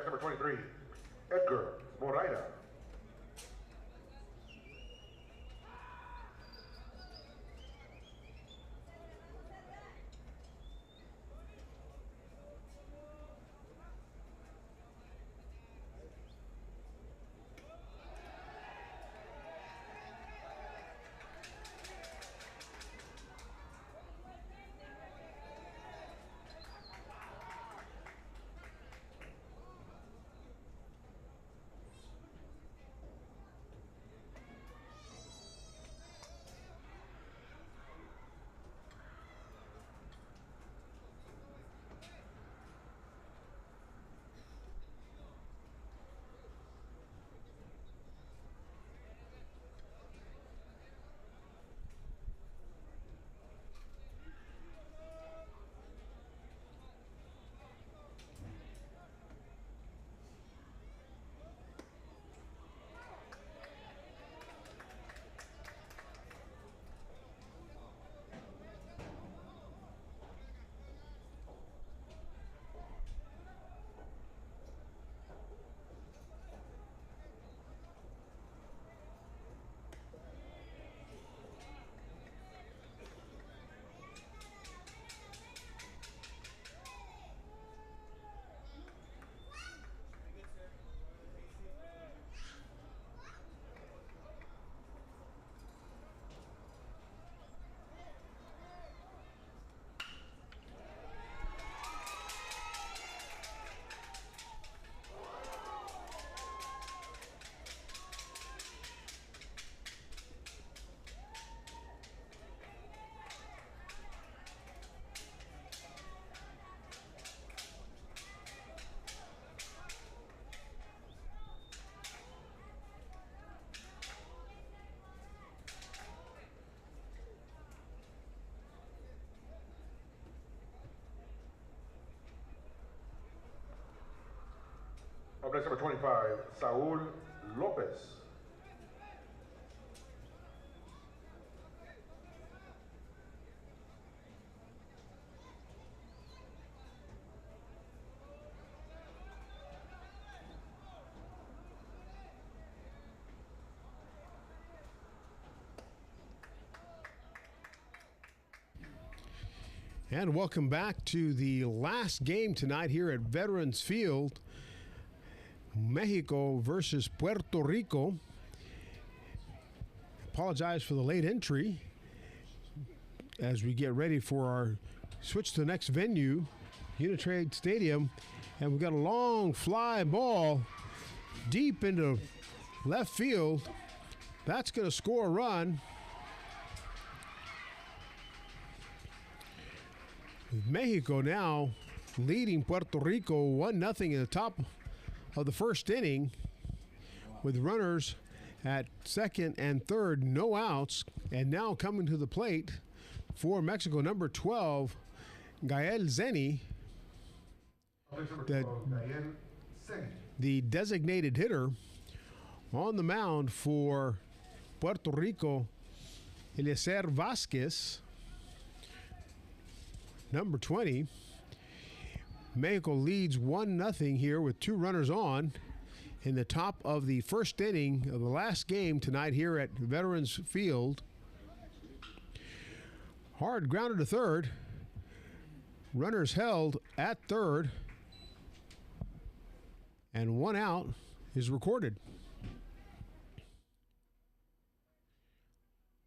number 23, Edgar Moreira. Up next, number 25, Saul Lopez. And welcome back to the last game tonight here at Veterans Field. Mexico versus Puerto Rico. Apologize for the late entry as we get ready for our switch to the next venue, Unitrade Stadium. And we've got a long fly ball deep into left field. That's going to score a run. Mexico now leading Puerto Rico 1-0 in the top of the first inning with runners at second and third, no outs. And now coming to the plate for Mexico, number 12, Gael Zeni, the designated hitter. On the mound for Puerto Rico, Eliezer Vasquez, number 20. Mexico leads 1-0 here with 2 runners on in the top of the first inning of the last game tonight here at Veterans Field. Hard grounded to third. Runners held at third. And 1 out is recorded.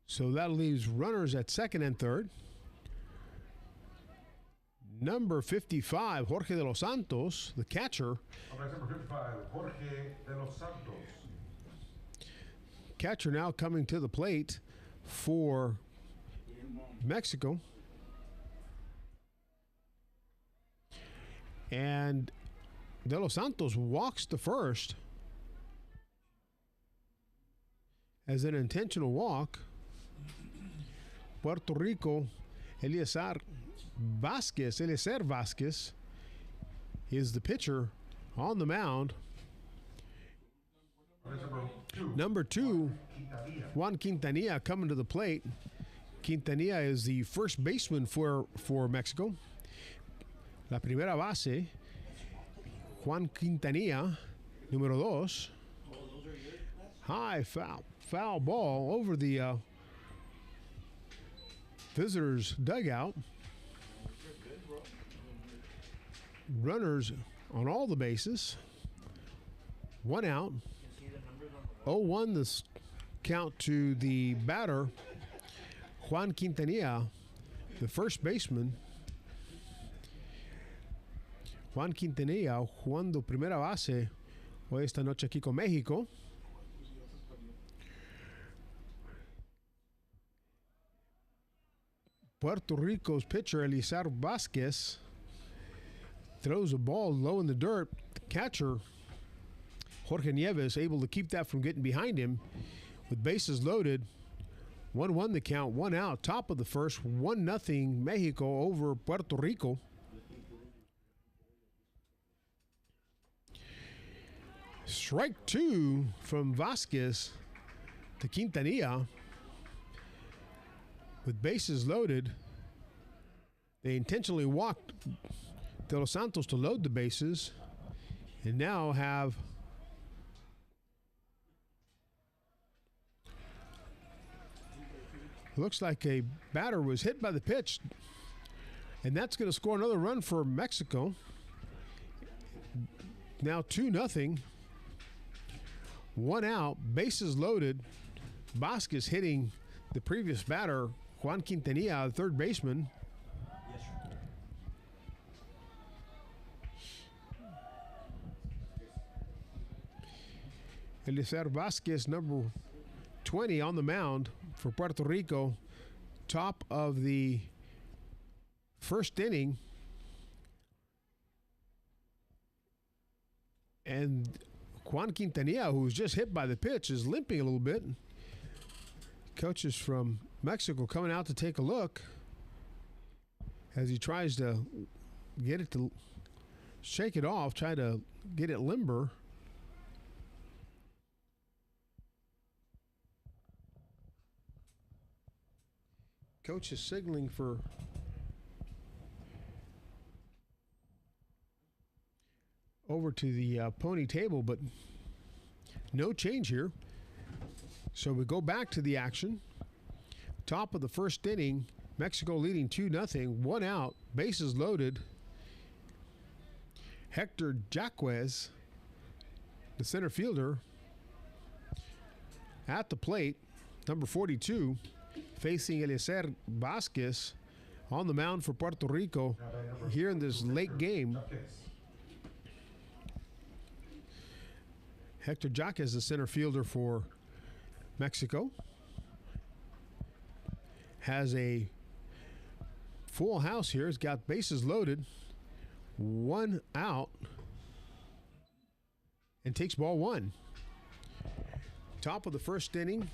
So that leaves runners at second and third. Number 55, Jorge de los Santos, the catcher. Number 55, Jorge de los Santos. Catcher now coming to the plate for Mexico. And de los Santos walks to first as an intentional walk. Puerto Rico, Eliezer Vasquez is the pitcher on the mound. Number 2, Juan Quintanilla coming to the plate. Quintanilla is the first baseman for Mexico. La primera base, Juan Quintanilla, número 2. High foul ball over the visitors' dugout. Runners on all the bases. 1 out. 0-1 the count to the batter, Juan Quintanilla, the first baseman. Juan Quintanilla jugando primera base hoy esta noche aquí con México. Puerto Rico's pitcher Eliezer Vázquez throws a ball low in the dirt. The catcher Jorge Nieves able to keep that from getting behind him with bases loaded. 1-1 the count, 1 out. Top of the first, 1-0 Mexico over Puerto Rico. Strike 2 from Vázquez to Quintanilla. With bases loaded, they intentionally walked De Los Santos to load the bases and now have looks like a batter was hit by the pitch, and that's going to score another run for Mexico. Now 2-0. 1 out, bases loaded. Vázquez hitting the previous batter, Juan Quintanilla, the third baseman. Eliezer Vázquez, number 20 on the mound for Puerto Rico. Top of the first inning. And Juan Quintanilla, who was just hit by the pitch, is limping a little bit. Coaches from Mexico coming out to take a look as he tries to get it to shake it off, try to get it limber. Coach is signaling for over to the pony table, but no change here. So we go back to the action. Top of the first inning, Mexico leading 2-0, 1 out, bases loaded. Hector Jaquez, the center fielder, at the plate, number 42, facing Eliezer Vázquez on the mound for Puerto Rico here in this late game. Hector Jaquez, the center fielder for Mexico, has a full house here. He's got bases loaded, 1 out, and takes ball 1. Top of the first inning.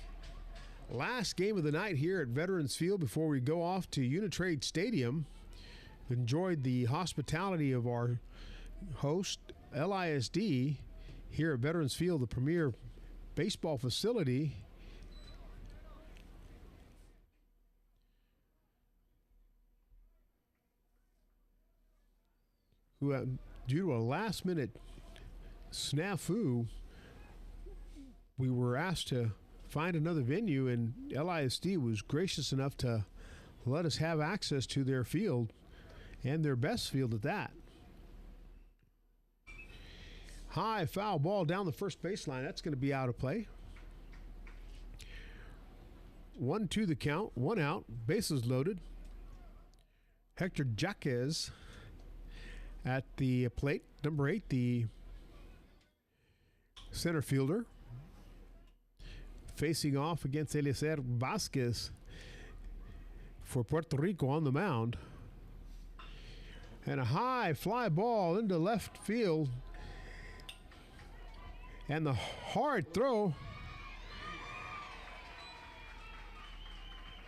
Last game of the night here at Veterans Field before we go off to Unitrade Stadium. Enjoyed the hospitality of our host, LISD, here at Veterans Field, the premier baseball facility. Who, due to a last-minute snafu, we were asked to find another venue, and LISD was gracious enough to let us have access to their field, and their best field at that. High foul ball down the first baseline. That's going to be out of play. 1-2 the count, 1 out, bases loaded. Hector Jaquez at the plate, number 8, the center fielder, facing off against Eliezer Vázquez for Puerto Rico on the mound. And a high fly ball into left field. And the hard throw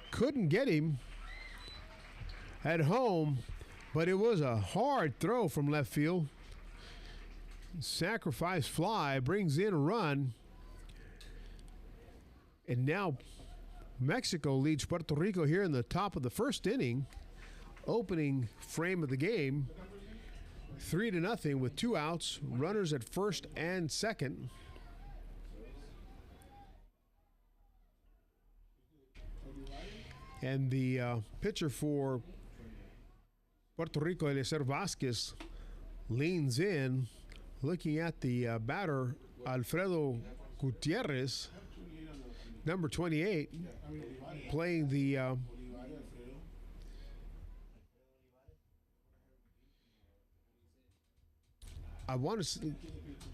couldn't get him at home, but it was a hard throw from left field. Sacrifice fly brings in a run. And now Mexico leads Puerto Rico here in the top of the first inning. Opening frame of the game. 3-0 with 2 outs, runners at first and second. And the pitcher for Puerto Rico, Eliezer Vasquez, leans in, looking at the batter, Alfredo Gutierrez, number 28, playing the I want to say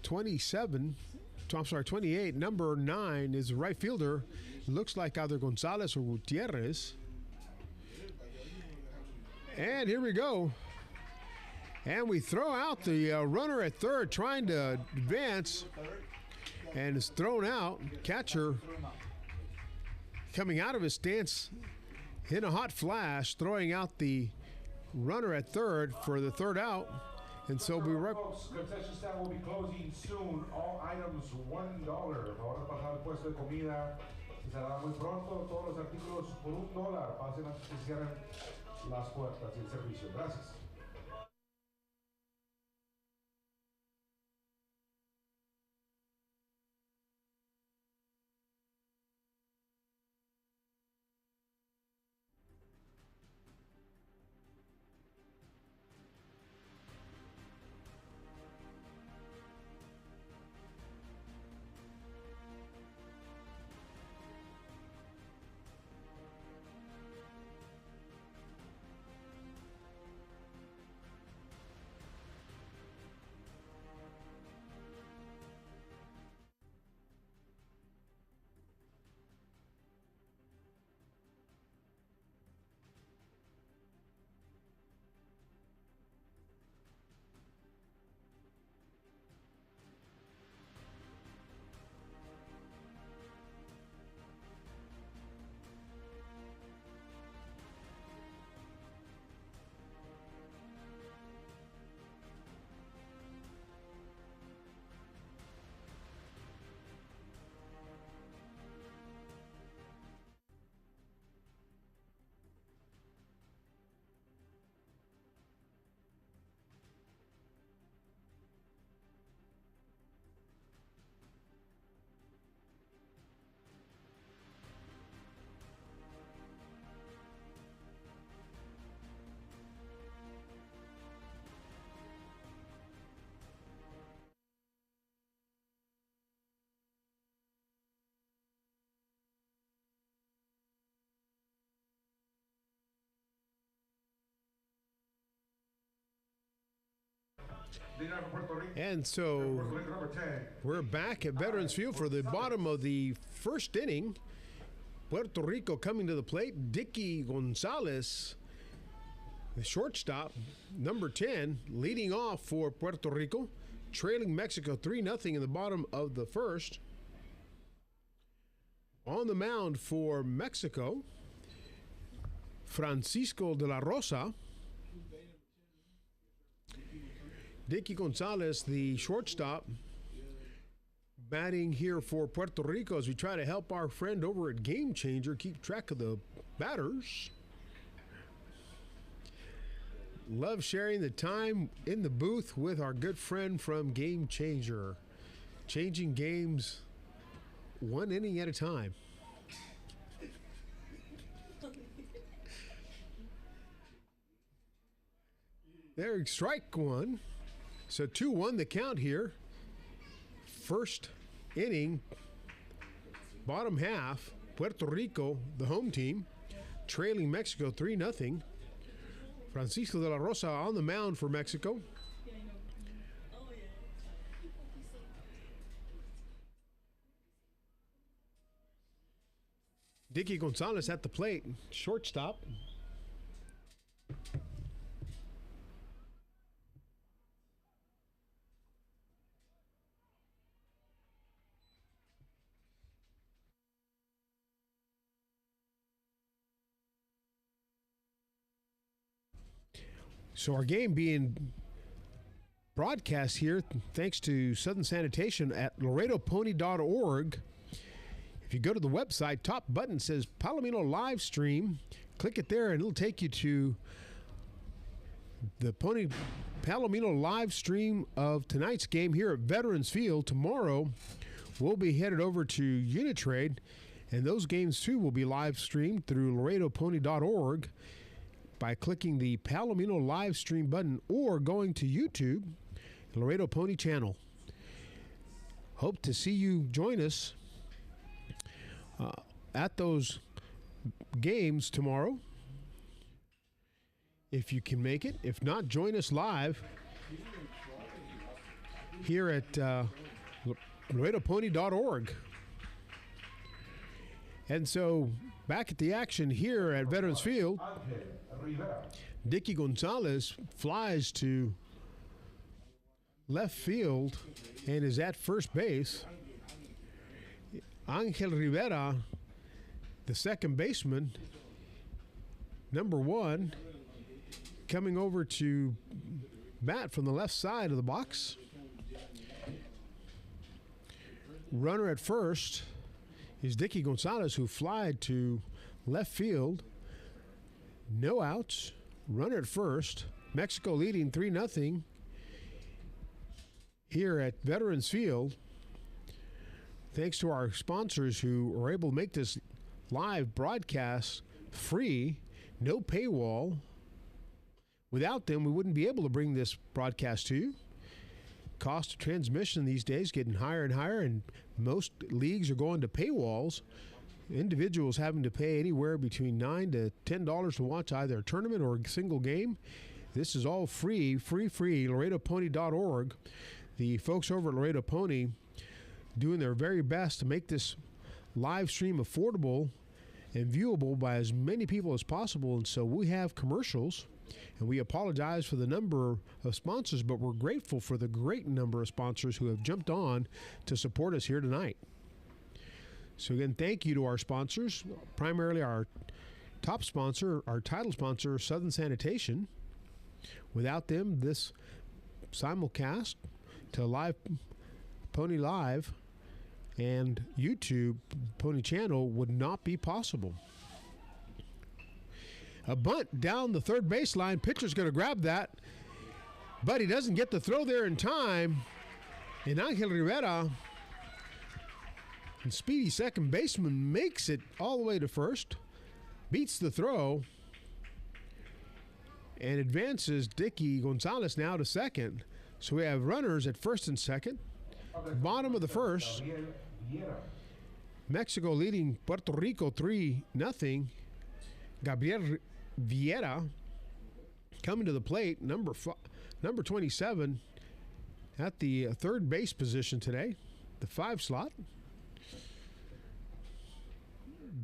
28. Number 9 is the right fielder. Looks like either Gonzalez or Gutierrez. And here we go. And we throw out the runner at third, trying to advance, and is thrown out. Catcher coming out of his stance in a hot flash, throwing out the runner at third for the third out. And so we folks, concession stand will be closing soon. All items $1. Ahora pasar al puesto de comida. Se cerrará muy pronto. Todos los artículos por $1. Pasen antes que cierren las puertas y el servicio. Gracias. And so we're back at Veterans Field for the bottom of the first inning. Puerto Rico coming to the plate. Dicky Gonzalez, the shortstop, number 10, leading off for Puerto Rico, trailing Mexico 3-0 in the bottom of the first. On the mound for Mexico, Francisco de la Rosa. Dicky Gonzalez, the shortstop, batting here for Puerto Rico as we try to help our friend over at Game Changer keep track of the batters. Love sharing the time in the booth with our good friend from Game Changer. Changing games one inning at a time. There, strike one. So 2-1 the count here. First inning, bottom half, Puerto Rico, the home team, trailing Mexico 3-0. Francisco de la Rosa on the mound for Mexico. Dicky Gonzalez at the plate, shortstop. So our game being broadcast here thanks to Southern Sanitation at LaredoPony.org. If you go to the website, top button says Palomino live stream. Click it there and it'll take you to the Palomino live stream of tonight's game here at Veterans Field. Tomorrow, we'll be headed over to Unitrade, and those games too will be live streamed through LaredoPony.org by clicking the Palomino live stream button or going to YouTube, Laredo Pony channel. Hope to see you join us at those games tomorrow, if you can make it. If not, join us live here at LaredoPony.org. And so, back at the action here at Veterans Field, Dicky Gonzalez flies to left field and is at first base. Angel Rivera, the second baseman, number one, coming over to bat from the left side of the box. Runner at first is Dicky Gonzalez, who flied to left field. No outs. Runner at first. Mexico leading 3-0 here at Veterans Field. Thanks to our sponsors who are able to make this live broadcast free, no paywall. Without them, we wouldn't be able to bring this broadcast to you. Cost of transmission these days getting higher and higher, and most leagues are going to paywalls. Individuals having to pay anywhere between $9 to $10 to watch either a tournament or a single game. This is all free, LaredoPony.org. The folks over at Laredo Pony doing their very best to make this live stream affordable and viewable by as many people as possible. And so we have commercials, and we apologize for the number of sponsors, but we're grateful for the great number of sponsors who have jumped on to support us here tonight. So again, thank you to our sponsors, primarily our top sponsor, our title sponsor, Southern Sanitation. Without them, this simulcast to Live Pony Live and YouTube Pony Channel would not be possible. A bunt down the third baseline. Pitcher's going to grab that, but he doesn't get the throw there in time. And Angel Rivera, and speedy second baseman, makes it all the way to first, beats the throw, and advances Dicky Gonzalez now to second. So we have runners at first and second. Bottom of the first. Mexico leading Puerto Rico 3-0. Gabriel Vieira coming to the plate, number 27 at the third base position today, the 5 slot.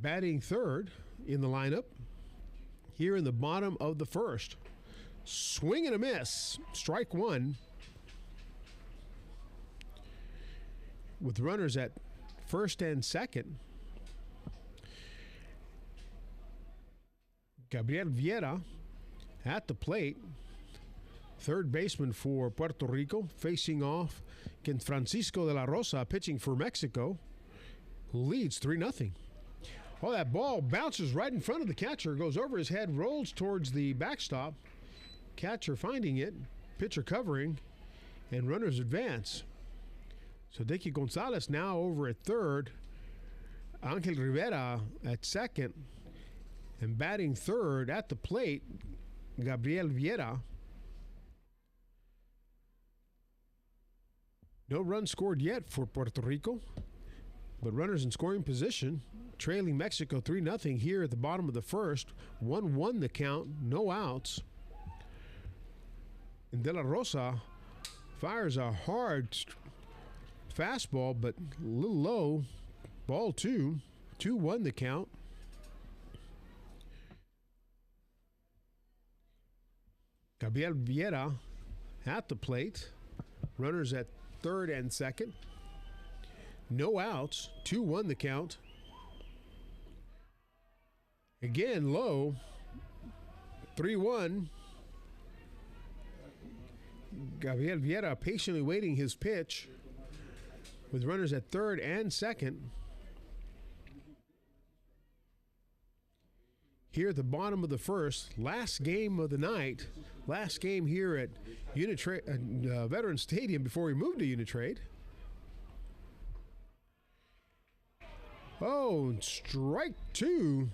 Batting third in the lineup here in the bottom of the first. Swing and a miss, strike one. With runners at first and second. Gabriel Vieira at the plate, third baseman for Puerto Rico, facing off against Francisco de la Rosa, pitching for Mexico, who leads 3-0. Oh, that ball bounces right in front of the catcher, goes over his head, rolls towards the backstop. Catcher finding it, pitcher covering, and runners advance. So Dicky Gonzalez now over at third, Angel Rivera at second, and batting third at the plate, Gabriel Vieira. No run scored yet for Puerto Rico, but runners in scoring position, trailing Mexico 3-0 here at the bottom of the first. 1-1 the count, no outs. And De La Rosa fires a hard fastball, but a little low. Ball 2, 2-1 the count. Gabriel Vieira at the plate. Runners at third and second. No outs. 2-1 the count. Again, low. 3-1. Gabriel Vieira patiently waiting his pitch with runners at third and second. here at the bottom of the first. Last game of the night. Last game here at Veterans Stadium before we moved to Unitrade. Oh, strike two.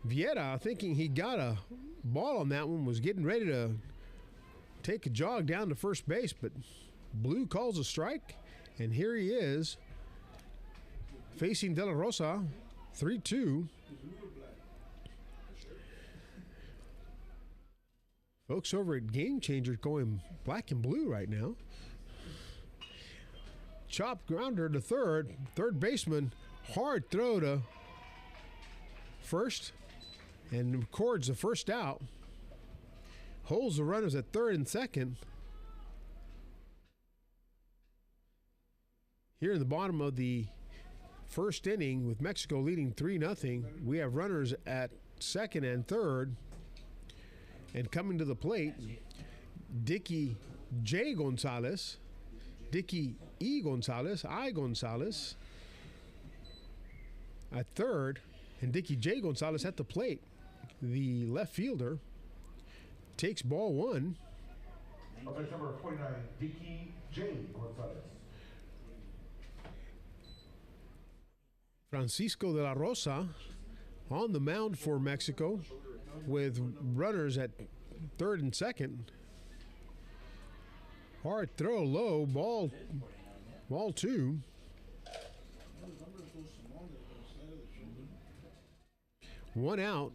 Vieira, thinking he got a ball on that one, was getting ready to take a jog down to first base, but Blue calls a strike, and here he is facing De La Rosa, 3-2. Folks over at Game Changer going black and blue right now. Chop grounder to third. Third baseman, hard throw to first and records the first out. Holds the runners at third and second. Here in the bottom of the first inning with Mexico leading 3-0, we have runners at second and third. And coming to the plate, Dicky J. Gonzalez, Dicky E. Gonzalez, I. Gonzalez at third, and Dicky J. Gonzalez at the plate. The left fielder takes ball one. Offense number 49, Dicky J. Gonzalez. Francisco de la Rosa on the mound for Mexico with runners at third and second. Hard throw low, ball two. One out,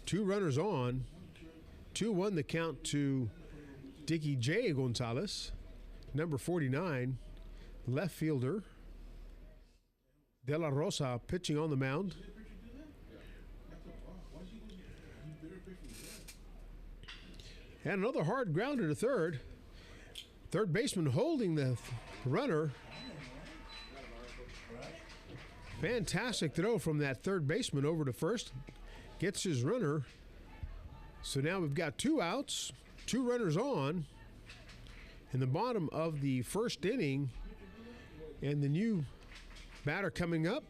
two runners on, 2-1 the count to Dicky J. Gonzalez, number 49, left fielder. De La Rosa pitching on the mound. And another hard grounder to third. Third baseman holding the runner. Fantastic throw from that third baseman over to first. Gets his runner. So now we've got two outs, two runners on in the bottom of the first inning. And the new batter coming up,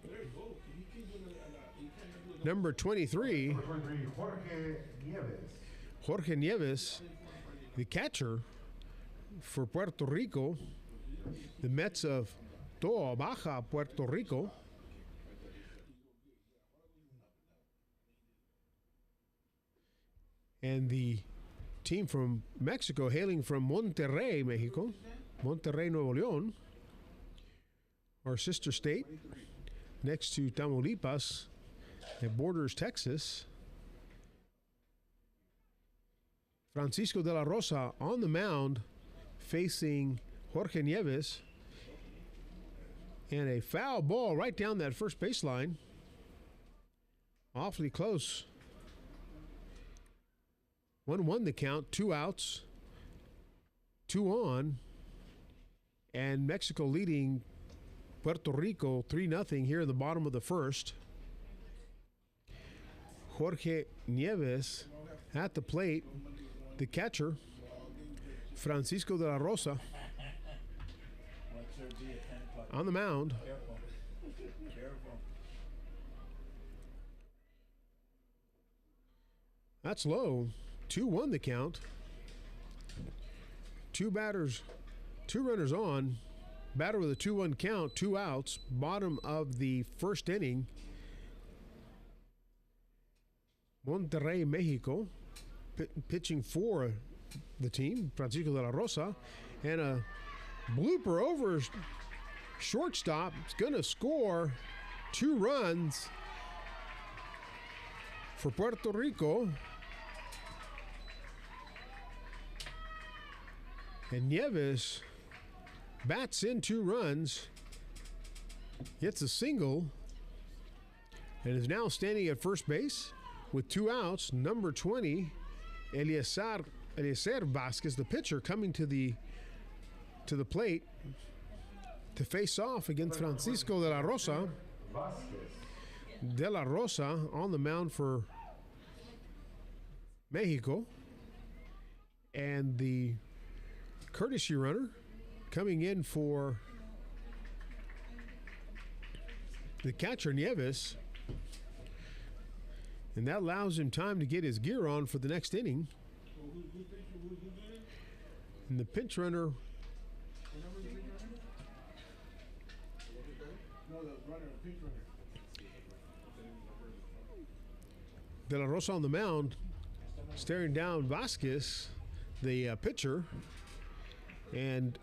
number 23, Jorge Nieves, the catcher for Puerto Rico, the Mets of Toa Baja, Puerto Rico. And the team from Mexico, hailing from Monterrey, Mexico, Monterrey, Nuevo León, our sister state, next to Tamaulipas, that borders Texas. Francisco de la Rosa on the mound facing Jorge Nieves. And a foul ball right down that first baseline. Awfully close. 1-1 the count, two outs, two on. And Mexico leading Puerto Rico 3-0 here in the bottom of the first. Jorge Nieves at the plate. The catcher, Francisco de la Rosa, on the mound. That's low. 2-1 the count. Two batters, two runners on. Batter with a 2-1 count, two outs. Bottom of the first inning. Monterrey, Mexico, pitching for the team, Francisco de la Rosa. And a blooper over shortstop. It's going to score 2 runs for Puerto Rico. And Nieves bats in 2 runs, hits a single, and is now standing at first base with 2 outs. Number 20, Eliezer Vasquez, the pitcher, coming to the plate to face off against Francisco de la Rosa. De la Rosa on the mound for Mexico. And the courtesy runner coming in for the catcher, Nieves. And that allows him time to get his gear on for the next inning. And the pinch runner. De La Rosa on the mound, staring down Vasquez, the pitcher, and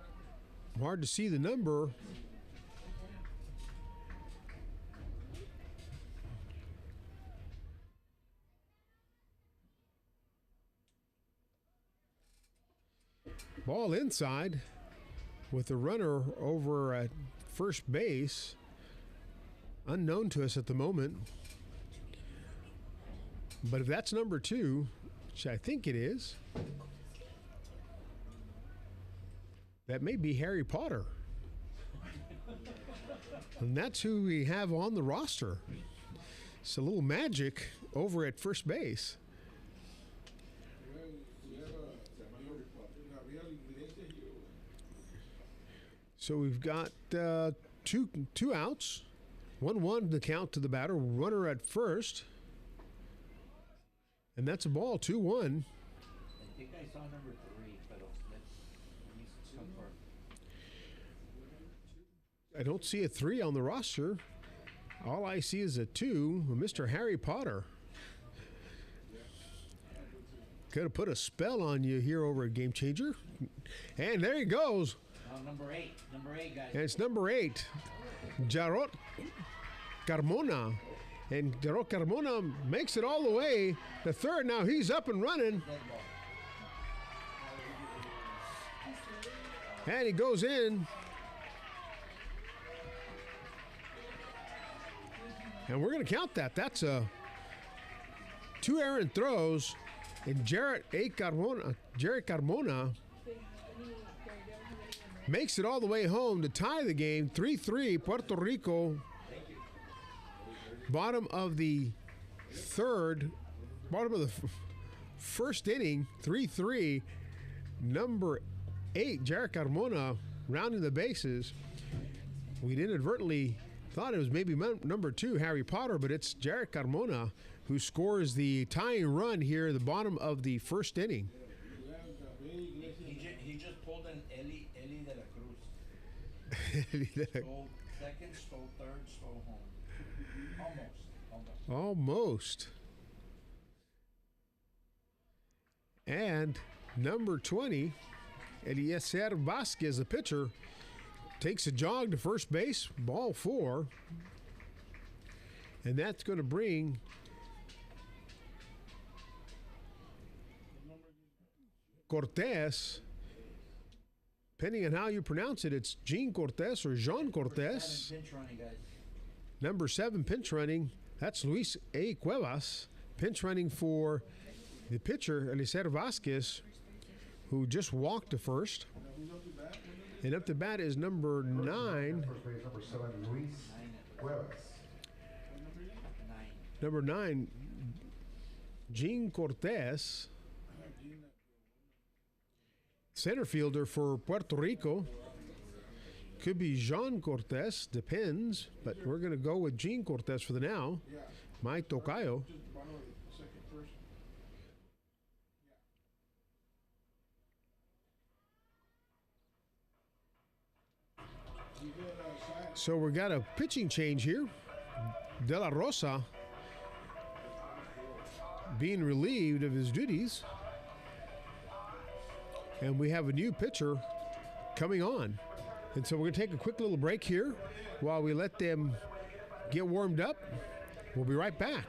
hard to see the number. Ball inside with the runner over at first base, unknown to us at the moment. But if that's number 2, which I think it is, that may be Harry Potter. And that's who we have on the roster. It's a little magic over at first base. So we've got two outs, 1-1 the count to the batter, runner at first. And that's a ball, 2-1. I think I saw number 3, but he's confirmed. I don't see a 3 on the roster. All I see is a 2, Mr. Harry Potter. Could have put a spell on you here over at Game Changer. And there he goes. Number 8, guys. And it's number 8, Jarrod Carmona. And Jarrod Carmona makes it all the way to third. Now he's up and running. And he goes in. And we're going to count that. That's 2 errant throws. And Jarrod Carmona makes it all the way home to tie the game. 3-3, Puerto Rico. Bottom of the first inning, 3-3. Number 8, Jarrod Carmona, rounding the bases. We inadvertently thought it was maybe number 2, Harry Potter, but it's Jarrod Carmona who scores the tying run here at the bottom of the first inning. He just pulled an Eli de la Cruz. Stole second, stole third, stole home. Almost. And number 20, Eliezer Vasquez, the pitcher, takes a jog to first base, ball 4. And that's going to bring Cortez, depending on how you pronounce it, it's Jean Cortez or Jean Cortez. Number 7 pinch running, that's Luis A. Cuevas, pinch running for the pitcher, Eliezer Vasquez, who just walked to first. And up to bat is number 9. Number 7, Luis Cuevas. Number 9, Jean Cortez. Center fielder for Puerto Rico. Could be Jean Cortez, depends, but we're going to go with Jean Cortez for the now. My tocayo. So we got a pitching change here. De La Rosa being relieved of his duties. And we have a new pitcher coming on. And so we're going to take a quick little break here while we let them get warmed up. We'll be right back.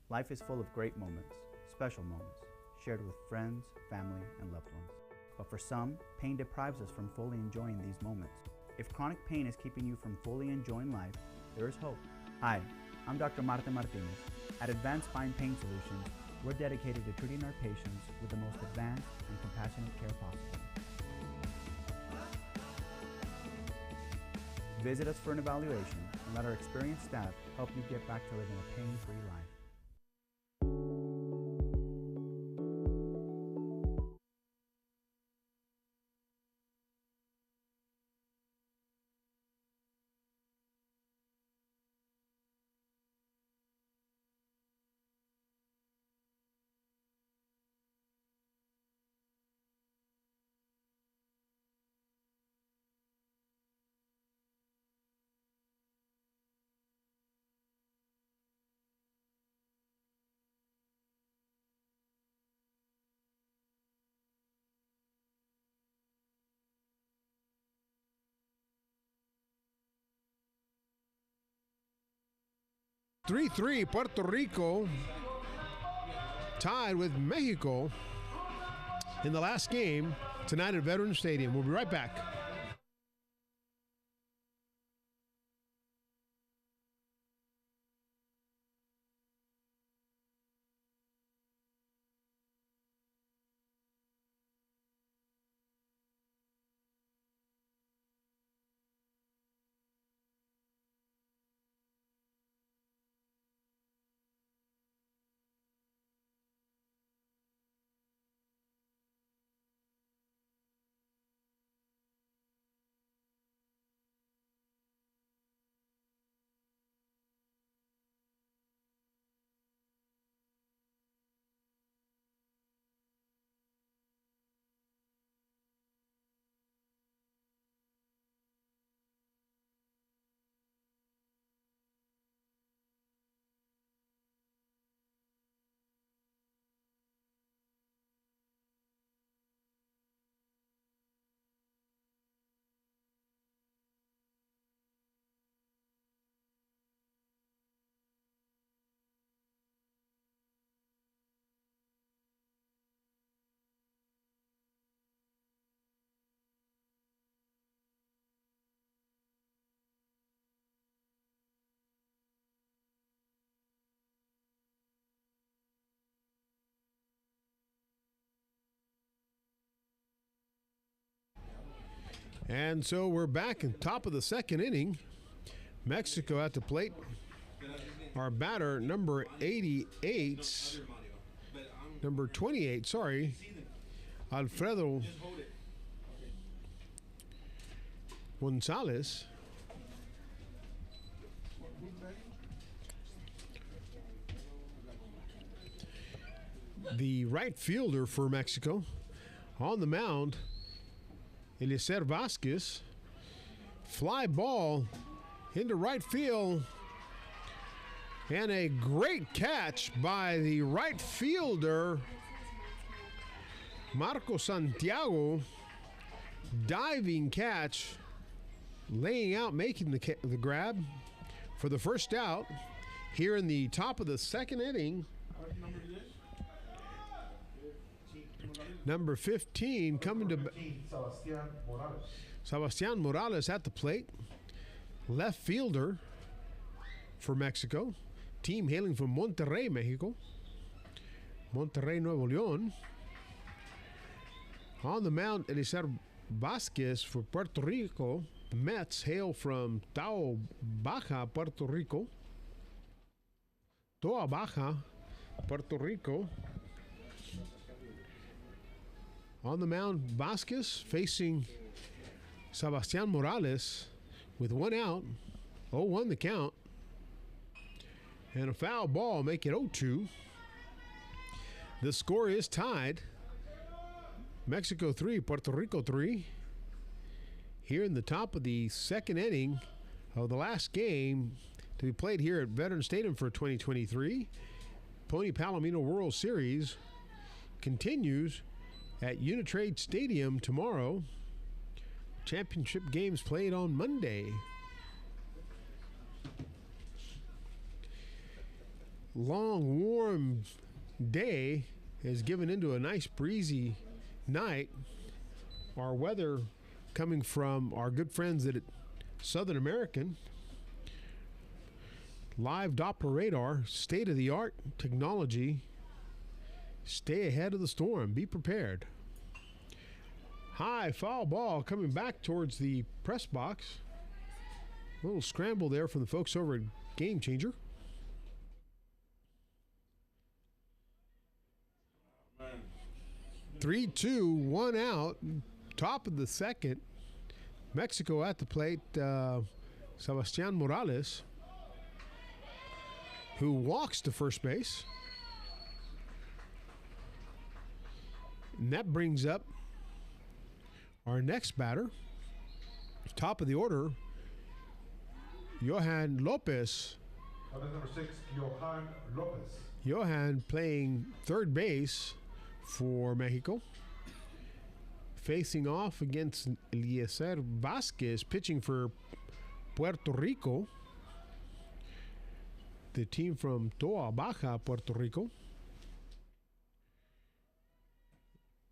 Life is full of great moments, special moments, shared with friends, family, and loved ones. But for some, pain deprives us from fully enjoying these moments. If chronic pain is keeping you from fully enjoying life, there is hope. Hi, I'm Dr. Marta Martinez. At Advanced Spine Pain Solutions, we're dedicated to treating our patients with the most advanced and compassionate care possible. Visit us for an evaluation and let our experienced staff help you get back to living a pain-free life. Three, Puerto Rico tied with Mexico in the last game tonight at Veterans Stadium. We'll be right back. And so we're back in top of the second inning. Mexico at the plate. Our batter, number 28, number 28, sorry, Alfredo Gonzalez. The right fielder for Mexico. On the mound, Eliezer Vasquez. Fly ball into right field. And a great catch by the right fielder, Marco Santiago. Diving catch, laying out, making the grab for the first out here in the top of the second inning. Number 15 coming to Sebastián Morales at the plate. Left fielder for Mexico. Team hailing from Monterrey, Mexico. Monterrey, Nuevo León. On the mound, Eliezer Vasquez for Puerto Rico. Mets hail from Toa Baja, Puerto Rico. Toa Baja, Puerto Rico. On the mound, Vasquez facing Sebastián Morales with one out. 0-1 the count. And a foul ball make it 0-2. The score is tied. Mexico 3, Puerto Rico 3. Here in the top of the second inning of the last game to be played here at Veterans Stadium for 2023. Pony Palomino World Series continues at Unitrade Stadium tomorrow. Championship games played on Monday. Long, warm day has given into a nice breezy night. Our weather coming from our good friends at Southern American. Live Doppler radar, state-of-the-art technology. Stay ahead of the storm. Be prepared. High foul ball coming back towards the press box. A little scramble there from the folks over at Game Changer. Man. 3-2, 1 out. Top of the second. Mexico at the plate. Sebastian Morales, who walks to first base. And that brings up our next batter. Top of the order, Johan Lopez. Number 6, Johan Lopez. Johan playing third base for Mexico. Facing off against Eliezer Vasquez, pitching for Puerto Rico. The team from Toa Baja, Puerto Rico.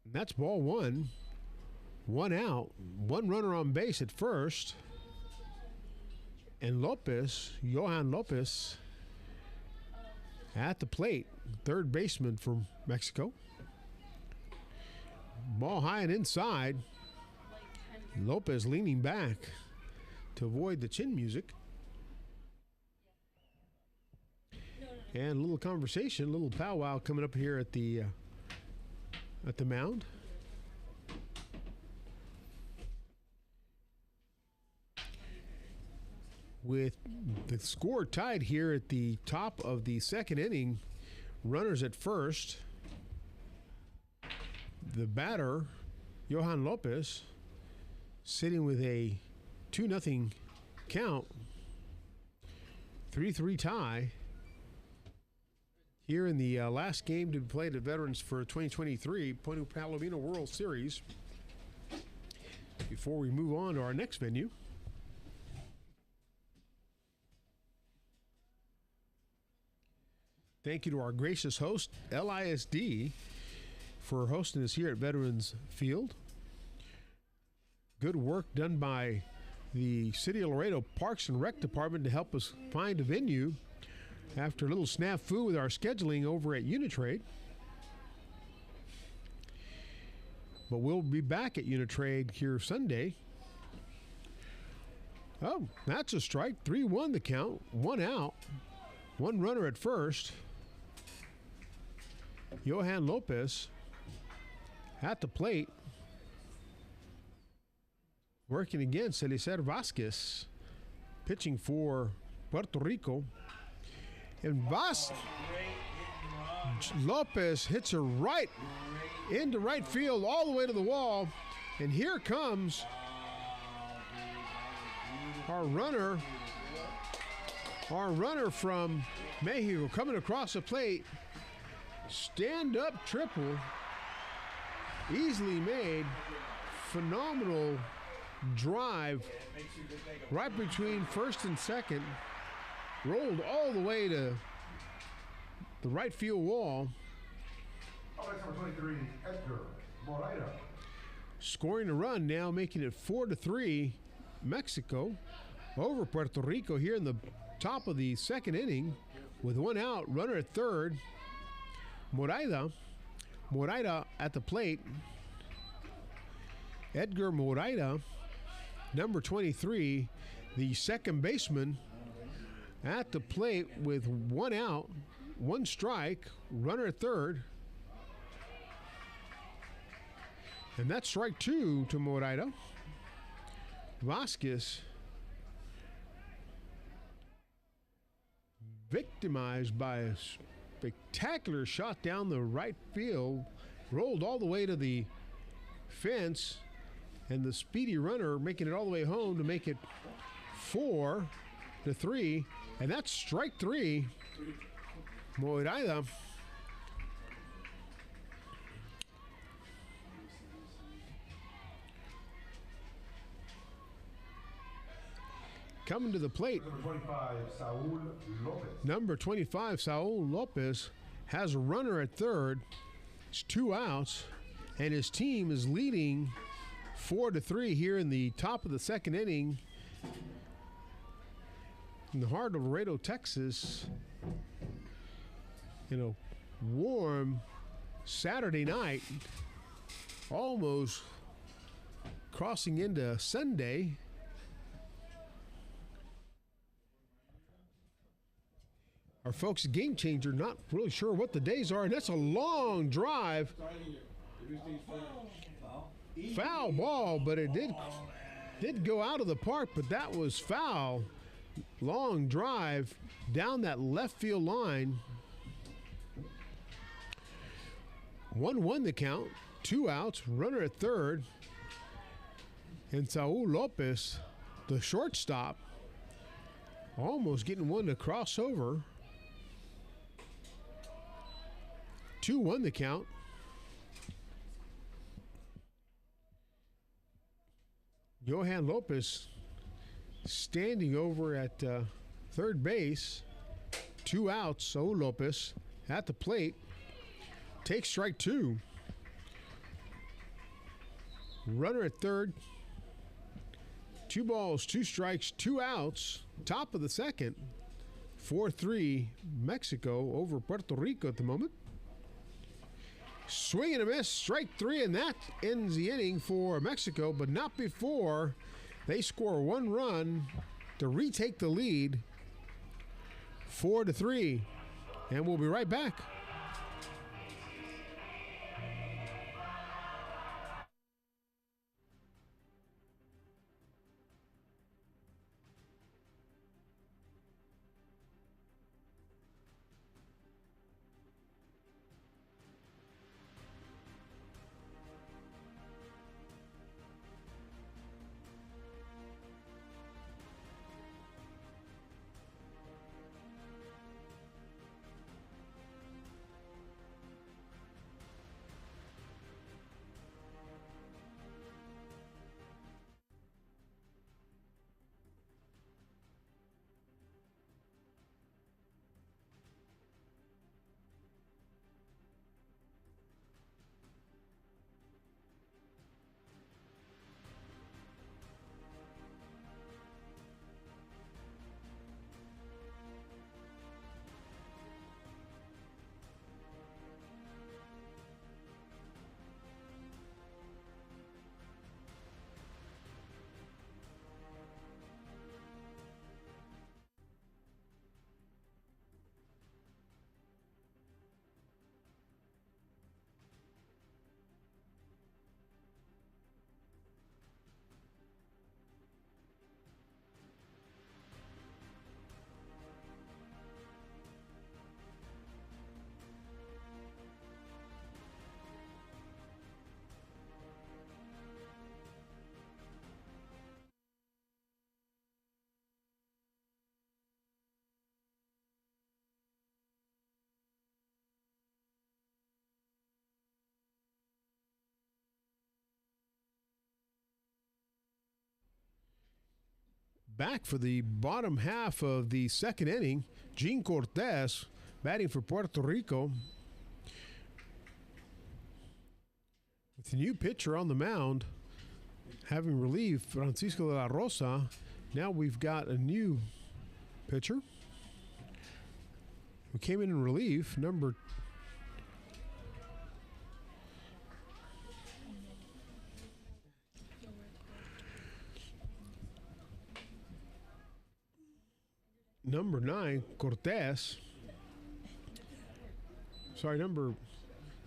And that's ball one. 1 out. 1 runner on base at first. And Lopez, Johan Lopez, at the plate. Third baseman from Mexico. Ball high and inside. Lopez leaning back to avoid the chin music. And a little conversation, a little powwow coming up here at the mound. With the score tied here at the top of the second inning, runners at first. The batter, Johan Lopez, sitting with a 2-0 count. 3-3 tie. Here in the last game to be played at Veterans for 2023 Puerto Palomino World Series. Before we move on to our next venue. Thank you to our gracious host, LISD, for hosting us here at Veterans Field. Good work done by the City of Laredo Parks and Rec Department to help us find a venue after a little snafu with our scheduling over at Unitrade. But we'll be back at Unitrade here Sunday. Oh, that's a strike. 3-1 the count. 1 out. 1 runner at first. Johan Lopez at the plate. Working against Eliezer Vasquez. Pitching for Puerto Rico. And Lopez hits her right into right field all the way to the wall. And here comes our runner from Mexico coming across the plate. Stand-up triple. Easily made. Phenomenal drive right between first and second. Rolled all the way to the right field wall. Number 23, Edgar Moreira. Scoring a run now, making it 4-3 Mexico over Puerto Rico here in the top of the second inning with 1 out, runner at third. Moreira at the plate. Edgar Moreira, number 23, the second baseman, at the plate with 1 out, 1 strike, runner at third. And that's strike 2 to Moreira. Vasquez victimized by a spectacular shot down the right field, rolled all the way to the fence, and the speedy runner making it all the way home to make it 4-3. And that's strike 3. Moreira coming to the plate. Number 25, Saul Lopez, has a runner at third. It's 2 outs, and his team is leading 4-3 here in the top of the second inning. In the heart of Laredo, Texas, warm Saturday night, almost crossing into Sunday. Our folks at Game Changer not really sure what the days are, and that's a long drive. Foul ball, but it did go out of the park, but that was foul. Long drive down that left field line. 1-1 the count, 2 outs, runner at third. And Saul Lopez, the shortstop, almost getting one to cross over. 2-1 the count. Johan Lopez standing over at third base. 2 outs. Saul Lopez at the plate. Takes strike 2. Runner at third. 2 balls, 2 strikes, 2 outs. Top of the second. 4-3 Mexico over Puerto Rico at the moment. Swing and a miss, strike 3, and that ends the inning for Mexico, but not before they score 1 run to retake the lead, 4-3. And we'll be right back. Back for the bottom half of the second inning, Gene Cortez batting for Puerto Rico. With the new pitcher on the mound, having relieved Francisco de la Rosa, now we've got a new pitcher who came in relief, number number 9, Cortez. Sorry, number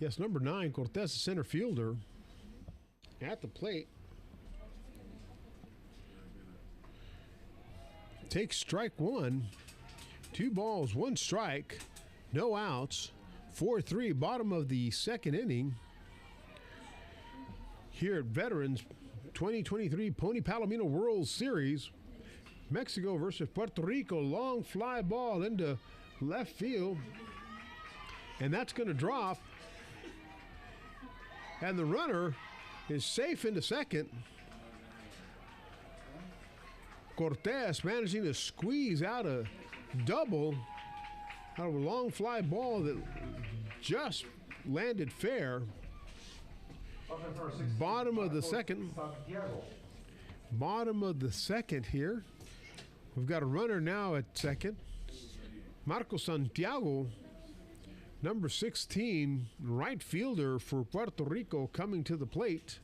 9, Cortez, the center fielder, at the plate. Takes strike 1. 2 balls, 1 strike, no outs. 4-3, bottom of the second inning. Here at Veterans 2023 Pony Palomino World Series. Mexico versus Puerto Rico. Long fly ball into left field. And that's going to drop. And the runner is safe into second. Cortez managing to squeeze out a double out of a long fly ball that just landed fair. Bottom of the second. Bottom of the second here. We've got a runner now at second. Marco Santiago, number 16, right fielder for Puerto Rico, coming to the plate.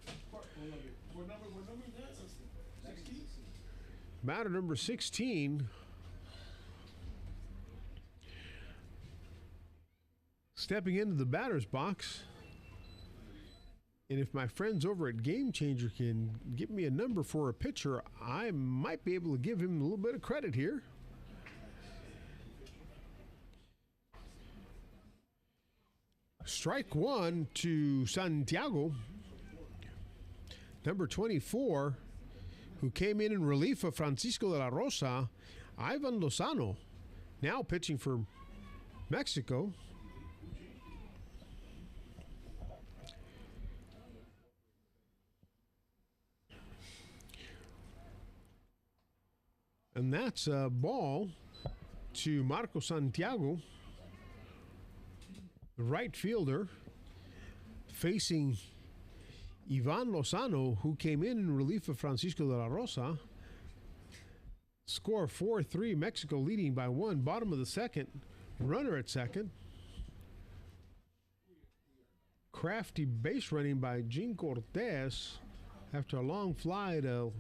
Batter number 16. stepping into the batter's box. And if my friends over at Game Changer can give me a number for a pitcher, I might be able to give him a little bit of credit here. Strike one to Santiago, number 24, who came in relief of Francisco de la Rosa. Ivan Lozano, now pitching for Mexico. And that's a ball to Marco Santiago, the right fielder, facing Ivan Lozano, who came in relief of Francisco de la Rosa. Score 4-3, Mexico leading by one. Bottom of the second, runner at second. Crafty base running by Gene Cortez after a long fly to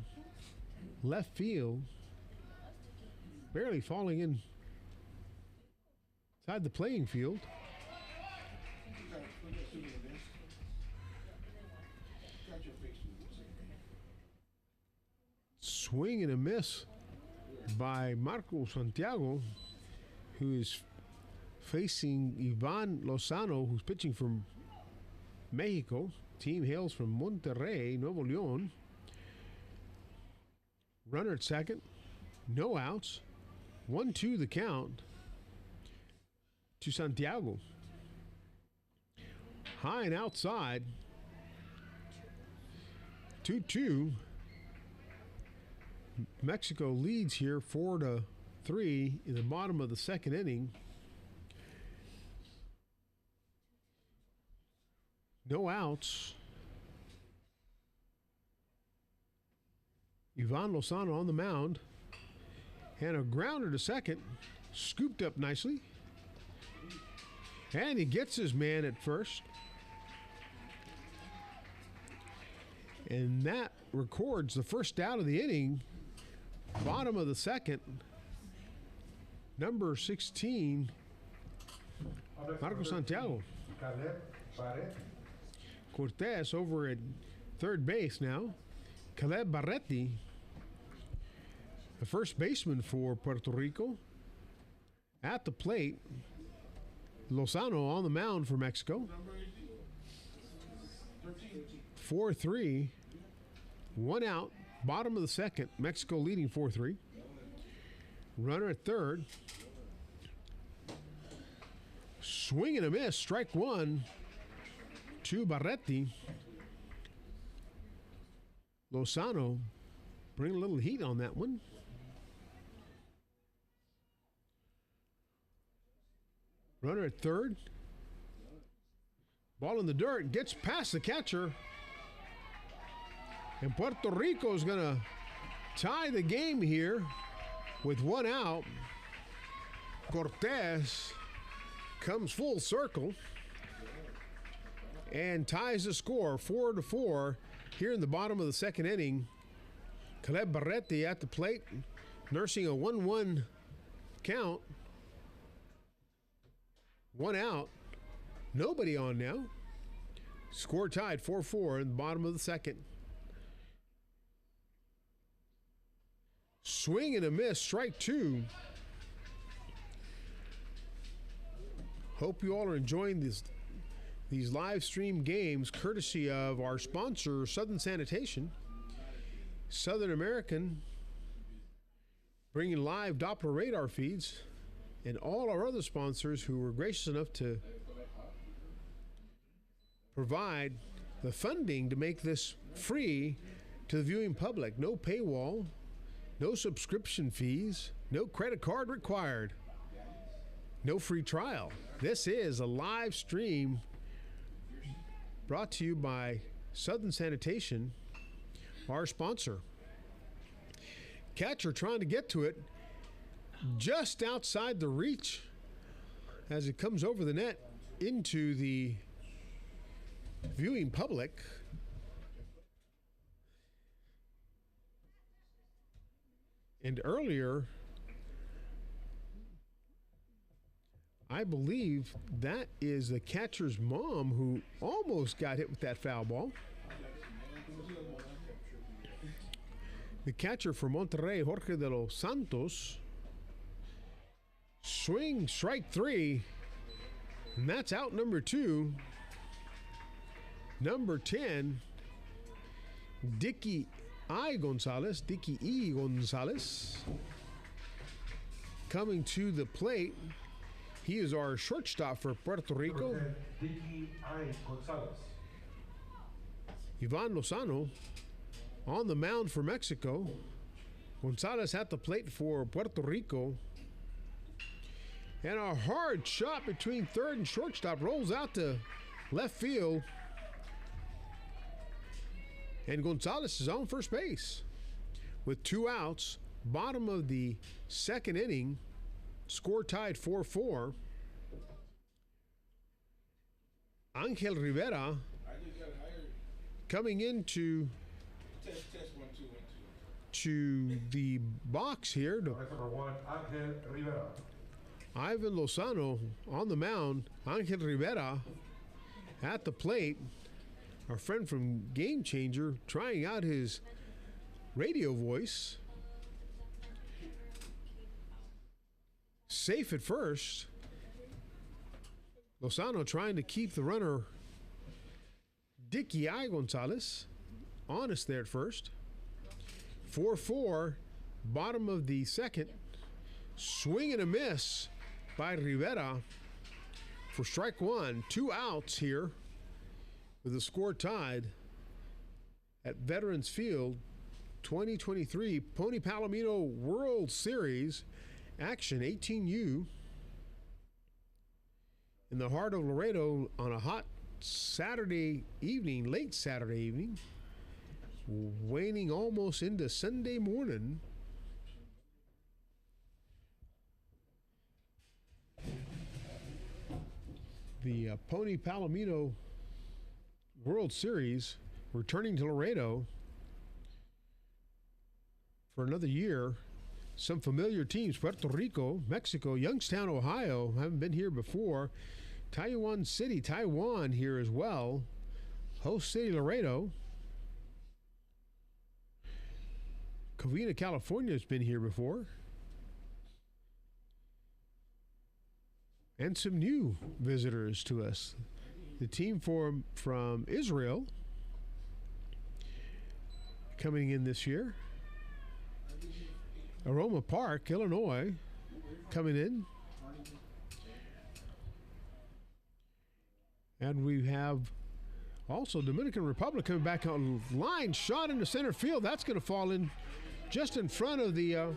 left field. Barely falling in inside the playing field. Swing and a miss by Marco Santiago, who is facing Ivan Lozano, who's pitching from Mexico. Team hails from Monterrey, Nuevo León. Runner at second, no outs. 1-2 the count to Santiago. High and outside. 2-2. Mexico leads here 4-3 in the bottom of the second inning. No outs. Ivan Lozano on the mound. And a grounder to second. Scooped up nicely. And he gets his man at first. And that records the first out of the inning. Bottom of the second. Number 16, Marco Santiago. Cortez over at third base now. Caleb Barretti, the first baseman for Puerto Rico. At the plate, Lozano on the mound for Mexico. 4-3, one out, bottom of the second. Mexico leading 4-3. Runner at third. Swing and a miss, strike one to Barretti. Lozano bring a little heat on that one. Runner at third. Ball in the dirt, gets past the catcher. And Puerto Rico is going to tie the game here with one out. Cortez comes full circle and ties the score 4-4 here in the bottom of the second inning. Caleb Barretti at the plate, nursing a 1-1 count. One out. Nobody on now. Score tied 4-4 in the bottom of the second. Swing and a miss, strike two. Hope you all are enjoying these live stream games courtesy of our sponsor, Southern Sanitation. Southern American, bringing live Doppler radar feeds, and all our other sponsors who were gracious enough to provide the funding to make this free to the viewing public. No paywall, no subscription fees, no credit card required, no free trial. This is a live stream brought to you by Southern Sanitation, our sponsor. Catcher trying to get to it just outside the reach as it comes over the net into the viewing public. And earlier, I believe that is the catcher's mom who almost got hit with that foul ball. The catcher for Monterrey, Jorge de los Santos. Swing, strike 3. And that's out number 2. Number 10, Dicky E. Gonzalez, coming to the plate. He is our shortstop for Puerto Rico. Dicky E. Gonzalez. Ivan Lozano on the mound for Mexico. Gonzalez at the plate for Puerto Rico. And a hard shot between third and shortstop rolls out to left field. And Gonzalez is on first base with 2 outs. Bottom of the second inning. Score tied 4-4. Angel Rivera coming into to the box here. Number 1, Angel Rivera. Ivan Lozano on the mound. Angel Rivera at the plate. Our friend from Game Changer trying out his radio voice. Safe at first. Lozano trying to keep the runner Dicky E. Gonzalez honest there at first. 4-4, bottom of the second. Swing and a miss by Rivera for strike 1. 2 outs here with the score tied at Veterans Field. 2023 Pony Palomino World Series action, 18U in the heart of Laredo on a hot Saturday evening, late Saturday evening, waning almost into Sunday morning. The Pony Palomino World Series returning to Laredo for another year. Some familiar teams: Puerto Rico, Mexico, Youngstown, Ohio, haven't been here before. Taiwan City, Taiwan here as well. Host city, Laredo. Covina, California has been here before. And some new visitors to us. The team from Israel coming in this year. Aroma Park, Illinois, coming in. And we have also Dominican Republic coming back on line shot into center field. That's going to fall in just in front of the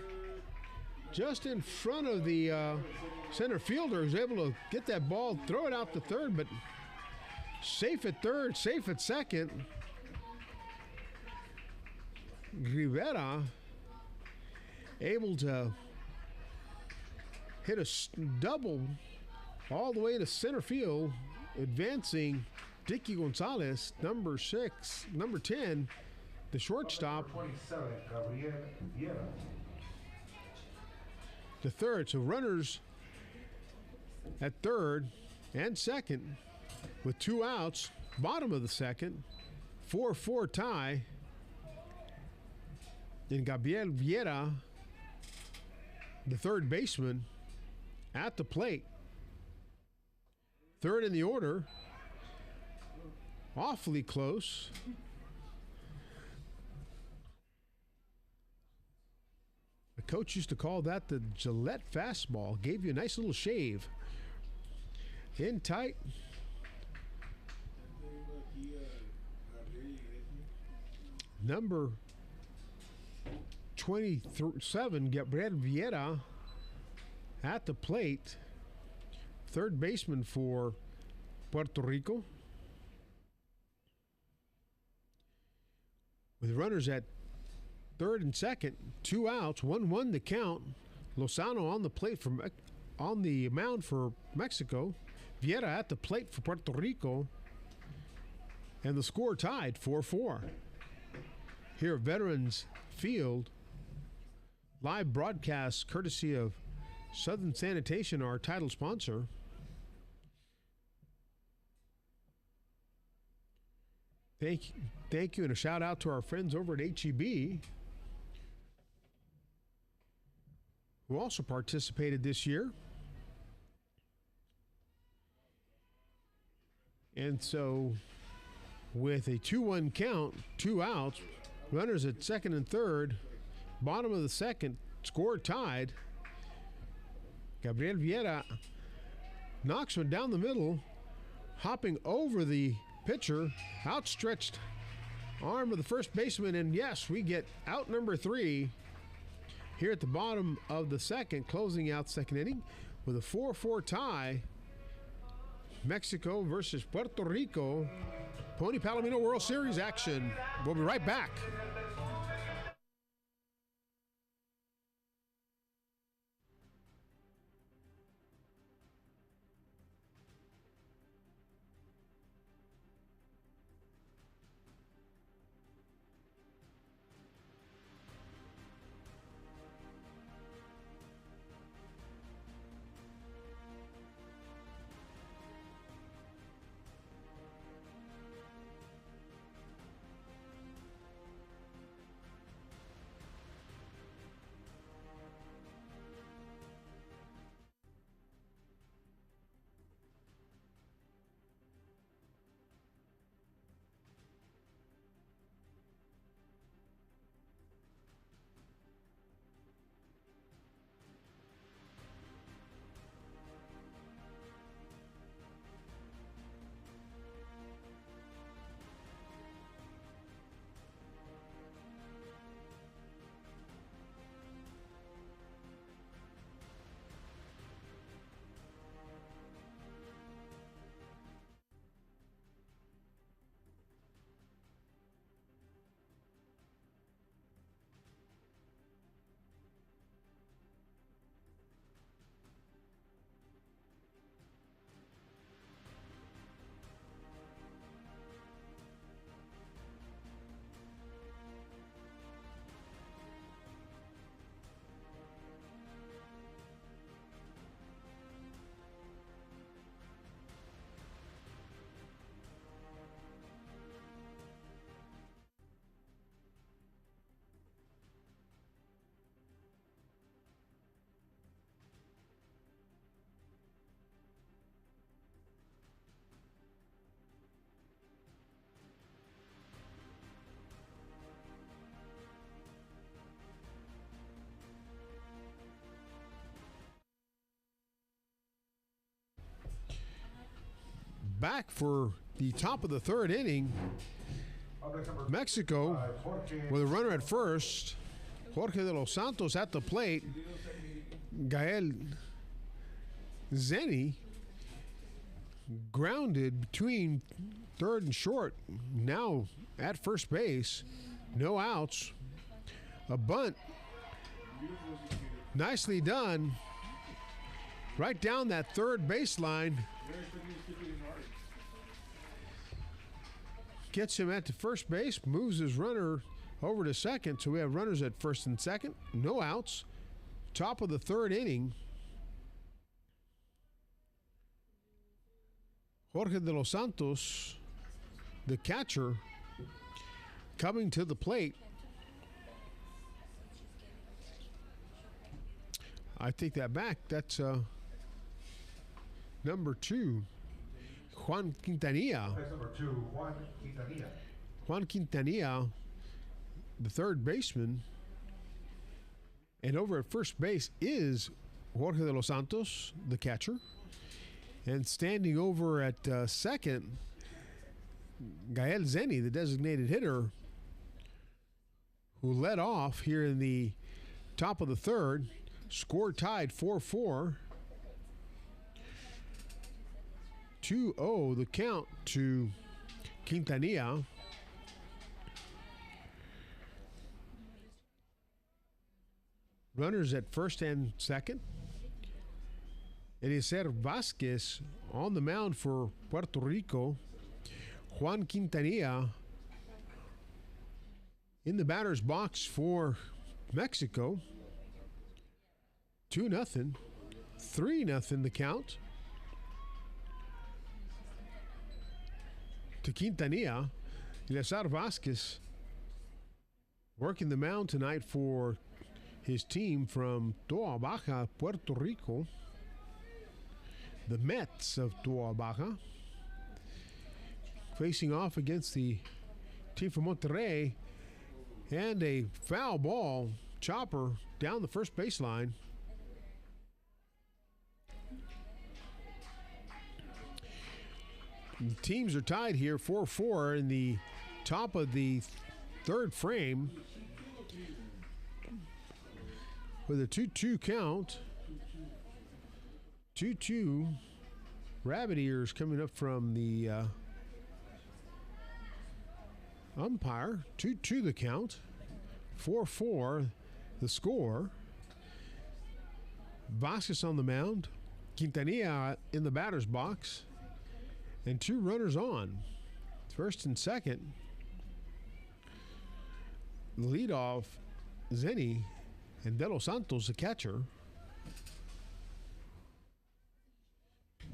center fielder, who's able to get that ball, throw it out to third, but safe at third, safe at second. Rivera able to hit a double all the way to center field, advancing Dicky Gonzalez, number 10, the shortstop. Number 27, Gabriel Vieira. The third, so runners at third and second with 2 outs, bottom of the second, 4-4 tie. And Gabriel Vieira, the third baseman, at the plate. Third in the order, awfully close. The coach used to call that the Gillette fastball. Gave you a nice little shave. In tight. Number 27, Gabriel Vieira at the plate. Third baseman for Puerto Rico. With runners at third and second, 2 outs, 1-1 the count. Lozano on the plate on the mound for Mexico. Vieira at the plate for Puerto Rico. And the score tied 4-4. Here at Veterans Field, live broadcast courtesy of Southern Sanitation, our title sponsor. Thank you, and a shout out to our friends over at HEB who also participated this year. And so, with a 2-1 count, 2 outs, runners at second and third, bottom of the second, score tied. Gabriel Vieira knocks one down the middle, hopping over the pitcher, outstretched arm of the first baseman, and yes, we get out number 3 here at the bottom of the second, closing out second inning with a 4-4 tie. Mexico versus Puerto Rico, Pony Palomino World Series action. We'll be right back. Back for the top of the third inning. Mexico with a runner at first. Jorge de los Santos at the plate. Gael Zeni grounded between third and short. Now at first base. No outs. A bunt. Nicely done. Right down that third baseline. Gets him at the first base, moves his runner over to second. So we have runners at first and second, no outs. Top of the third inning. Jorge de los Santos, the catcher, coming to the plate. I take that back. That's number 2. Juan Quintanilla. That's number 2, Juan Quintanilla. Juan Quintanilla, the third baseman. And over at first base is Jorge de los Santos, the catcher. And standing over at second, Gael Zeni, the designated hitter, who led off here in the top of the third. Score tied 4-4. 2-0 the count to Quintanilla. Runners at first and second. Eliezer Vasquez on the mound for Puerto Rico. Juan Quintanilla in the batter's box for Mexico. 2-0. 3-0 the count to Quintanilla. Eleazar Vasquez working the mound tonight for his team from Toa Baja, Puerto Rico. The Mets of Toa Baja facing off against the team from Monterrey, and a foul ball chopper down the first baseline. The teams are tied here 4-4 in the top of the third frame with a 2-2 count. 2-2. Rabbit ears coming up from the umpire. 2-2 the count. 4-4 the score. Vasquez on the mound. Quintanilla in the batter's box. And 2 runners on. First and second. The leadoff, Zenny, and De Los Santos, the catcher.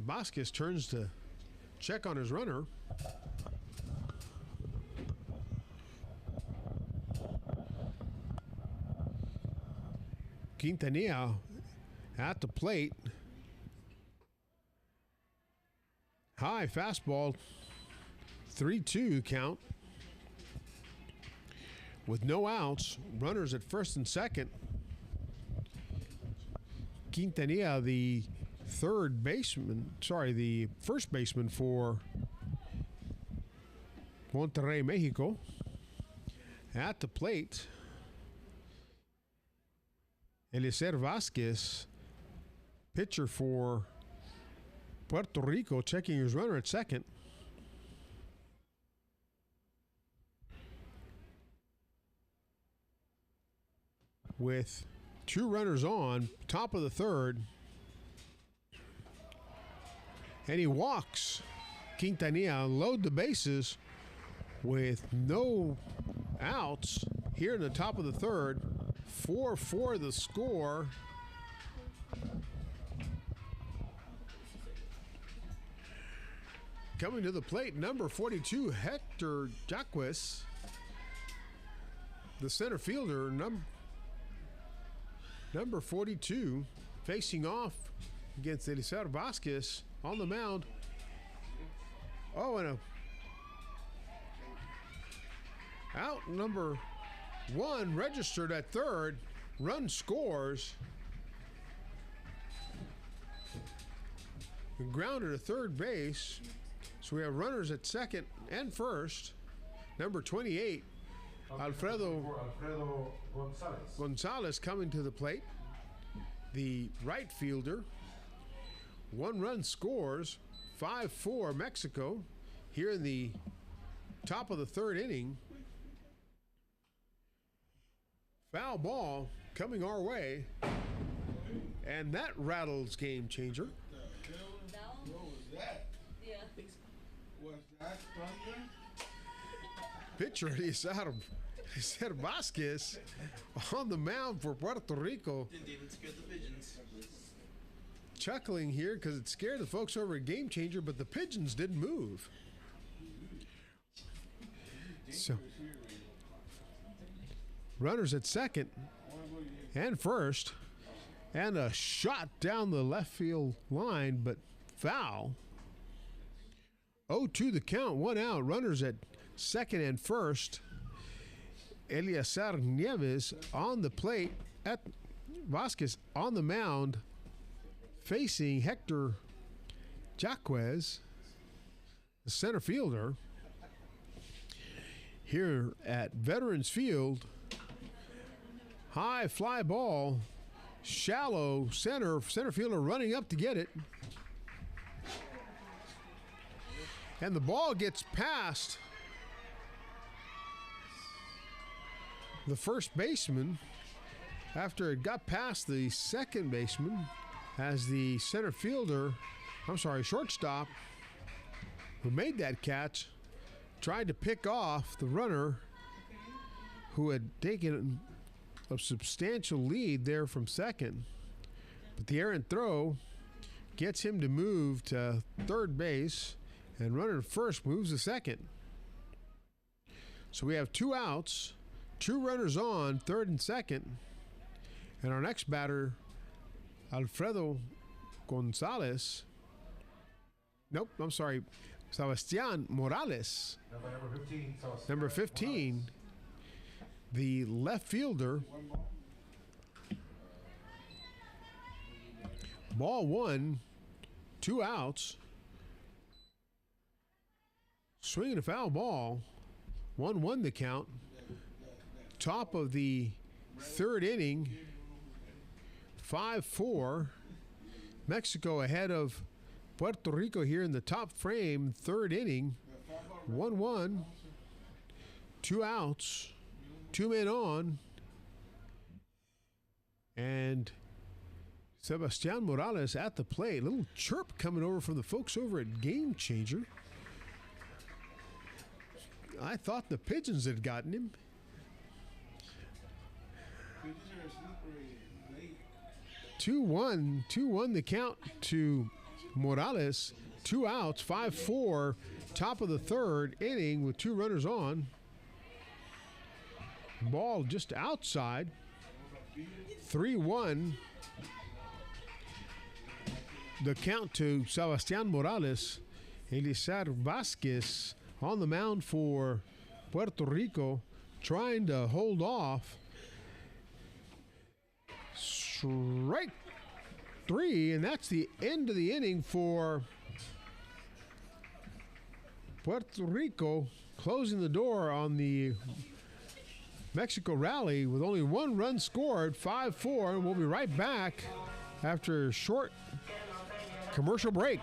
Vasquez turns to check on his runner. Quintanilla at the plate. High fastball, 3-2 count. With no outs, runners at first and second. Quintanilla, the first baseman for Monterrey, Mexico, at the plate. Eleazar Vasquez, pitcher for Puerto Rico, checking his runner at second. With 2 runners on, top of the third. And he walks Quintanilla, load the bases with no outs here in the top of the third. 4-4 the score. Coming to the plate, number 42, Hector Jaquez. The center fielder, number 42, facing off against Eleazar Vasquez on the mound. Oh, and out number 1 registered at third. Run scores. And grounded at third base. So we have runners at second and first. Number 28, Alfredo Gonzalez coming to the plate. The right fielder. 1 run scores. 5-4 Mexico here in the top of the third inning. Foul ball coming our way. And that rattles Game Changer. What was that? Yeah. Was that thunder? Pitcher Eleazar Vasquez on the mound for Puerto Rico. Didn't even scare the pigeons. Chuckling here because it scared the folks over at Game Changer, but the pigeons didn't move. So, runners at second and first, and a shot down the left field line, but foul. 0-2 the count, 1 out. Runners at second and first. Eleazar Nieves on the plate, at Vasquez on the mound, facing Hector Jaquez, the center fielder. Here at Veterans Field, high fly ball, shallow center fielder running up to get it. And the ball gets past the first baseman after it got past the second baseman, as the shortstop who made that catch tried to pick off the runner who had taken a substantial lead there from second. But the errant throw gets him to move to third base, and runner at first moves to second. So we have 2 outs, 2 runners on, third and second. And our next batter, Alfredo Gonzalez. Nope, I'm sorry. Sebastian Morales. Number 15. The left fielder. Ball 1, 2 outs. Swinging a foul ball. 1-1 the count. Top of the third inning. 5-4. Mexico ahead of Puerto Rico here in the top frame, third inning. 1-1. 2 outs. 2 men on. And Sebastian Morales at the plate. Little chirp coming over from the folks over at Game Changer. I thought the pigeons had gotten him. Pigeons are asleep late. 2-1 the count to Morales. 2 outs, 5-4, top of the third inning with 2 runners on. Ball just outside. 3-1. The count to Sebastian Morales. Elizar Vasquez on the mound for Puerto Rico, trying to hold off. Strike 3, and that's the end of the inning for Puerto Rico, closing the door on the Mexico rally with only 1 run scored, 5-4, and we'll be right back after a short commercial break.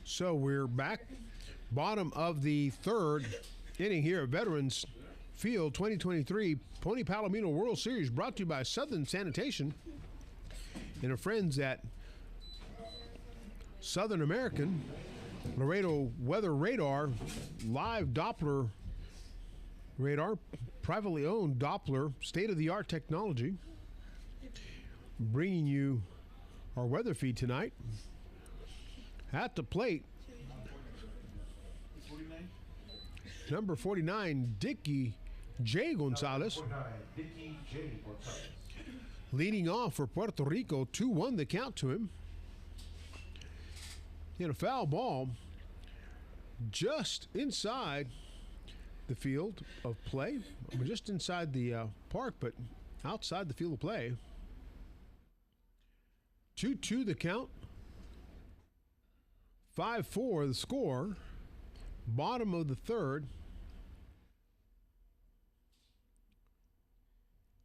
So we're back, bottom of the third inning here at Veterans Field 2023 Pony Palomino World Series, brought to you by Southern Sanitation and our friends at Southern American, Laredo Weather Radar, live Doppler radar, privately owned Doppler, state-of-the-art technology, bringing you our weather feed tonight. At the plate, number 49, Dickie J. Gonzalez. Leading off for Puerto Rico, 2-1 the count to him. In a foul ball just inside the field of play. Just inside the park, but outside the field of play. 2-2 the count. 5-4 the score. Bottom of the third.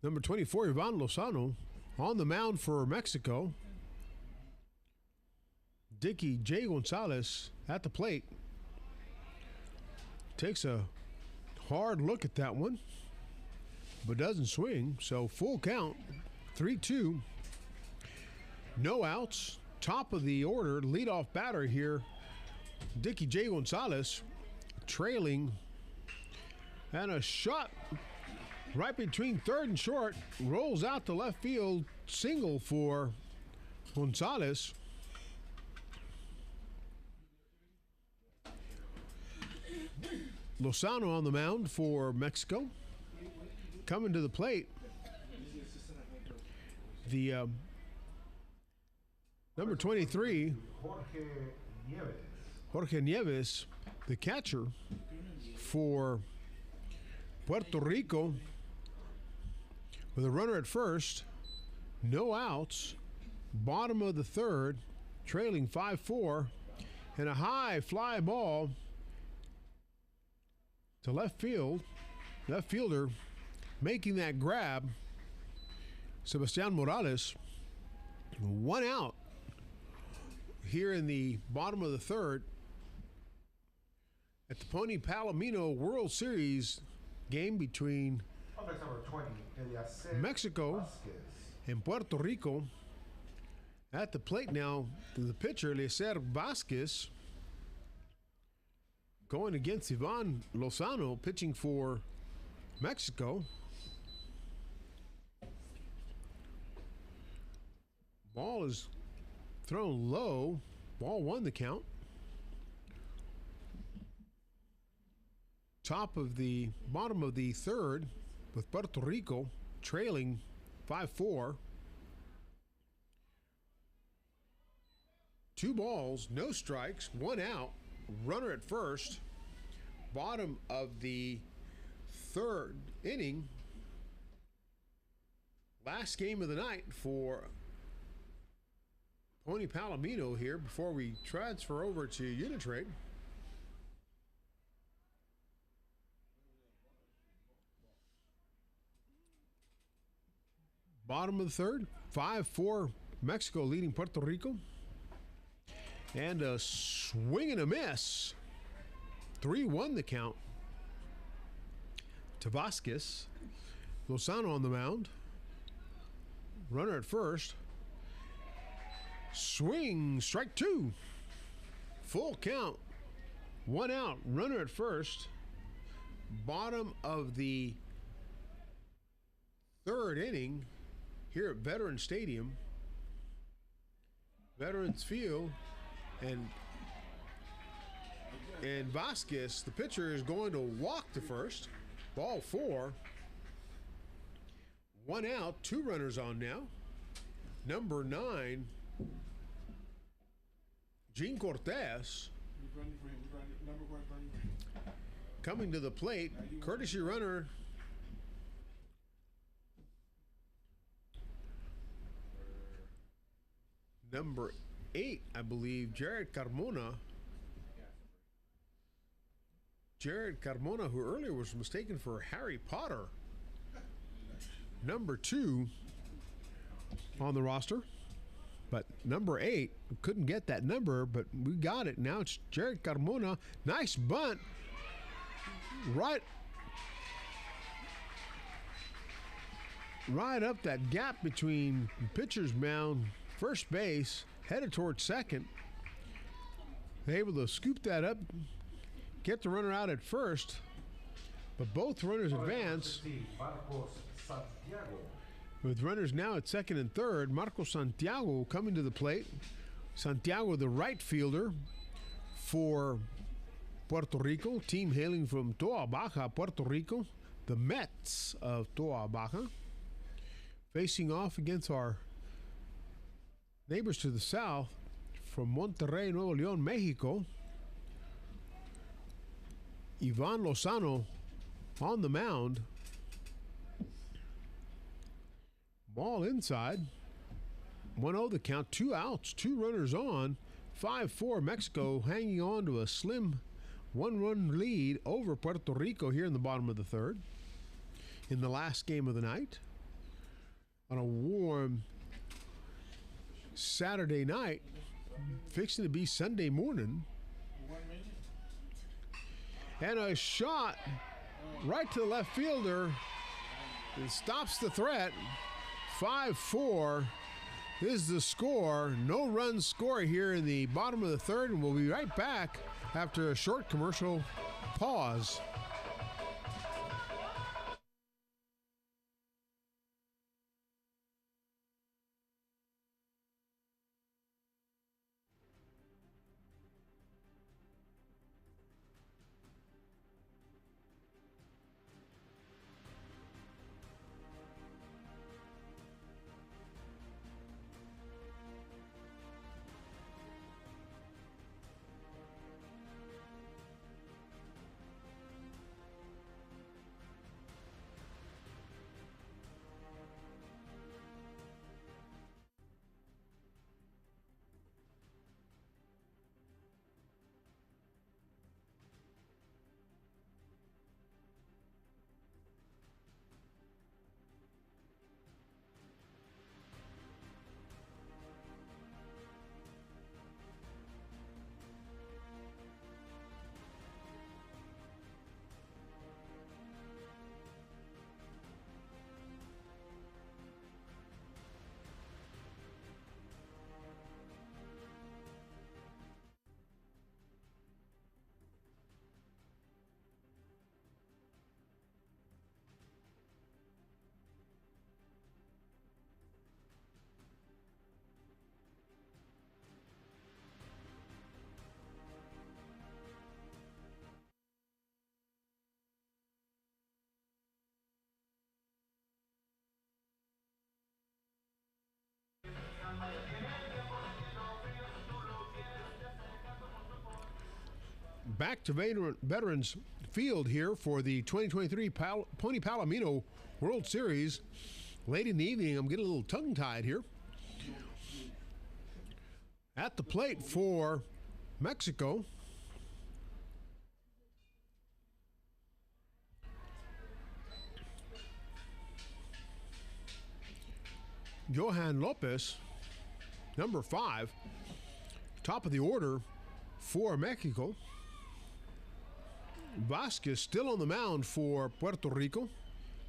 Number 24, Ivan Lozano, on the mound for Mexico. Dickey J. Gonzalez at the plate. Takes a hard look at that one, but doesn't swing. So full count, 3-2. No outs. Top of the order, leadoff batter here, Dickey J. Gonzalez, trailing. And a shot right between third and short, rolls out to left field, single for Gonzalez. Lozano on the mound for Mexico. Coming to the plate, the number 23, Jorge Nieves, the catcher for Puerto Rico, with a runner at first, no outs, bottom of the third, trailing 5-4, and a high fly ball to left field. Left fielder making that grab, Sebastian Morales. One out here in the bottom of the third at the Pony Palomino World Series game between Mexico and Puerto Rico. At the plate now, the pitcher, Eliezer Vasquez, going against Ivan Lozano, pitching for Mexico. Ball is thrown low. Ball won the count. Bottom of the third, with Puerto Rico trailing 5-4. 2 balls, no strikes, 1 out, runner at first. Bottom of the third inning. Last game of the night for Pony Palomino here before we transfer over to Unitrade. Bottom of the third, 5-4, Mexico leading Puerto Rico. And a swing and a miss. 3-1 the count to Vasquez. Lozano on the mound. Runner at first. Swing, strike 2. Full count. 1 out, runner at first. Bottom of the third inning here at Veterans Stadium. Veterans Field. And Vasquez, the pitcher, is going to walk to first. Ball 4. 1 out, 2 runners on now. Number 9, Gene Cortez, coming to the plate. Courtesy runner number 8, I believe, Jared Carmona. Jared Carmona, who earlier was mistaken for Harry Potter. Number 2 on the roster. But number 8, couldn't get that number, but we got it. Now it's Jared Carmona. Nice bunt. Right up that gap between pitcher's mound, first base, headed towards second. They're able to scoop that up, get the runner out at first, but both runners advance. With runners now at second and third, Marcos Santiago coming to the plate. Santiago, the right fielder for Puerto Rico, team hailing from Toa Baja, Puerto Rico, the Mets of Toa Baja, facing off against our neighbors to the south from Monterrey, Nuevo León, Mexico. Ivan Lozano on the mound. Ball inside. 1-0 the count. 2 outs, 2 runners on. 5-4 Mexico hanging on to a slim 1-run lead over Puerto Rico here in the bottom of the third. In the last game of the night. On a warm Saturday night fixing to be Sunday morning. 1 minute. And a shot right to the left fielder. It stops the threat. 5-4 is the score. No run score here in the bottom of the third, and we'll be right back after a short commercial pause. Back to Veterans Field here for the 2023 Pony Palomino World Series. Late in the evening, I'm getting a little tongue-tied here. At the plate for Mexico, Johan Lopez, number 5, top of the order for Mexico. Vasquez still on the mound for Puerto Rico.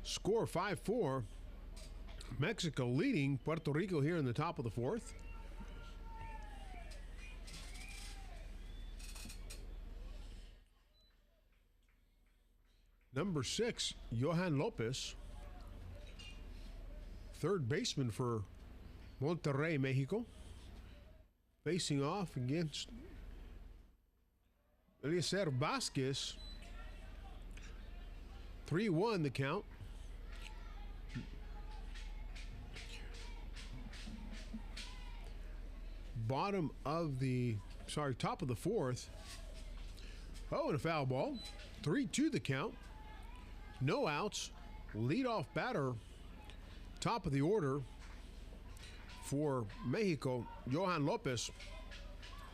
Score 5-4. Mexico leading Puerto Rico here in the top of the fourth. Number 6, Johan Lopez, third baseman for Monterrey, Mexico, facing off against Eliezer Vasquez. 3-1 the count. Top of the fourth. Oh, and a foul ball. 3-2 the count. No outs. Leadoff batter, top of the order for Mexico, Johan Lopez,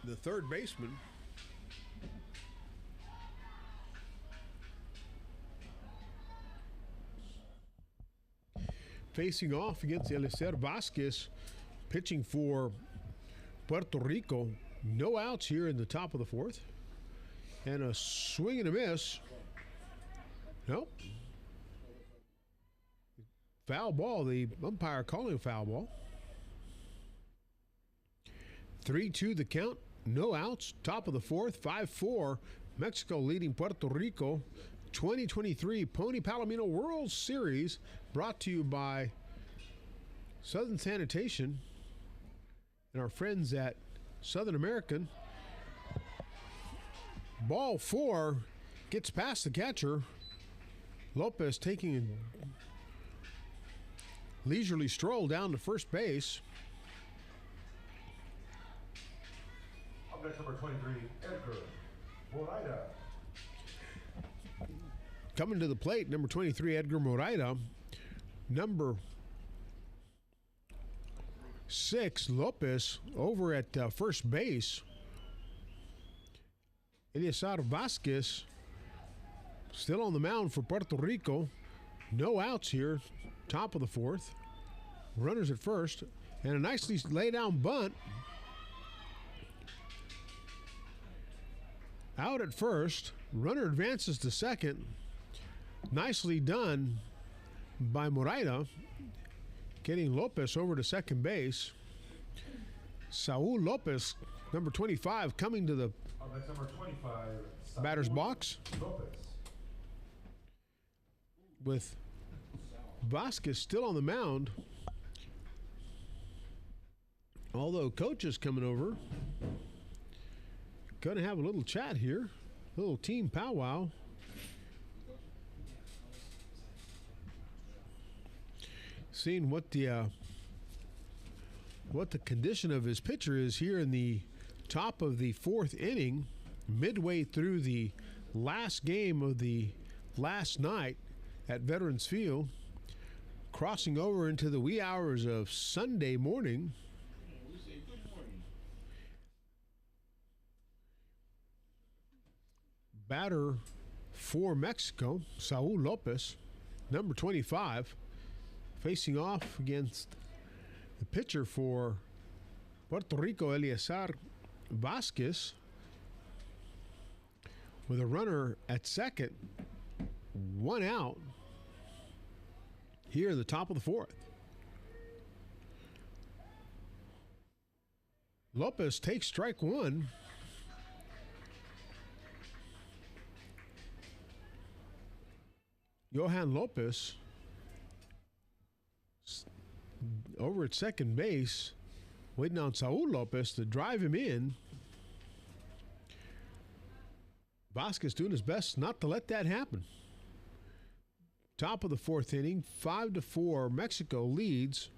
the third baseman. Facing off against Eliezer Vasquez, pitching for Puerto Rico. No outs here in the top of the fourth. And a swing and a miss. Nope. Foul ball. The umpire calling a foul ball. 3-2 the count. No outs. Top of the fourth. 5-4. Mexico leading Puerto Rico. 2023 Pony Palomino World Series, brought to you by Southern Sanitation and our friends at Southern American. Ball 4 gets past the catcher. Lopez taking a leisurely stroll down to first base. Up next, number 23, Edgar Moreira. Coming to the plate, number 23, Edgar Moreira. Number 6, Lopez, over at first base. Eliezer Vasquez still on the mound for Puerto Rico. No outs here, top of the fourth. Runners at first, and a nicely laid down bunt out at first. Runner advances to second. Nicely done by Moreira, getting Lopez over to second base. Saul Lopez, number 25, coming to the That's number 25. batter's Saul box Lopez. with Vasquez still on the mound. Although coach is coming over, going to have a little chat here, a little team powwow. Seeing what the condition of his pitcher is here in the top of the fourth inning, midway through the last game of the last night at Veterans Field, crossing over into the wee hours of Sunday morning. We say good morning. Batter for Mexico, Saul Lopez, number 25, facing off against the pitcher for Puerto Rico, Eliezer Vasquez, with a runner at second, one out here in the top of the fourth. Lopez takes strike one. Johan Lopez over at second base, waiting on Saul Lopez to drive him in. Vasquez doing his best not to let that happen. Top of the fourth inning, 5-4, Mexico leads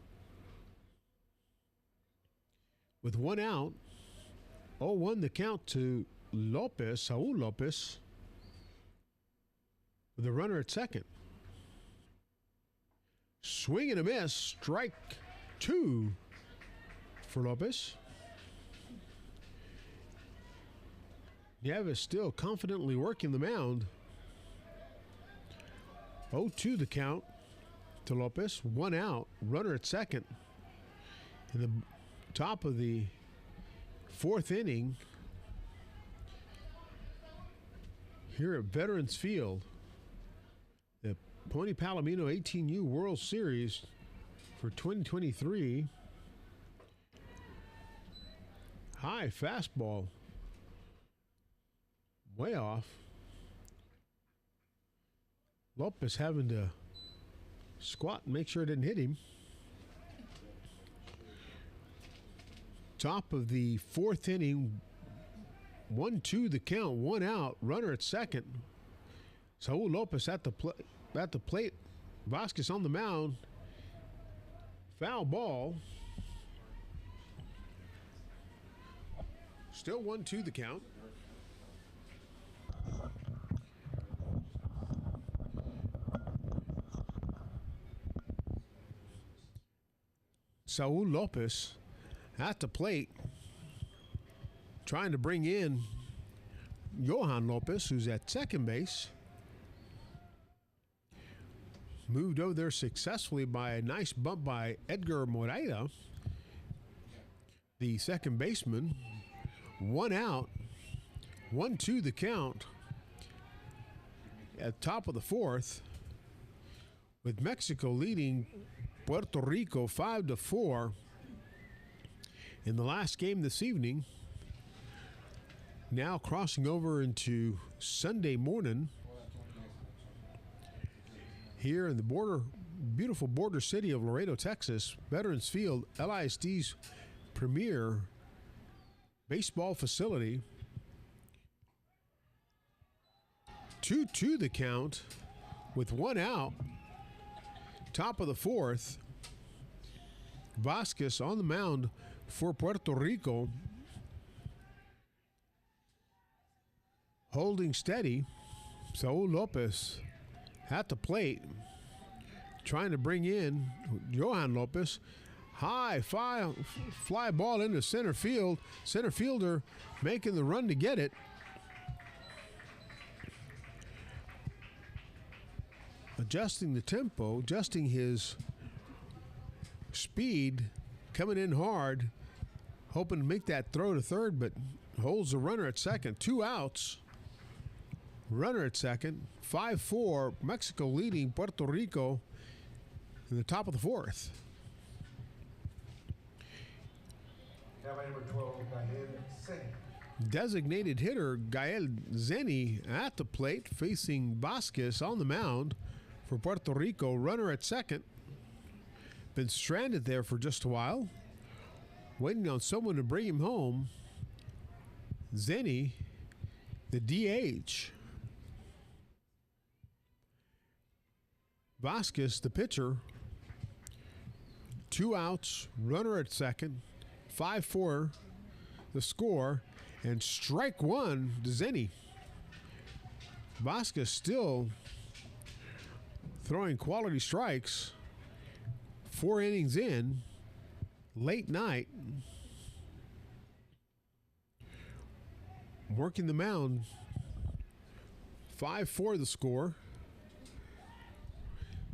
with one out. 0-1 the count to Lopez, Saul Lopez, with a runner at second. Swing and a miss, strike two for Lopez. Nieves still confidently working the mound. 0-2 the count to Lopez, one out, runner at second. In the top of the fourth inning here at Veterans Field, the Pony Palomino 18U World Series for 2023. High fastball, way off. Lopez having to squat and make sure it didn't hit him. Top of the fourth inning, 1-2 the count, one out, runner at second. Saul Lopez at the plate. Vasquez on the mound. Foul ball. Still 1-2 the count. Saul Lopez at the plate, trying to bring in Johan Lopez, who's at second base. Moved over there successfully by a nice bump by Edgar Moreira, the second baseman. One out, 1-2 the count at top of the fourth, with Mexico leading Puerto Rico 5-4 in the last game this evening. Now crossing over into Sunday morning here in the beautiful border city of Laredo, Texas. Veterans Field, LISD's premier baseball facility. 2-2 the count with one out. Top of the fourth. Vasquez on the mound for Puerto Rico, holding steady. Saul Lopez at the plate, trying to bring in Johan Lopez. High fly ball into center field. Center fielder making the run to get it. Adjusting the tempo, adjusting his speed, coming in hard, hoping to make that throw to third, but holds the runner at second. Two outs. runner at second. 5-4, Mexico leading Puerto Rico in the top of the fourth. Now by number 12, Gael Sen. Designated hitter Gael Zeni at the plate facing Vasquez on the mound for Puerto Rico. Runner at second. Been stranded there for just a while, waiting on someone to bring him home. Zeni, the DH. Vasquez, the pitcher. 2 outs, runner at second. 5-4 the score, and strike one to Zeni. Vasquez still throwing quality strikes. 4 innings in, late night. Working the mound. 5-4 the score.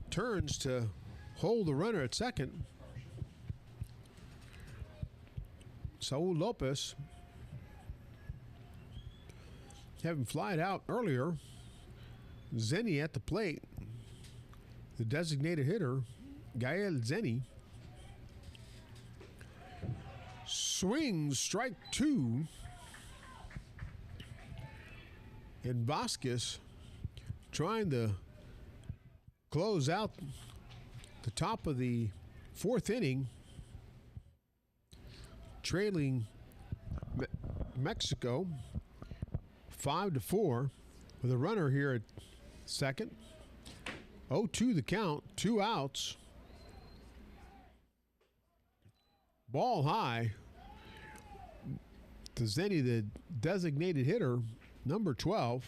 Turns to hold the runner at second. Saul Lopez, having flied out earlier. Zeni at the plate. The designated hitter, Gael Zeni. Swings, strike 2. And Vasquez trying to close out the top of the fourth inning, trailing Mexico 5-4 with a runner here at second. 0-2 the count, 2 outs. Ball high to Zeni, the designated hitter, number 12.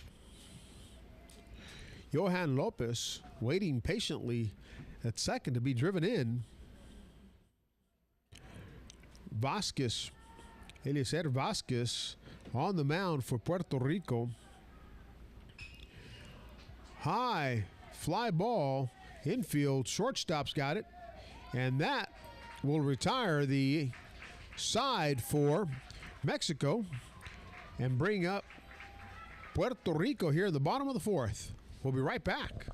Johan Lopez waiting patiently at second to be driven in. Vasquez, Eliezer Vasquez on the mound for Puerto Rico. High fly ball, infield, shortstop's got it, and that will retire the side for Mexico and bring up Puerto Rico here in the bottom of the fourth. We'll be right back.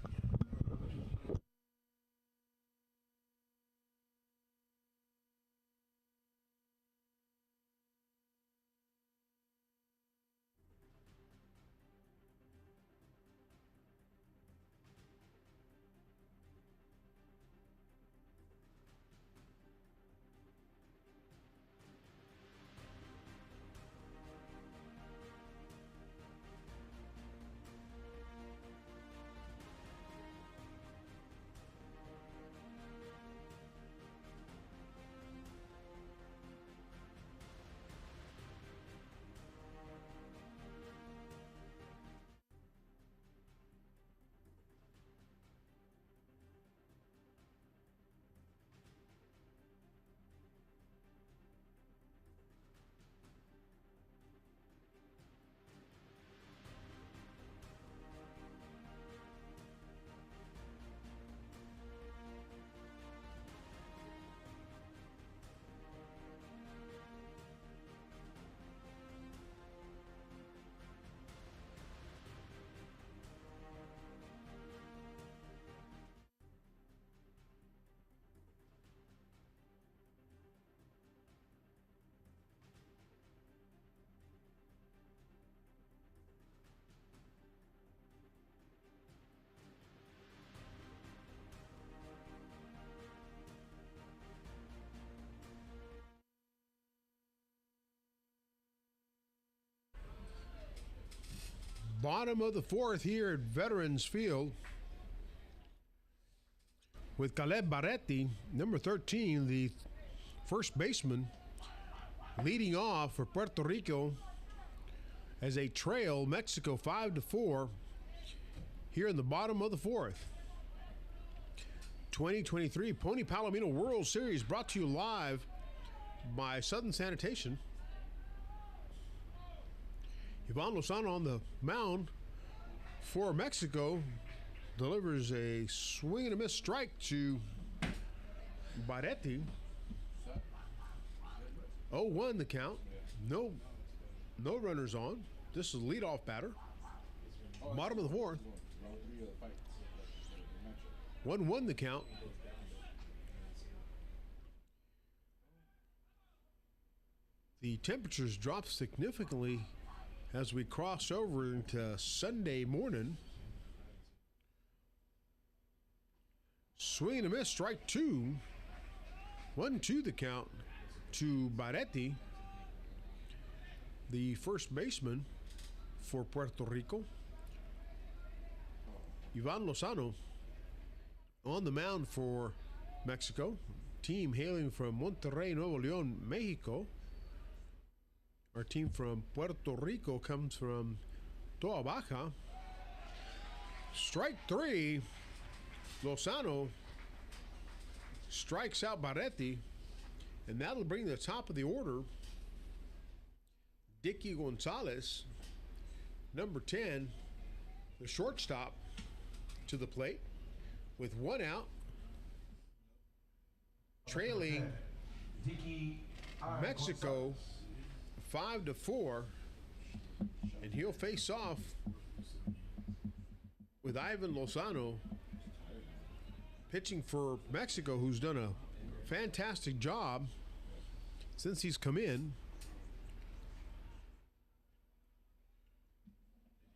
Bottom of the fourth here at Veterans Field with Caleb Barretti, number 13, the first baseman, leading off for Puerto Rico as they trail Mexico 5-4 here in the bottom of the fourth. 2023 Pony Palomino World Series brought to you live by Southern Sanitation. Ivan Lozano on the mound for Mexico delivers a swing and a miss strike to Barretti. 0-1 the count. No runners on. This is leadoff batter. Bottom of the fourth. Round 3 of the fight. The matchup. 1-1 the count. The temperatures drop significantly as we cross over into Sunday morning. Swing and a miss, strike two. 1-2 the count to Baretti, the first baseman for Puerto Rico. Ivan Lozano on the mound for Mexico, team hailing from Monterrey, Nuevo León, Mexico. Our team from Puerto Rico comes from Toa Baja. Strike three. Lozano strikes out Baretti, and that'll bring the top of the order. Dicky Gonzalez, number 10, the shortstop, to the plate with one out, trailing Mexico 5-4, and he'll face off with Ivan Lozano, pitching for Mexico, who's done a fantastic job since he's come in,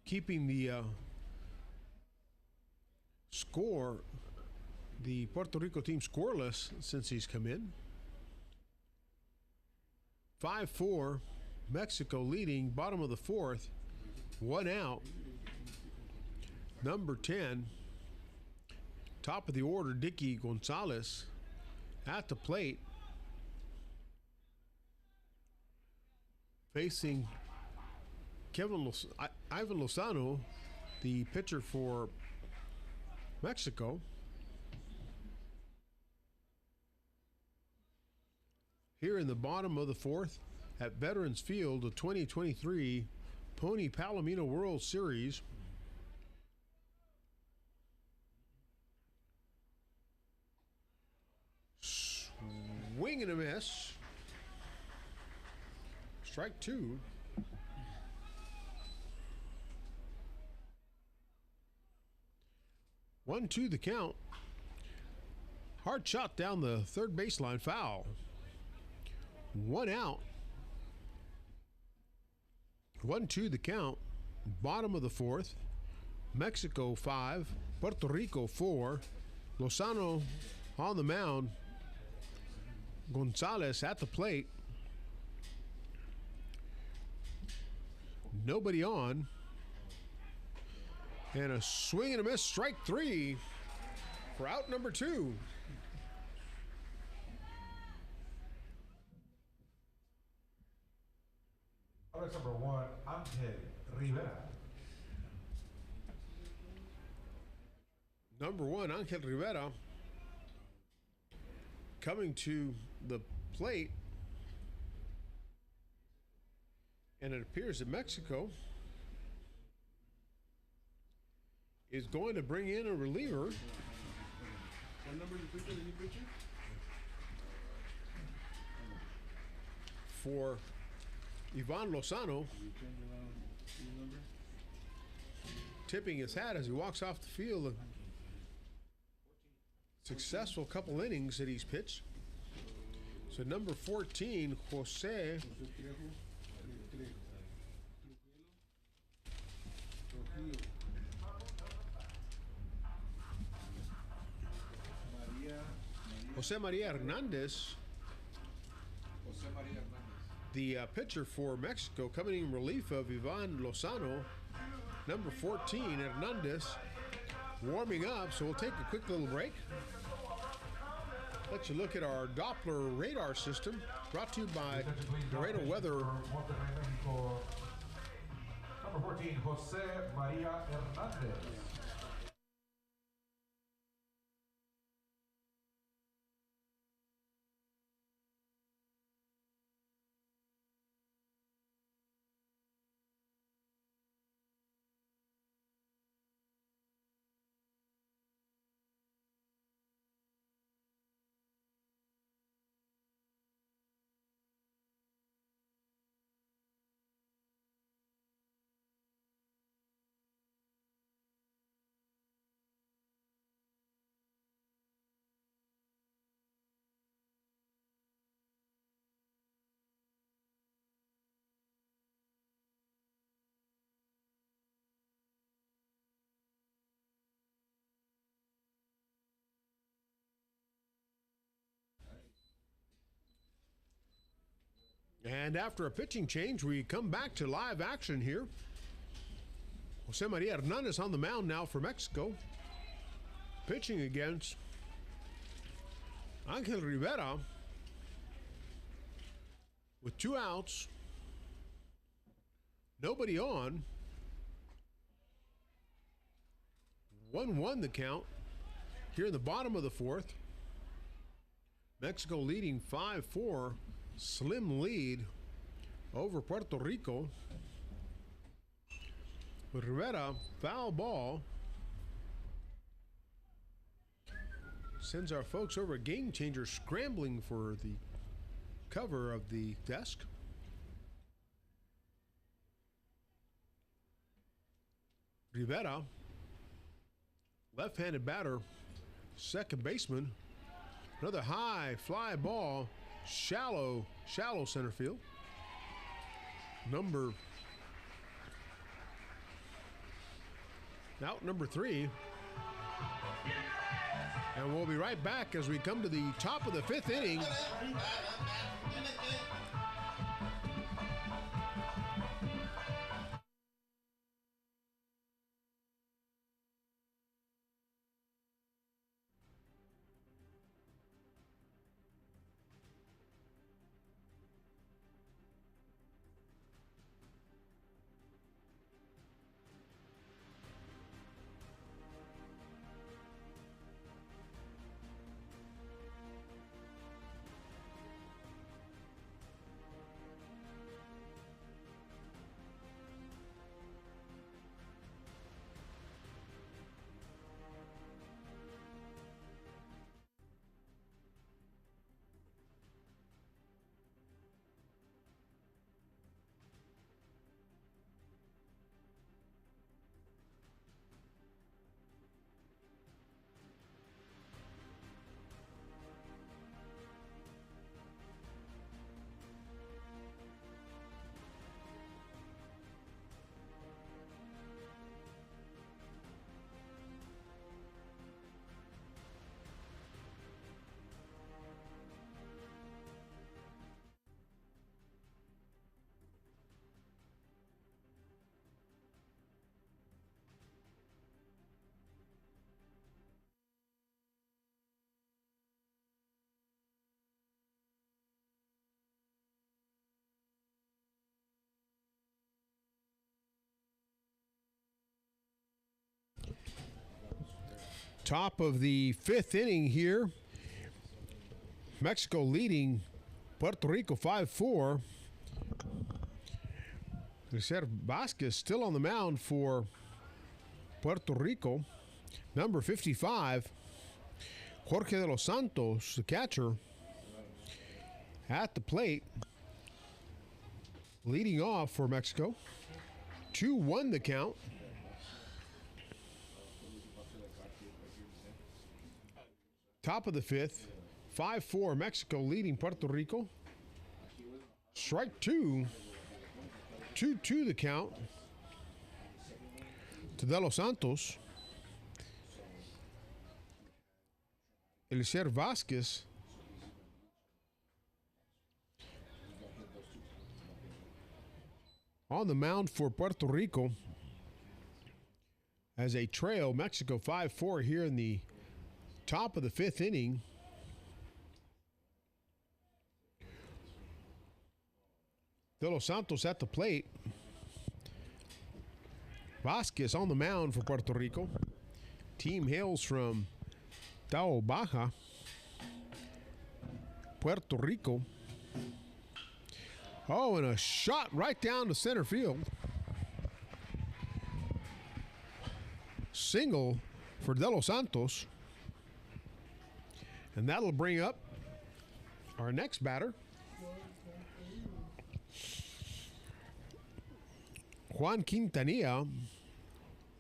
keeping the score, the Puerto Rico team scoreless since he's come in. 5-4, Mexico leading, bottom of the fourth, one out. Number 10, top of the order, Dicky Gonzalez at the plate, facing Ivan Lozano, the pitcher for Mexico. Here in the bottom of the fourth at Veterans Field, the 2023 Pony Palomino World Series. Swing and a miss. Strike two. One, two, the count. Hard shot down the third baseline, foul. One out. 1-2 the count. Bottom of the fourth. Mexico 5, Puerto Rico 4. Lozano on the mound. Gonzalez at the plate. Nobody on. And a swing and a miss, strike three for out number two. Alex number one, Angel Rivera. Number one, Angel Rivera, coming to the plate. And it appears that Mexico is going to bring in a reliever. What number is the pitcher? The new pitcher? For Ivan Lozano, You change around the number? tipping his hat as he walks off the field. A successful couple innings that he's pitched. So number 14, Jose Maria Hernandez, the pitcher for Mexico, coming in relief of Ivan Lozano. Number 14, Hernandez, warming up. So we'll take a quick little break. Let you look at our Doppler radar system, brought to you by Laredo Weather. Number 14, Jose Maria Hernandez. And after a pitching change, we come back to live action here. Jose Maria Hernandez on the mound now for Mexico. Pitching against Angel Rivera with 2 outs. Nobody on. 1-1 the count here in the bottom of the 4th. Mexico leading 5-4. Slim lead over Puerto Rico. With Rivera, foul ball. Sends our folks over at Game Changer scrambling for the cover of the desk. Rivera, left-handed batter, second baseman. Another high fly ball, shallow center field. Out number 3. And we'll be right back as we come to the top of the 5th inning. Top of the 5th inning here. Mexico leading Puerto Rico 5-4. Lucer Vasquez still on the mound for Puerto Rico. Number 55, Jorge de los Santos, the catcher, at the plate. Leading off for Mexico. 2-1 the count. Top of the 5th, 5-4 Mexico leading Puerto Rico. Strike 2, 2-2 the count to De Los Santos. Lucer Vasquez on the mound for Puerto Rico as they trail Mexico 5-4 here in the top of the 5th inning. De Los Santos at the plate. Vasquez on the mound for Puerto Rico. Team hails from Tao Baja, Puerto Rico. Oh, and a shot right down to center field. Single for De Los Santos. And that'll bring up our next batter, Juan Quintanilla,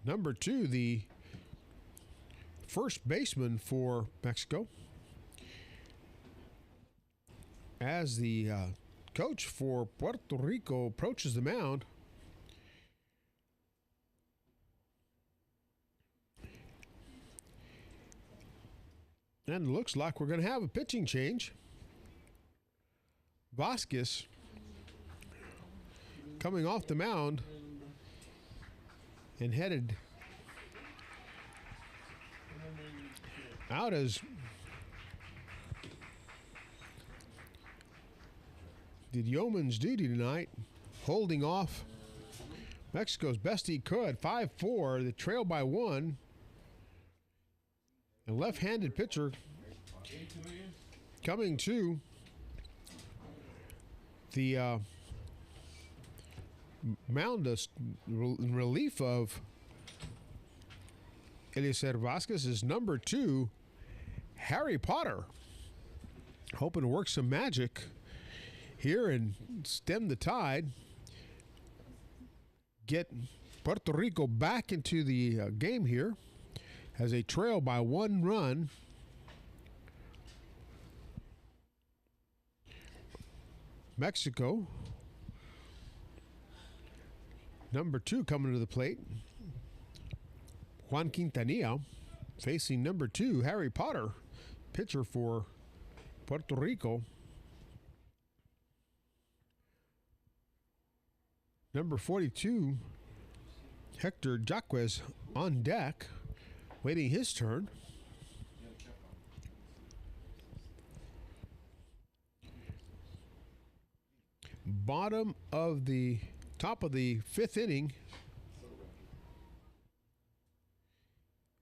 number 2, the first baseman for Mexico. As the coach for Puerto Rico approaches the mound, and it looks like we're going to have a pitching change. Vasquez coming off the mound and headed out as did yeoman's duty tonight, holding off Mexico's best he could. 5-4, the trail by one. A left-handed pitcher coming to the mound in relief of Eliezer Vasquez is number 2, Harry Potter, hoping to work some magic here and stem the tide, get Puerto Rico back into the game here as a trail by 1 run. Mexico, number 2 coming to the plate, Juan Quintanilla, facing number 2, Harry Potter, pitcher for Puerto Rico. Number 42, Hector Jaquez on deck, waiting his turn. Top of the 5th inning,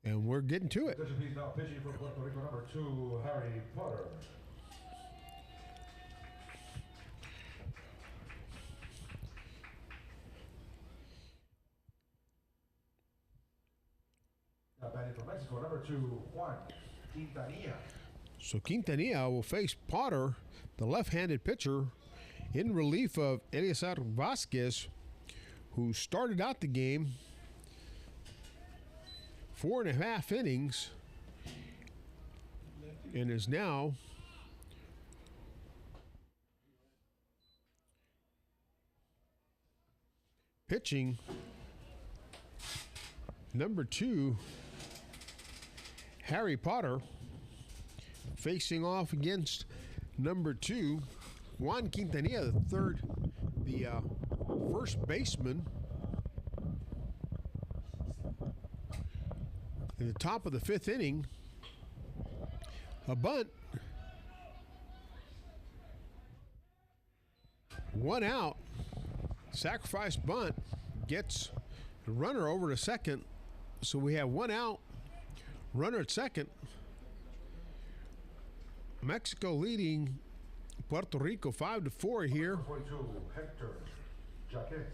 and we're getting to it. He's now pitching for Puerto Rico, number 2, Harry Potter. Now batting for Mexico, number 2, Juan Quintanilla. So Quintanilla will face Potter, the left-handed pitcher, in relief of Eliezer Vasquez, who started out the game 4.5 innings and is now pitching number 2, Harry Potter, facing off against number 2, Juan Quintanilla, the first baseman. In the top of the 5th inning, a bunt, 1 out, sacrifice bunt gets the runner over to second. So we have 1 out, runner at second. Mexico leading Puerto Rico 5-4 here. 42, Hector Jaquez.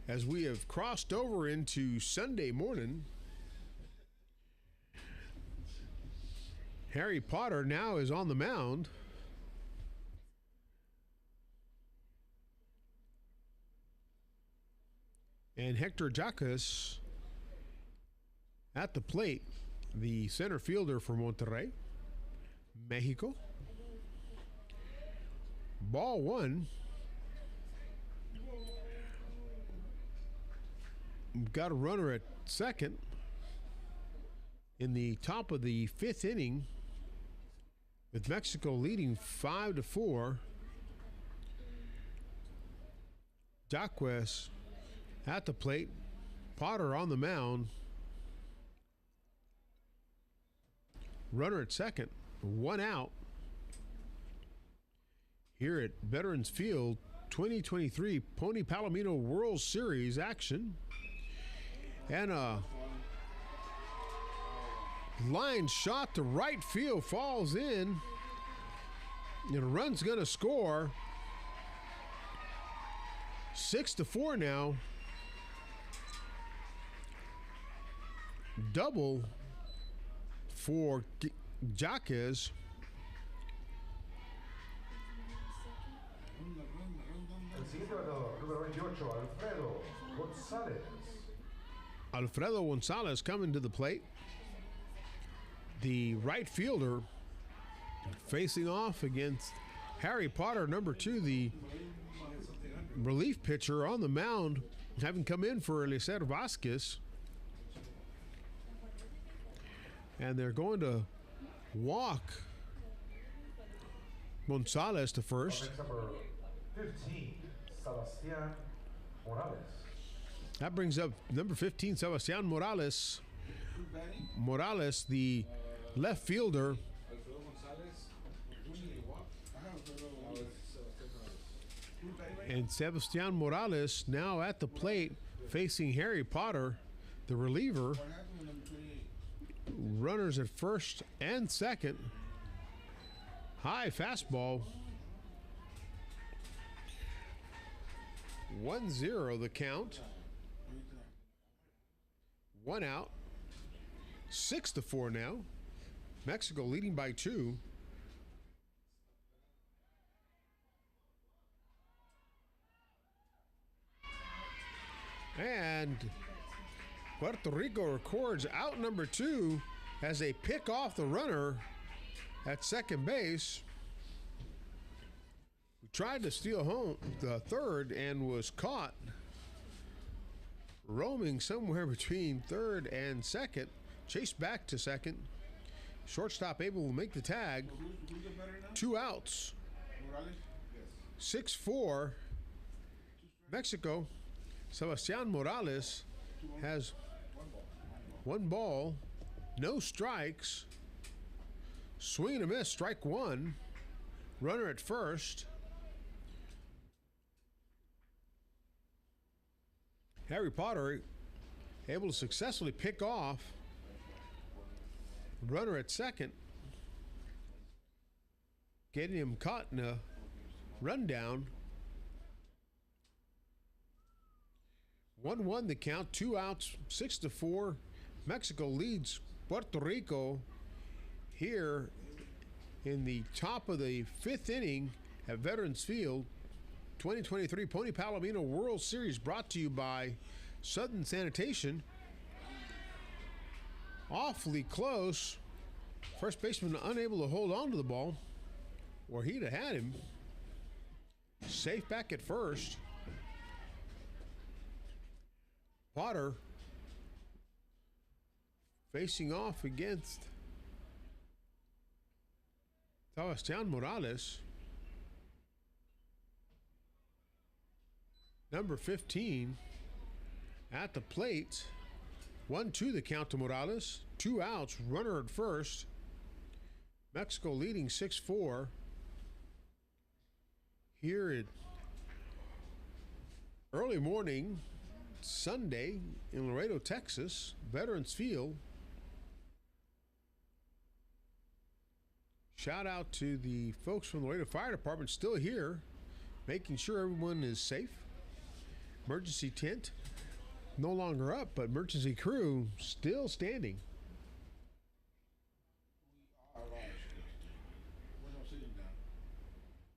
As we have crossed over into Sunday morning, Harry Potter now is on the mound. And Hector Jaquez at the plate, the center fielder for Monterrey, Mexico. Ball 1. We've got a runner at second in the top of the 5th inning, with Mexico leading 5-4. Jaquez at the plate, Potter on the mound. Runner at second, 1 out. Here at Veterans Field, 2023 Pony Palomino World Series action. And a line shot to right field falls in. And a run's going to score. 6-4 now. Double for Jaquez. El siguiente bateador, número 28, Alfredo González. Alfredo Gonzalez coming to the plate. The right fielder facing off against Harry Potter, number 2, the relief pitcher on the mound, having come in for Eliezer Vasquez. And they're going to walk Gonzalez to first. Number 15, Sebastian Morales. That brings up number 15, Sebastián Morales. Who's batting? Morales, the left fielder. Alfredo González. Who's batting right And Sebastián Morales now at the plate facing Harry Potter, the reliever. What happened with number 28? Runners at first and second. High fastball. 1-0 the count. One out. 6-4 now. Mexico leading by 2. And Puerto Rico records out number 2 as they pick off the runner at second base. We tried to steal home the third and was caught roaming somewhere between third and second. Chased back to second. Shortstop able to make the tag. Who's the batter now? 2 outs. Morales? Yes. 6-4. Mexico. Sebastián Morales has 1 ball, no strikes. Swing and a miss, strike 1. Runner at first. Harry Potter able to successfully pick off runner at second, getting him caught in a rundown. 1-1 the count, 2 outs, 6-4. Mexico leads Puerto Rico here in the top of the 5th inning at Veterans Field. 2023 Pony Palomino World Series brought to you by Southern Sanitation. Awfully close. First baseman unable to hold on to the ball, or he'd have had him. Safe back at first. Potter facing off against Sebastián Morales. Number 15 at the plate. 1-2 the count to Morales. 2 outs, runner at first. Mexico leading 6-4. Here at early morning, Sunday in Laredo, Texas, Veterans Field. Shout out to the folks from the Laredo Fire Department still here, making sure everyone is safe. Emergency tent no longer up, but emergency crew still standing.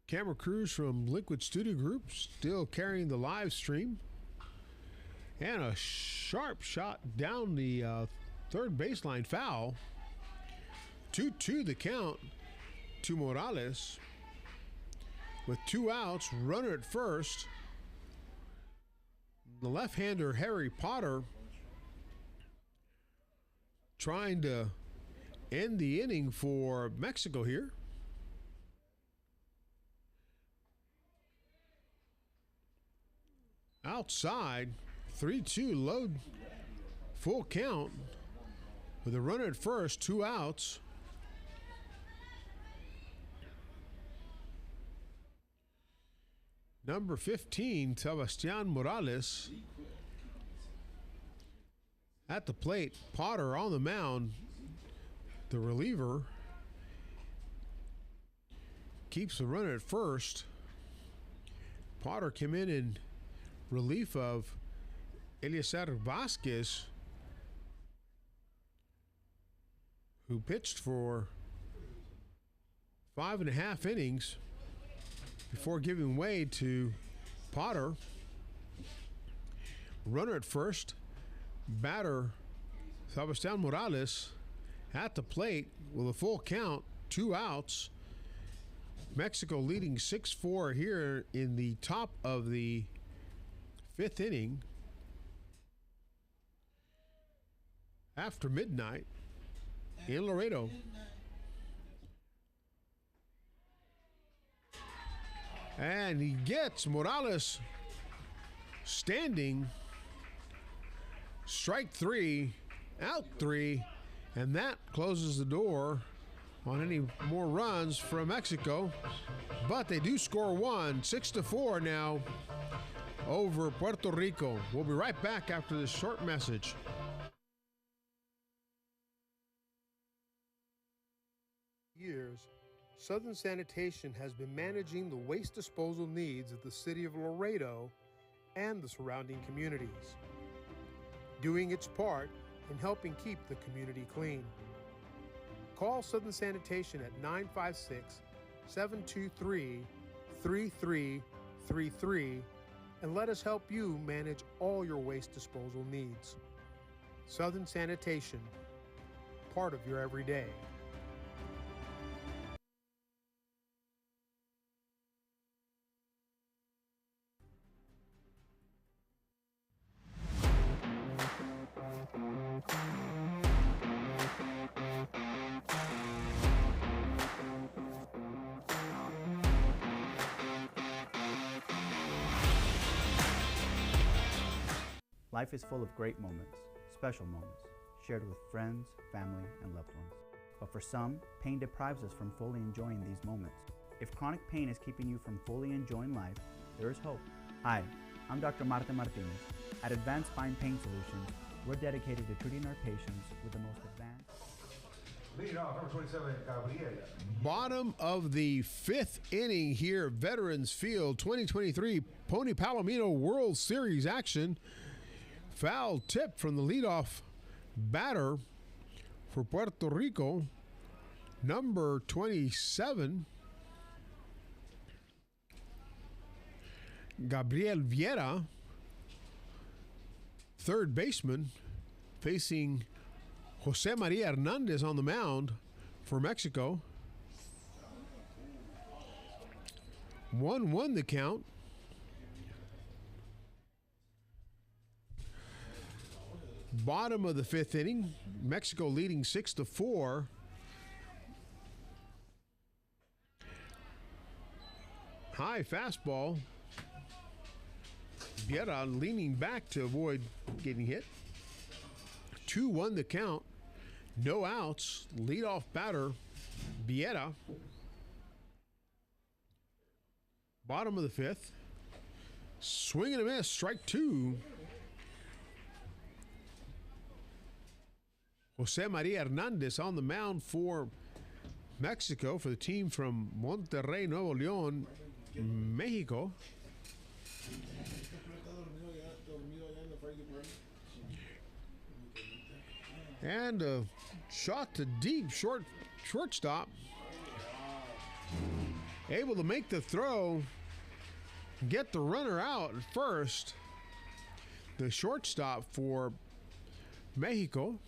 Camera crews from Liquid Studio Group still carrying the live stream. And a sharp shot down the third baseline, foul. 2-2 the count to Morales. With 2 outs, runner at first. The left-hander Harry Potter trying to end the inning for Mexico here. Outside, 3-2 load, full count with a runner at first, 2 outs. Number 15, Sebastián Morales at the plate. Potter on the mound, the reliever, keeps the runner at first. Potter came in relief of Eliezer Vasquez, who pitched for 5.5 innings before giving way to Potter. Runner at first, batter Sebastián Morales at the plate with a full count, 2 outs. Mexico leading 6-4 here in the top of the 5th inning. After midnight in Laredo. And he gets Morales standing. Strike three, out three, and that closes the door on any more runs from Mexico. But they do score one, 6-4 now over Puerto Rico. We'll be right back after this short message. Years, Southern Sanitation has been managing the waste disposal needs of the city of Laredo and the surrounding communities, doing its part in helping keep the community clean. Call Southern Sanitation at 956-723-3333 and let us help you manage all your waste disposal needs. Southern Sanitation, part of your everyday. Life is full of great moments, special moments, shared with friends, family, and loved ones. But for some, pain deprives us from fully enjoying these moments. If chronic pain is keeping you from fully enjoying life, there is hope. Hi, I'm Dr. Marta Martinez. At Advanced Spine Pain Solutions, we're dedicated to treating our patients with the most advanced. Leading off, number 27, Gabriel. Bottom of the fifth inning here, Veterans Field 2023 Pony Palomino World Series action. Foul tip from the leadoff batter for Puerto Rico, number 27, Gabriel Vieira, third baseman, facing Jose Maria Hernandez on the mound for Mexico. 1-1 the count. Bottom of the fifth inning, Mexico leading 6-4. High fastball. Vieira leaning back to avoid getting hit. 2-1 the count. No outs. Leadoff batter, Vieira. Bottom of the fifth. Swing and a miss. Strike two. Jose Maria Hernandez on the mound for Mexico, for the team from Monterrey, Nuevo León, Mexico. And a shot to deep shortstop. Able to make the throw, get the runner out at first. The shortstop for Mexico,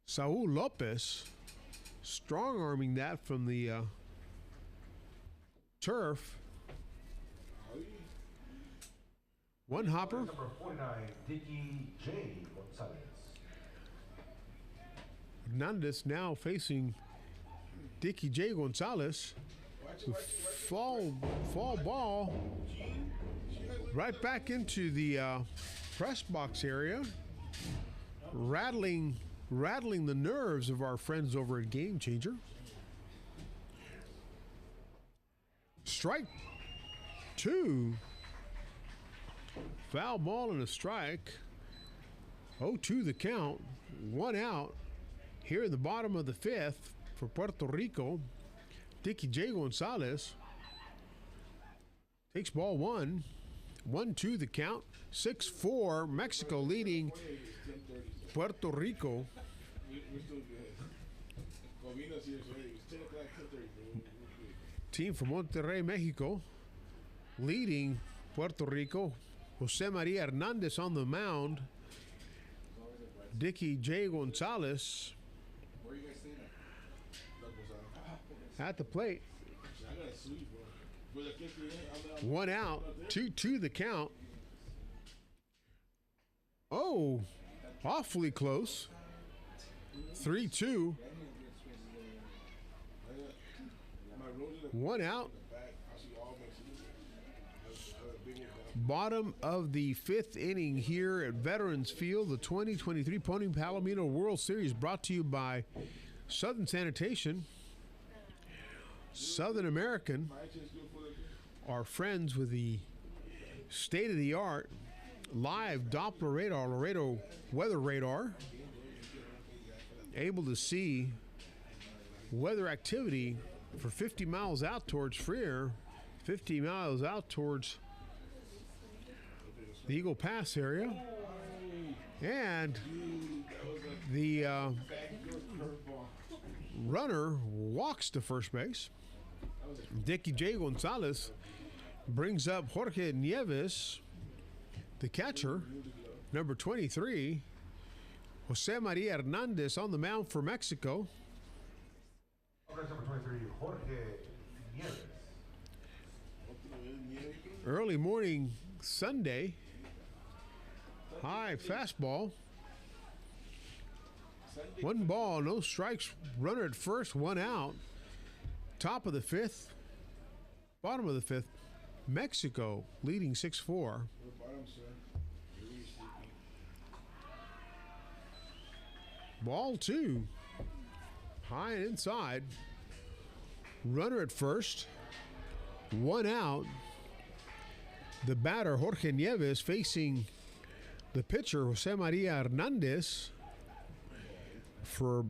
Saul Lopez, strong arming that from the turf. One hopper. Number 49, Dicky J. Gonzalez. Hernandez now facing Dicky J. Gonzalez. Fall ball right back into the press box area, rattling the nerves of our friends over at Game Changer. Strike two. Foul ball and a strike. 0-2 the count. One out here in the bottom of the fifth for Puerto Rico. Dicky J. Gonzalez takes ball one. 1-2 the count. 6-4. Mexico leading Puerto Rico. Team from Monterrey, Mexico, leading Puerto Rico. Jose Maria Hernandez on the mound. Dicky J. Gonzalez at the plate. One out, 2-2 the count. Oh, awfully close. 3-2. One out. Bottom of the fifth inning here at Veterans Field, the 2023 Pony Palomino World Series, brought to you by Southern Sanitation. Southern American are friends with the state-of-the-art live Doppler radar, Laredo weather radar, able to see weather activity for 50 miles out towards Freer, 50 miles out towards the Eagle Pass area. And the runner walks to first base. Dicky J. Gonzalez brings up Jorge Nieves, the catcher, number 23. Jose Maria Hernandez on the mound for Mexico. Number 23, Jorge Nieves. Early morning Sunday. High fastball. 1 ball, no strikes. Runner at first, 1 out. Top of the fifth. Bottom of the fifth. Mexico leading 6-4. Ball 2. High and inside. Runner at first. 1 out. The batter, Jorge Nieves, facing the pitcher, Jose Maria Hernandez, for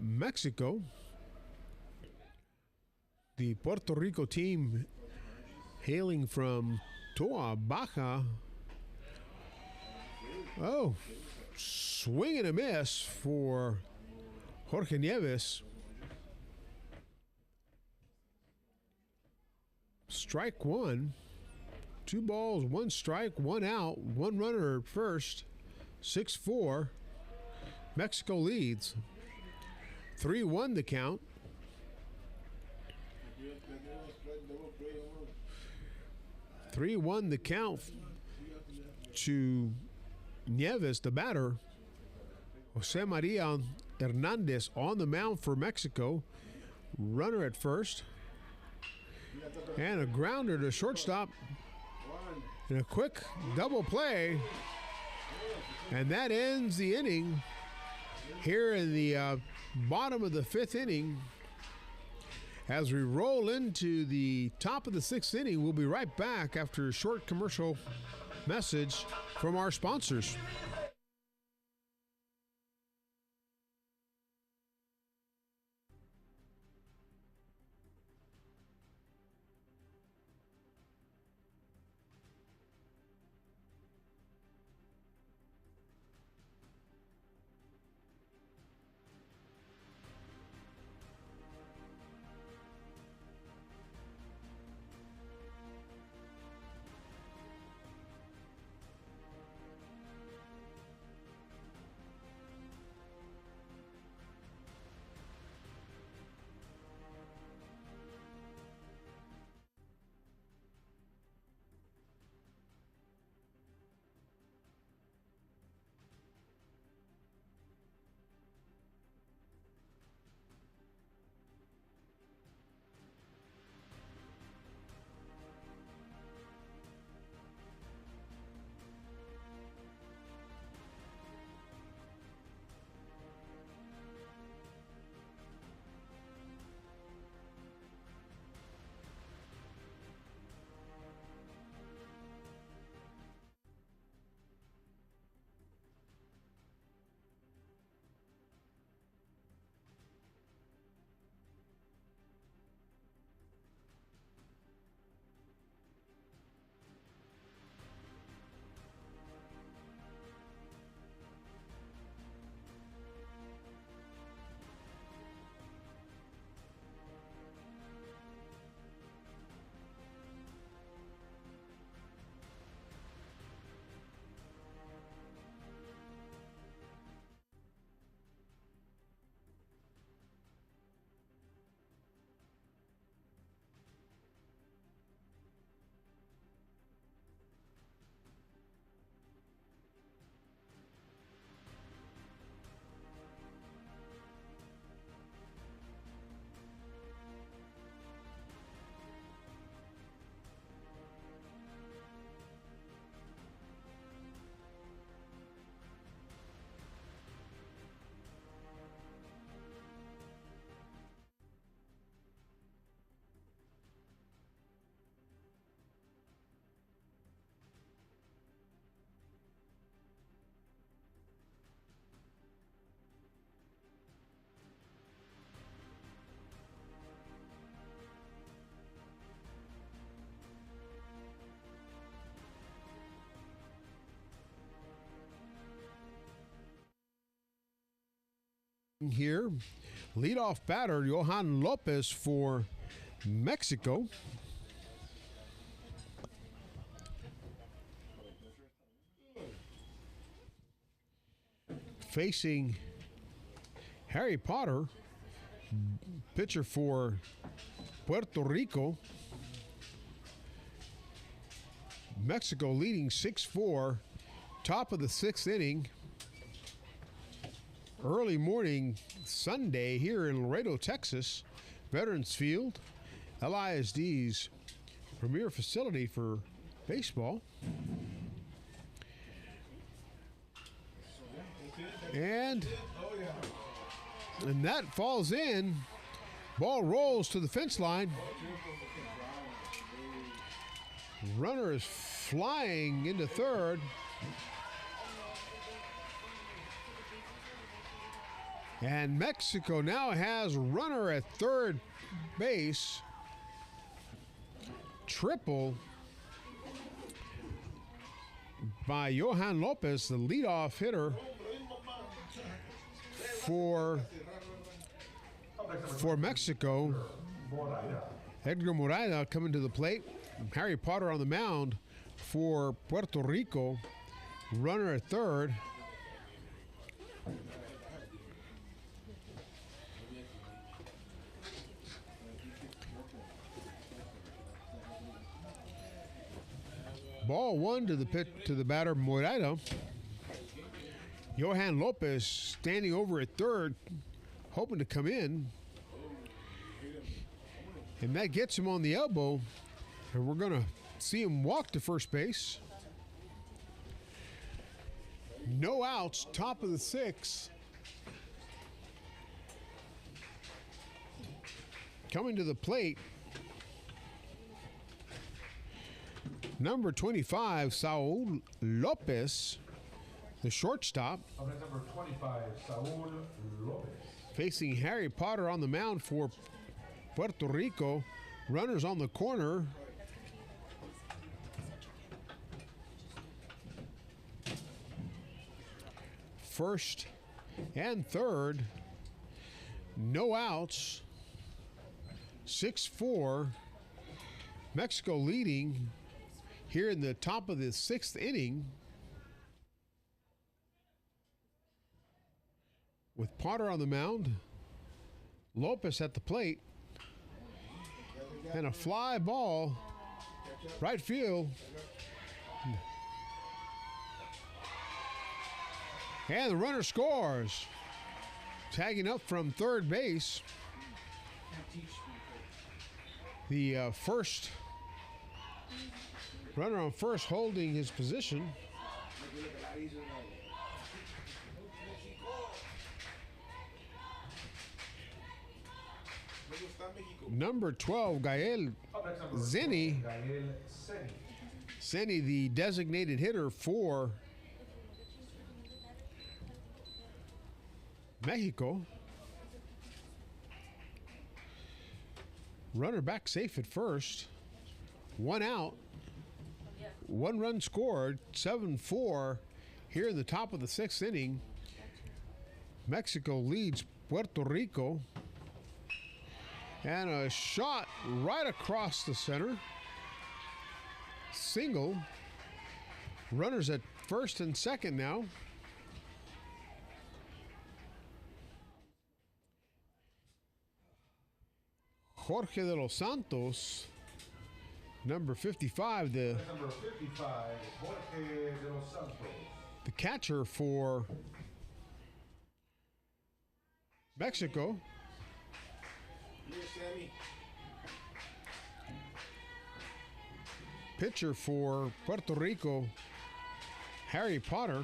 Mexico. The Puerto Rico team hailing from Toa Baja. Oh, swing and a miss for Jorge Nieves. Strike 1. 2 balls, 1 strike, 1 out, 1 runner at first. 6-4. Mexico leads. 3-1 the count. 3-1 the count to Nieves, the batter. Jose Maria Hernandez on the mound for Mexico. Runner at first. And a grounder to shortstop. And a quick double play. And that ends the inning here in the bottom of the fifth inning. As we roll into the top of the sixth inning, we'll be right back after a short commercial message from our sponsors. here. Leadoff batter, Johan Lopez for Mexico. Facing Harry Potter, pitcher for Puerto Rico. Mexico leading 6-4, top of the sixth inning. Early morning Sunday here in Laredo, Texas, Veterans Field, LISD's premier facility for baseball. And that falls in. Ball rolls to the fence line. Runner is flying into third. And Mexico now has a runner at third base. Triple by Johan Lopez, the leadoff hitter for Mexico. Edgar Moraida coming to the plate. Harry Potter on the mound for Puerto Rico. Runner at third. Ball one to the batter Moraida. Johan Lopez standing over at third, hoping to come in. And that gets him on the elbow. And we're going to see him walk to first base. No outs, top of the sixth. Coming to the plate, number 25, Saul Lopez, the shortstop. Number 25, Saul Lopez. Facing Harry Potter on the mound for Puerto Rico. Runners on the corner. First and third. No outs. 6-4. Mexico leading here in the top of the sixth inning. With Potter on the mound, Lopez at the plate, and a fly ball, right field. And the runner scores. Tagging up from third base. The first runner on first holding his position. Number 12, Gael Zeni. Zeni, the designated hitter for Mexico. Runner back safe at first. One out. One run scored. 7-4 here in the top of the sixth inning. Mexico leads Puerto Rico. And a shot right across the center. Single. Runners at first and second now. Jorge de los Santos, number 55, the catcher for Mexico. Pitcher for Puerto Rico, Harry Potter,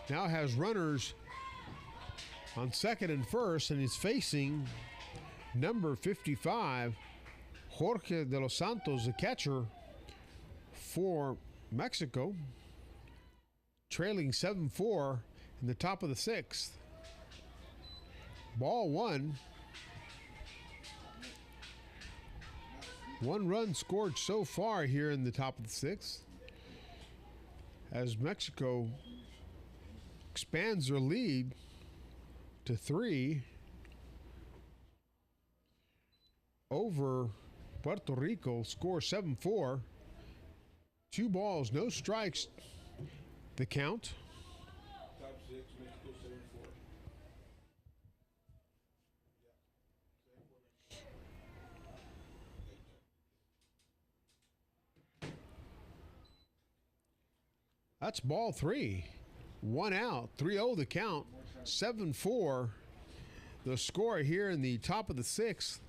now has runners on second and first, and he's facing number 55, Jorge de los Santos, the catcher for Mexico, trailing 7-4 in the top of the sixth. Ball one. One run scored so far here in the top of the sixth, as Mexico expands their lead 3 over Puerto Rico. Score 7-4. 2 balls, no strikes. The count. Top 6, Mexico 7-4. That's ball 3. 1 out. 3-0 the count. 7-4 the score here in the top of the 6th.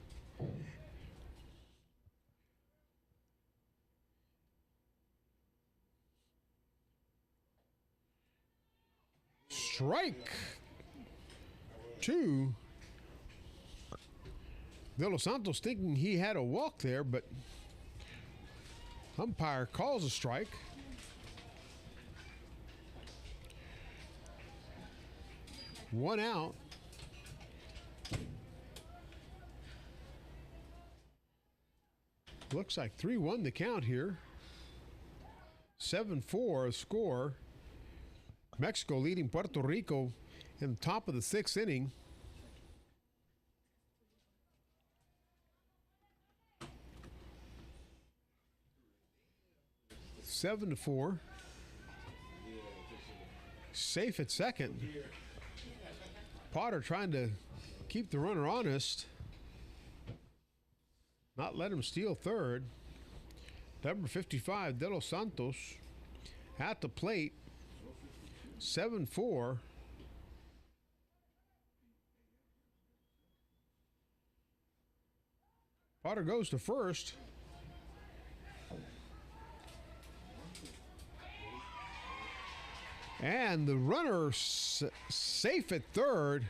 Strike 2. De Los Santos thinking he had a walk there, but umpire calls a strike. One out. Looks like 3-1 the count here. 7-4 score. Mexico leading Puerto Rico in the top of the 6th inning. Seven to 4. Safe at second. Potter trying to keep the runner honest. Not let him steal third. Number 55, De Los Santos at the plate. 7-4. Potter goes to first. And the runner safe at third.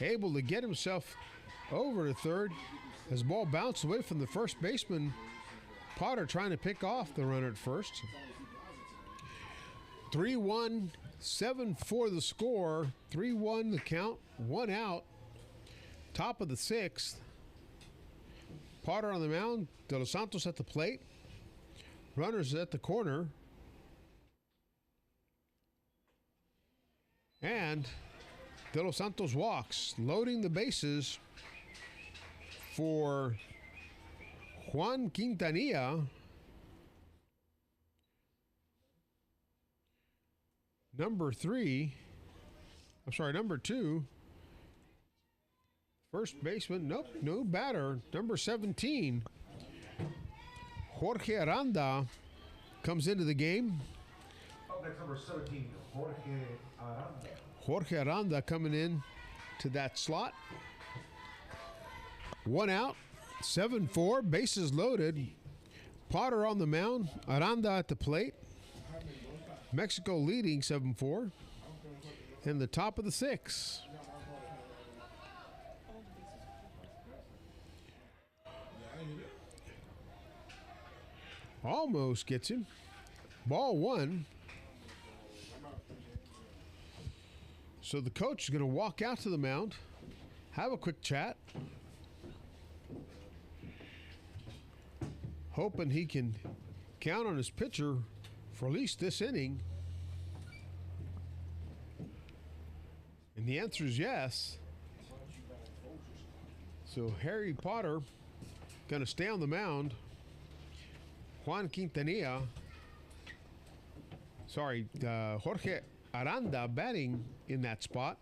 Able to get himself over to third as the ball bounced away from the first baseman. Potter trying to pick off the runner at first. 3-1, 7-4 the score. 3-1 the count, 1 out. Top of the 6th. Potter on the mound, De Los Santos at the plate. Runners at the corner. And De Los Santos walks, loading the bases for Juan Quintanilla. Number 2. First baseman, nope, no batter. Number 17. Jorge Aranda comes into the game. Up next, number 17, Jorge Aranda. Jorge Aranda coming in to that slot. 1 out, 7-4, bases loaded. Potter on the mound, Aranda at the plate. Mexico leading 7-4 in the top of the 6th. Almost gets him. Ball 1. So the coach is going to walk out to the mound, have a quick chat, hoping he can count on his pitcher for at least this inning. And the answer is yes. So Harry Potter going to stay on the mound. Juan Quintanilla, Jorge Aranda batting in that spot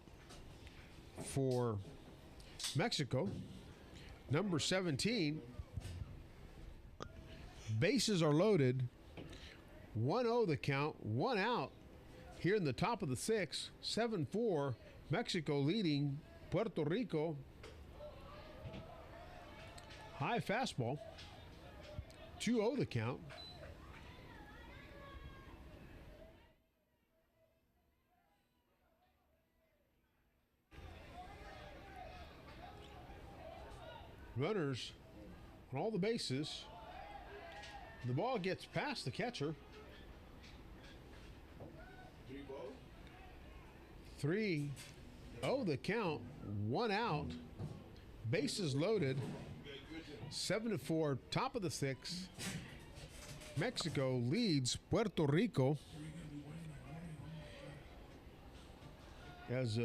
for Mexico. Number 17. Bases are loaded. 1-0 the count, 1 out here in the top of the 6th. 7-4, Mexico leading Puerto Rico. High fastball. 2-0 the count. Runners on all the bases. The ball gets past the catcher. 3-0 the count, 1 out. Bases loaded. 7-4, top of the 6th. Mexico leads Puerto Rico as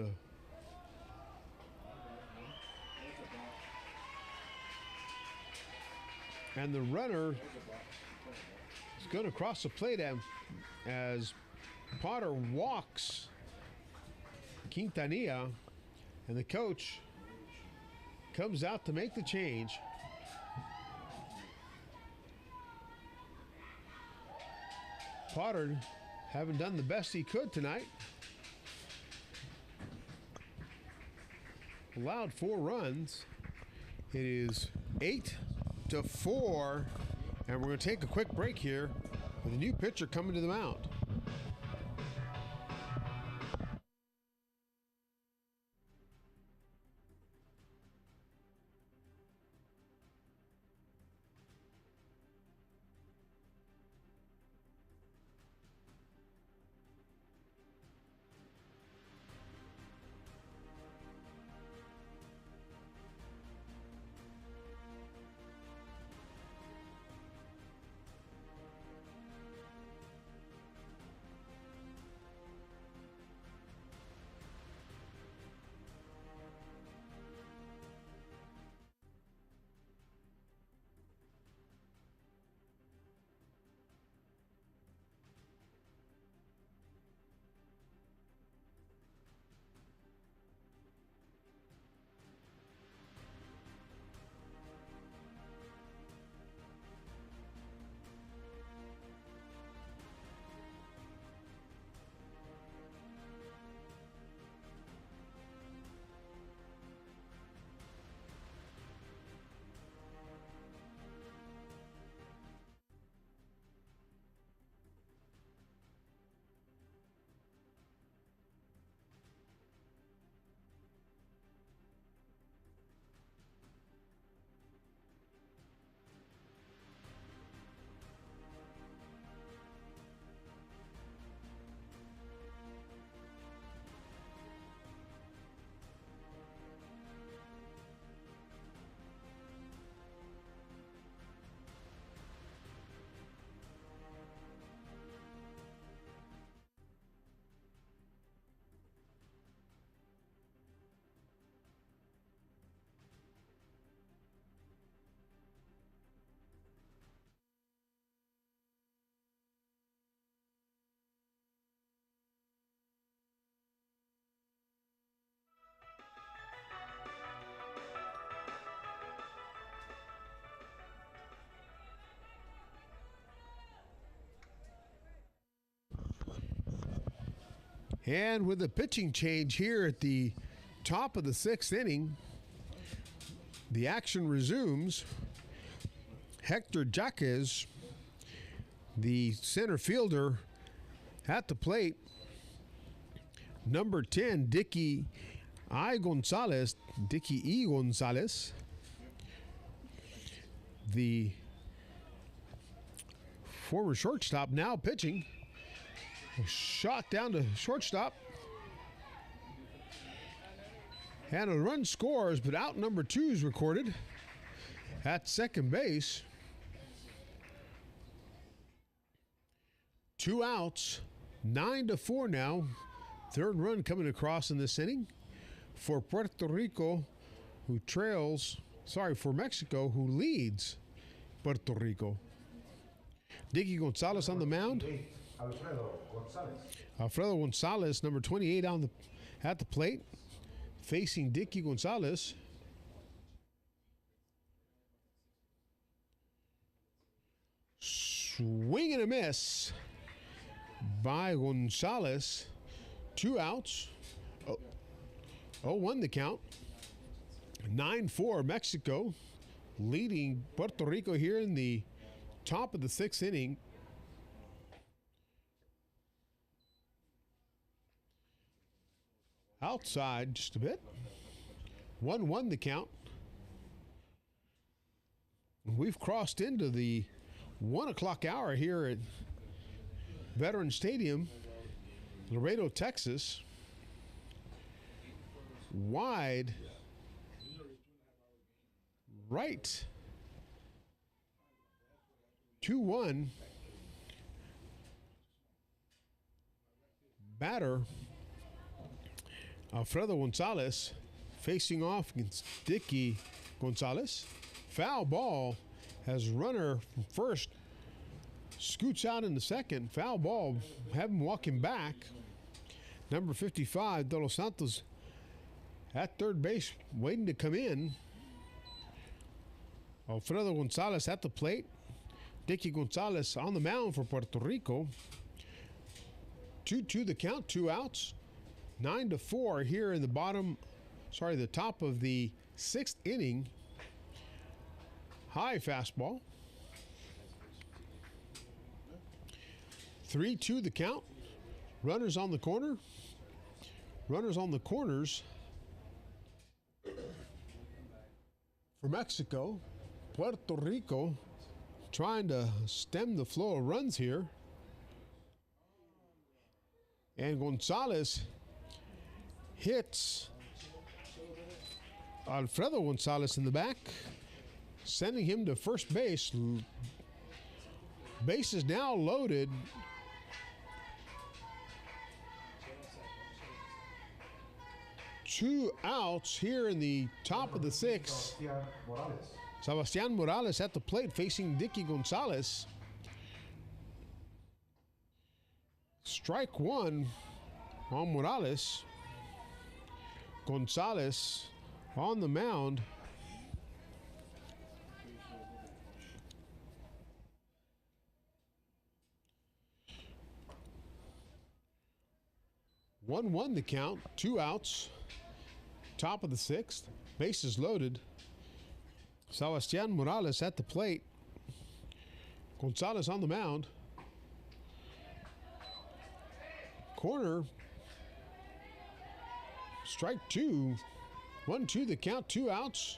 and the runner is going to cross the plate as Potter walks Quintanilla, and the coach comes out to make the change. Potter having done the best he could tonight. Allowed 4 runs. It is 8-4, and we're going to take a quick break here with a new pitcher coming to the mound. And with a pitching change here at the top of the 6th inning, the action resumes. Hector Jaquez, the center fielder, at the plate. Number 10, Dickie Gonzalez, the former shortstop, now pitching. A shot down to shortstop. And a run scores, but out number 2 is recorded at second base. 2 outs, 9-4 now. 3rd run coming across in this inning for Puerto Rico, for Mexico, who leads Puerto Rico. Dickie Gonzalez on the mound. Alfredo Gonzalez, number 28 at the plate, facing Dickie Gonzalez. Swing and a miss by Gonzalez. 2 outs. 0-1 the count. 9-4 Mexico, leading Puerto Rico here in the top of the 6th inning. Outside just a bit. 1-1 the count. We've crossed into the 1 o'clock hour here at Veterans Stadium, Laredo, Texas. Wide right. 2-1. Batter Alfredo Gonzalez facing off against Dicky Gonzalez. Foul ball as runner from first scoots out in the second. Foul ball, have him walking back. Number 55, De Los Santos at third base, waiting to come in. Alfredo Gonzalez at the plate. Dicky Gonzalez on the mound for Puerto Rico. 2-2 the count, 2 outs. 9-4 here in the top of the 6th inning. High fastball. 3-2 the count. Runners on the corner. Runners on the corners for Mexico. Puerto Rico trying to stem the flow of runs here. And Gonzalez hits Alfredo Gonzalez in the back, sending him to first base. Base is now loaded. Two outs here in the top of the 6th. Sebastian Morales at the plate facing Dicky Gonzalez. Strike one on Morales. Gonzalez on the mound. One the count, 2 outs. Top of the 6th, bases loaded. Sebastian Morales at the plate. Gonzalez on the mound. Corner. Strike 2. 1-2 the count, 2 outs.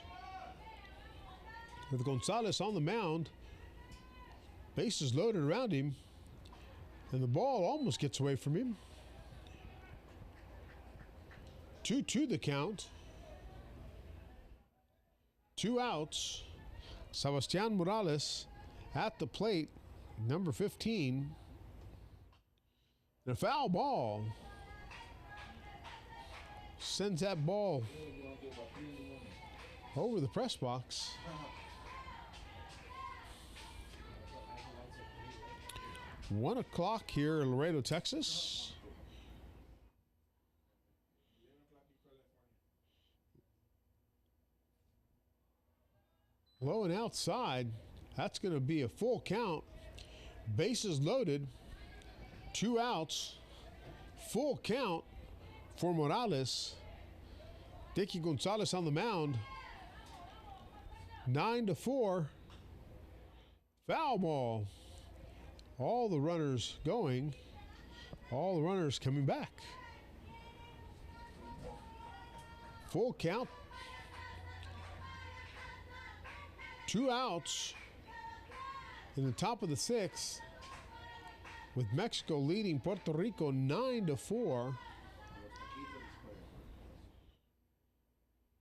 With Gonzalez on the mound. Bases loaded around him. And the ball almost gets away from him. 2-2 the count. 2 outs. Sebastian Morales at the plate, number 15. And a foul ball. Sends that ball over the press box. One o'clock here in Laredo, Texas. Low and outside. That's going to be a full count. Bases loaded. 2 outs. Full count for Morales. Dicky Gonzalez on the mound. 9-4. Foul ball. All the runners going. All the runners coming back. Full count. 2 outs in the top of the 6th, with Mexico leading Puerto Rico 9-4.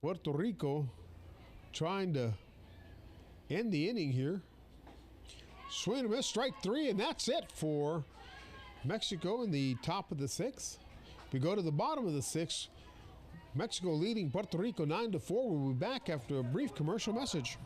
Puerto Rico trying to end the inning here. Swing and a miss, strike 3, and that's it for Mexico in the top of the 6th. We go to the bottom of the 6th. Mexico leading Puerto Rico 9-4. We'll be back after a brief commercial message.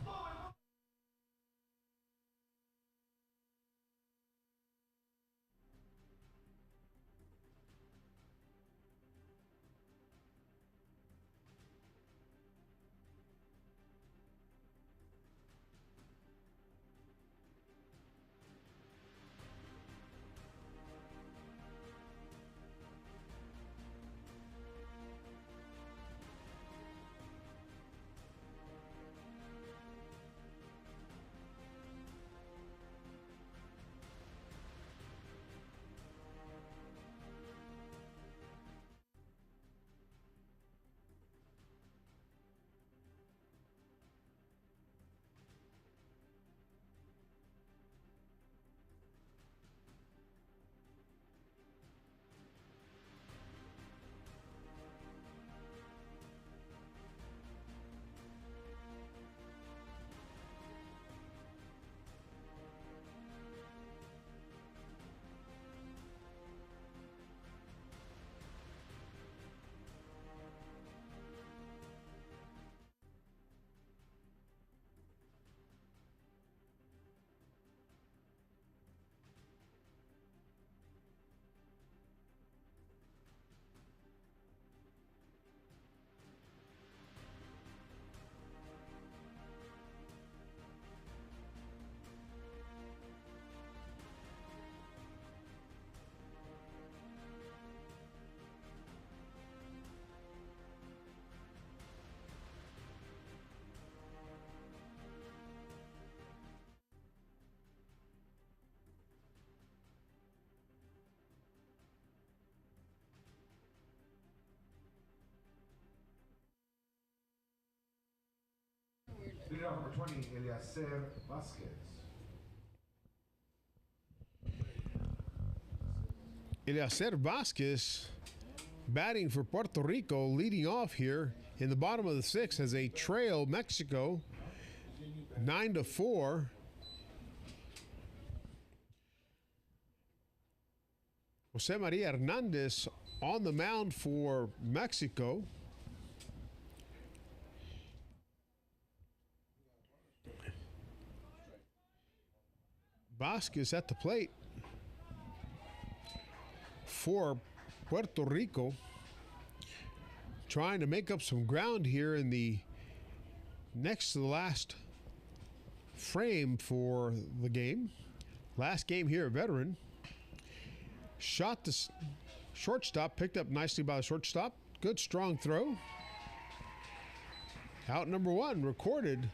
20, Eliezer Vasquez. Eliezer Vasquez batting for Puerto Rico, leading off here in the bottom of the sixth as they trail Mexico 9-4. Jose Maria Hernandez on the mound for Mexico. Vasquez at the plate for Puerto Rico, trying to make up some ground here in the next to the last frame for the game. Last game here, veteran. Shot the shortstop, picked up nicely by the shortstop. Good strong throw. Out number one recorded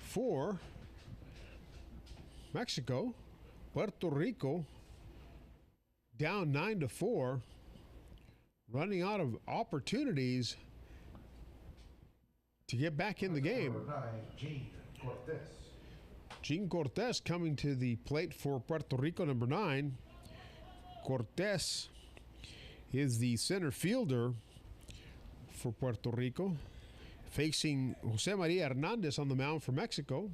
for Mexico. Puerto Rico down 9-4, running out of opportunities to get back in the game. Gene Cortez coming to the plate for Puerto Rico, number 9. Cortez is the center fielder for Puerto Rico, facing Jose Maria Hernandez on the mound for Mexico.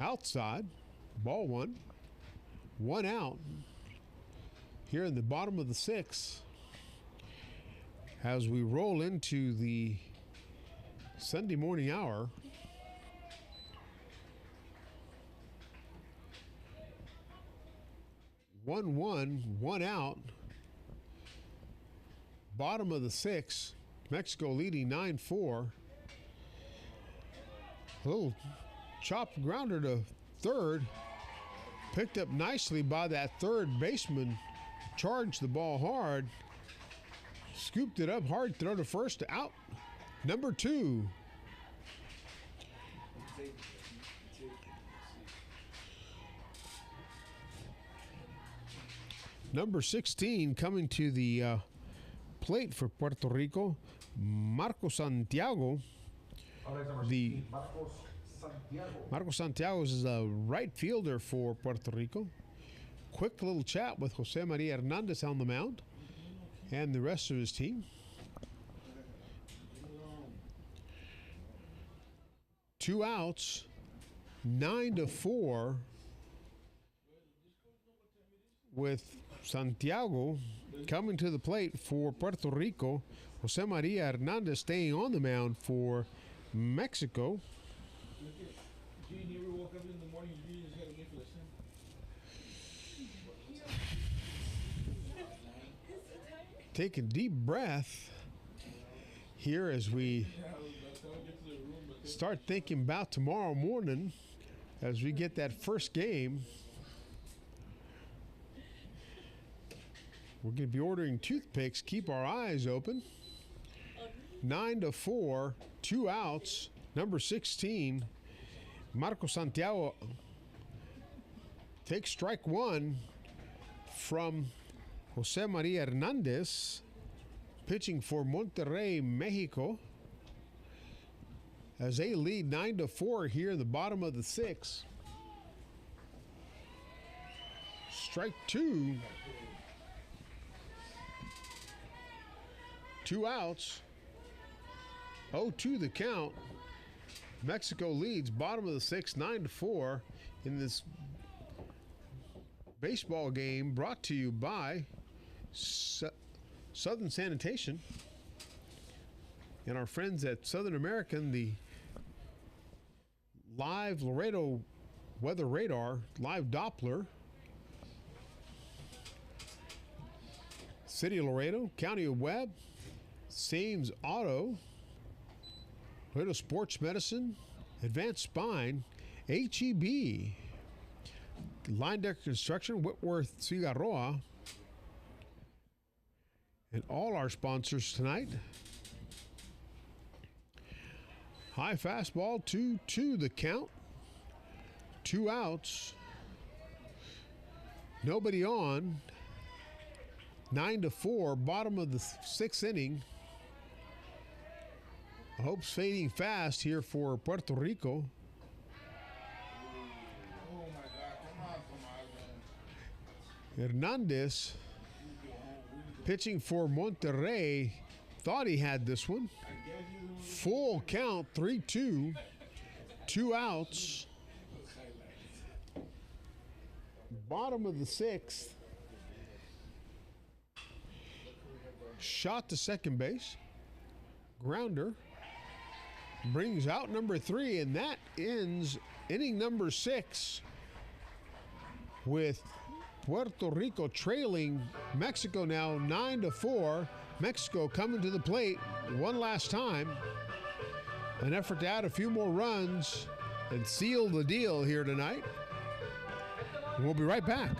Outside, ball one. One out here in the bottom of the sixth as we roll into the Sunday morning hour. One out. Bottom of the sixth. Mexico leading 9-4. A little chopped grounder to third. Picked up nicely by that third baseman. Charged the ball hard. Scooped it up hard. Throw to first. Out. Number 2. Number 16 coming to the plate for Puerto Rico, Marco Santiago. Marco Santiago is a right fielder for Puerto Rico. Quick little chat with Jose Maria Hernandez on the mound and the rest of his team. Two outs, 9-4 with Santiago coming to the plate for Puerto Rico. Jose Maria Hernandez staying on the mound for Mexico. Gene, you ever woke up in the morning and you just had a nipple or Take a deep breath here as we start thinking about tomorrow morning as we get that first game. We're going to be ordering toothpicks. Keep our eyes open. 9-4, 2 outs. Number 16, Marco Santiago takes strike one from Jose Maria Hernandez, pitching for Monterrey, Mexico, as they lead 9-4 here in the bottom of the sixth. Strike two. 2 outs. 0-2 the count. Mexico leads bottom of the sixth, 9-4 in this baseball game brought to you by Southern Sanitation and our friends at Southern American, the live Laredo weather radar, live Doppler. City of Laredo, County of Webb, Sames Auto, Laredo Sports Medicine, Advanced Spine, HEB, Line Decker Construction, Whitworth Cigarroa, and all our sponsors tonight. High fastball, 2-2 the count. 2 outs. Nobody on. 9-4, bottom of the sixth inning. Hope's fading fast here for Puerto Rico. Oh my God, come on, Hernandez pitching for Monterrey. Thought he had this one. Full count, 3-2. 2 outs. Bottom of the 6th. Shot to second base. Grounder. Brings out number 3, and that ends inning number 6 with Puerto Rico trailing Mexico now 9-4. Mexico coming to the plate one last time. An effort to add a few more runs and seal the deal here tonight. We'll be right back.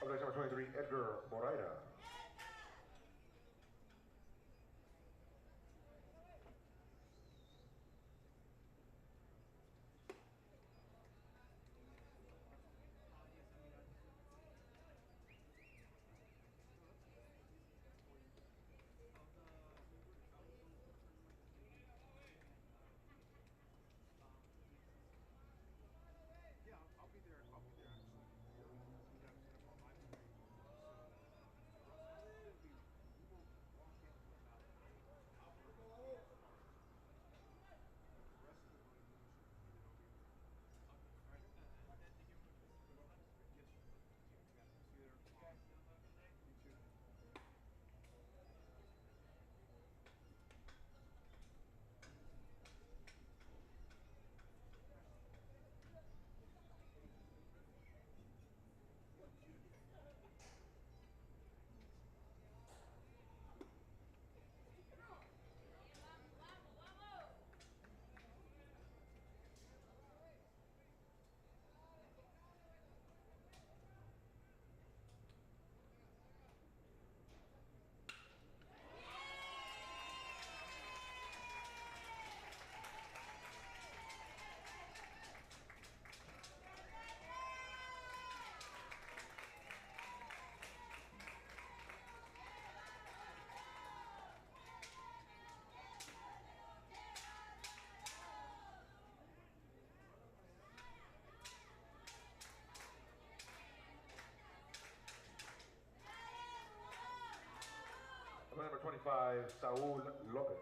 Number 23, Edgar Moreira. 25, Saúl López.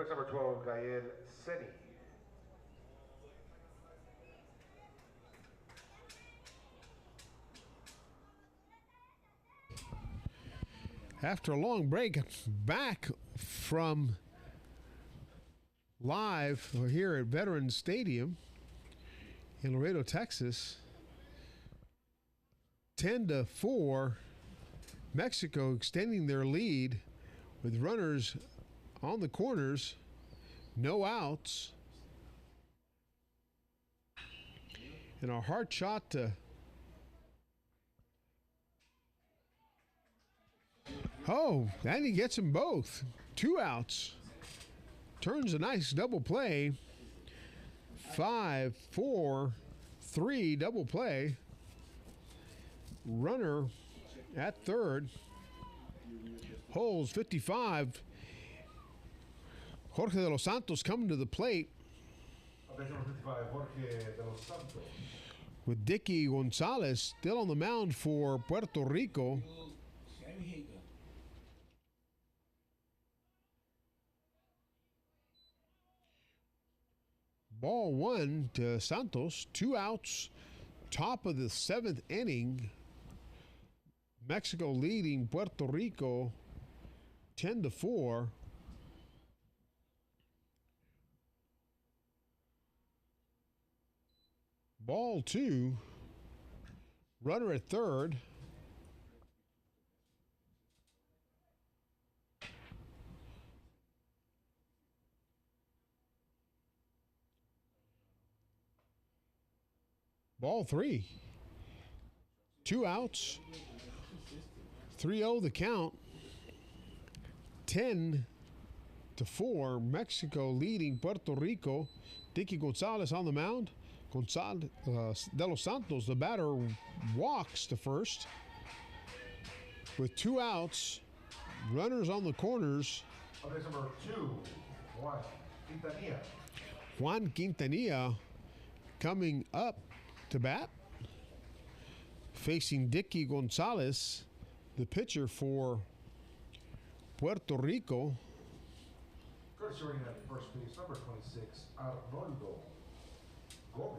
Number 12, Gael Seni. After a long break, back from live here at Veterans Stadium in Laredo, Texas. 10-4, Mexico extending their lead with runners on the corners, no outs. And a hard shot to and he gets them both. 2 outs. Turns a nice double play. 5, 4, 3 double play. Runner at third. Holds 55. Jorge de los Santos coming to the plate. With Dicky Gonzalez still on the mound for Puerto Rico. Ball 1 to Santos. 2 outs. Top of the 7th inning. Mexico leading Puerto Rico 10-4. Ball 2. Runner at third. Ball 3. 2 outs. 3-0 the count. 10-4. Mexico leading Puerto Rico. Dicky Gonzalez on the mound. Gonzalez de los Santos, the batter, walks to first. With 2 outs. Runners on the corners. Number 2, Juan Quintanilla. Juan Quintanilla coming up to bat, facing Dicky Gonzalez, the pitcher for Puerto Rico. Courtesy running at first base, number 26, Arnoldo Gomez.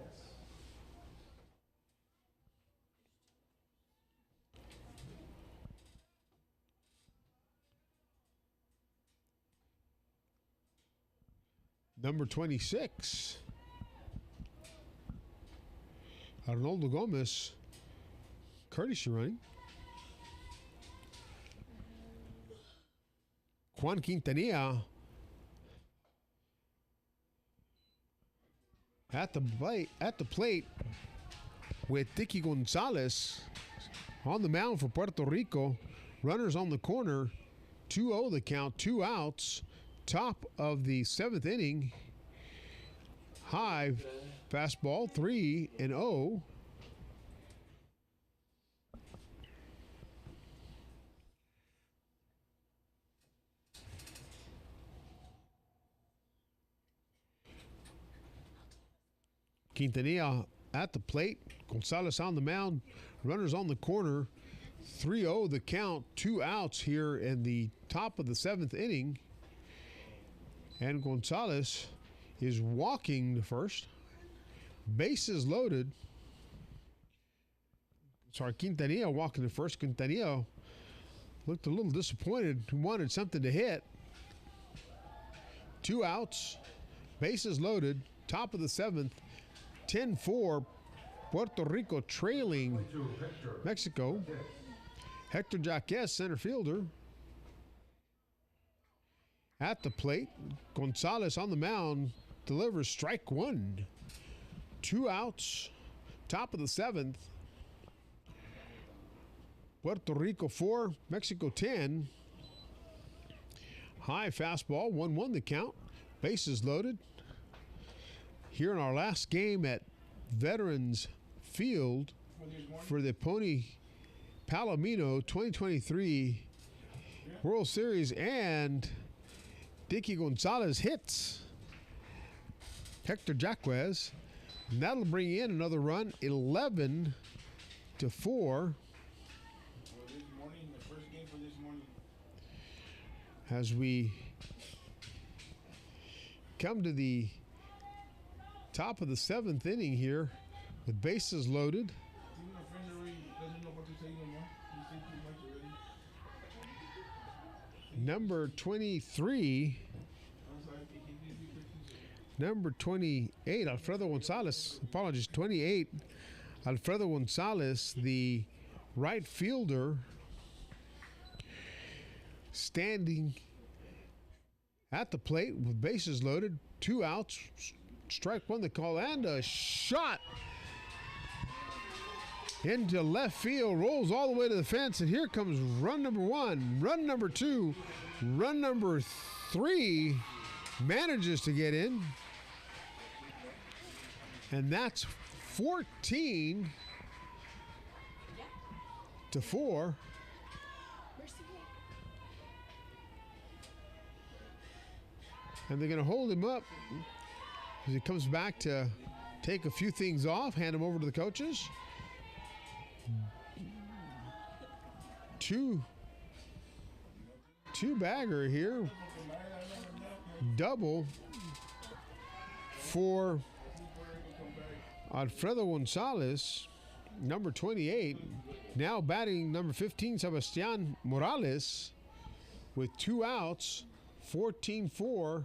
Number 26, Arnoldo Gomez, courtesy running. Juan Quintanilla at the plate with Dicky Gonzalez on the mound for Puerto Rico. Runners on the corner. 2-0 the count, 2 outs. Top of the 7th inning. High fastball, 3-0. Quintanilla at the plate. Gonzalez on the mound. Runners on the corner. 3-0 the count. 2 outs here in the top of the 7th inning. And Gonzalez is walking the first. Bases loaded. Sorry, Quintanilla walking the first. Quintanilla looked a little disappointed. He wanted something to hit. 2 outs. Bases loaded. Top of the 7th. 10-4. Puerto Rico trailing Mexico. Hector Jaquez, center fielder. At the plate, Gonzalez on the mound delivers strike 1. 2 outs. Top of the 7th. Puerto Rico 4, Mexico 10. High fastball, 1-1 the count. Bases loaded. Here in our last game at Veterans Field for the Pony Palomino 2023 World Series, and Dicky Gonzalez hits Hector Jaquez, and that'll bring in another run, 11-4. This morning, the first game for this morning. As we come to the top of the 7th inning here with bases loaded. Even a friend already doesn't know what to say no more. He said too much already. Number 23, I'm sorry, number 28, Alfredo Gonzalez, apologies, 28, Alfredo Gonzalez, the right fielder, standing at the plate with bases loaded, 2 outs, strike 1 the call, and a shot into left field, rolls all the way to the fence, and here comes run number 1, run number 2, run number 3 manages to get in, and that's 14-4. And they're going to hold him up as he comes back to take a few things off, hand him over to the coaches. Two bagger here. Double for Alfredo Gonzalez, number 28. Now batting number 15, Sebastian Morales, with 2 outs, 14-4.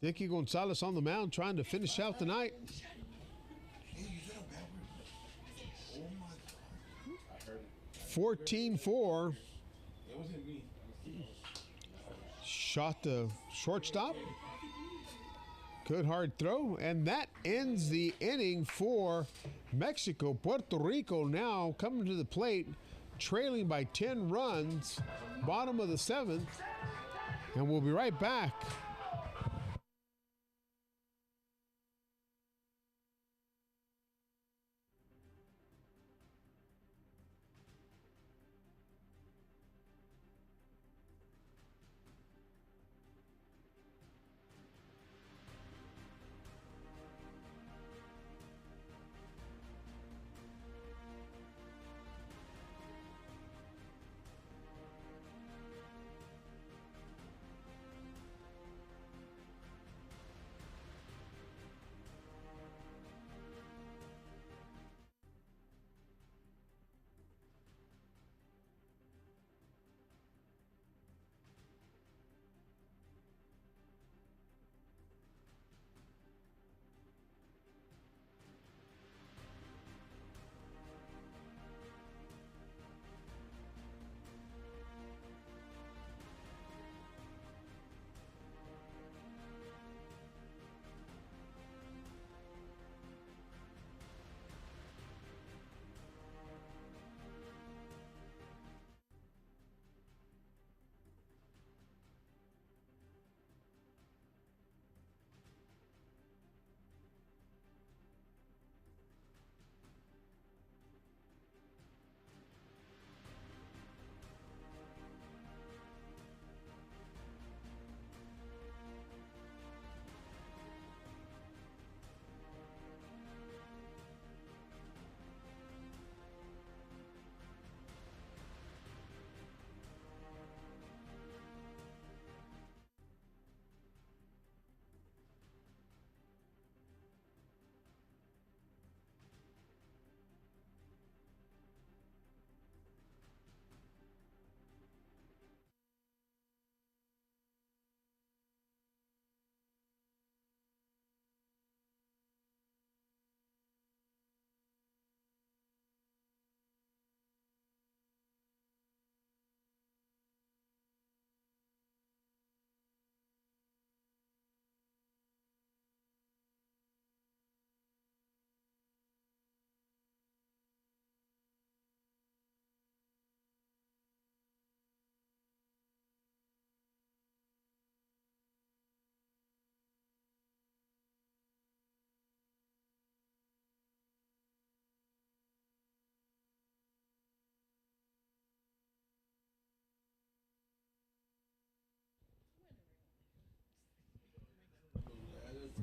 Dicky Gonzalez on the mound trying to finish out the night. 14-4. It wasn't me. Shot the shortstop. Good hard throw. And that ends the inning for Mexico. Puerto Rico now coming to the plate, trailing by 10 runs, bottom of the 7th. And we'll be right back.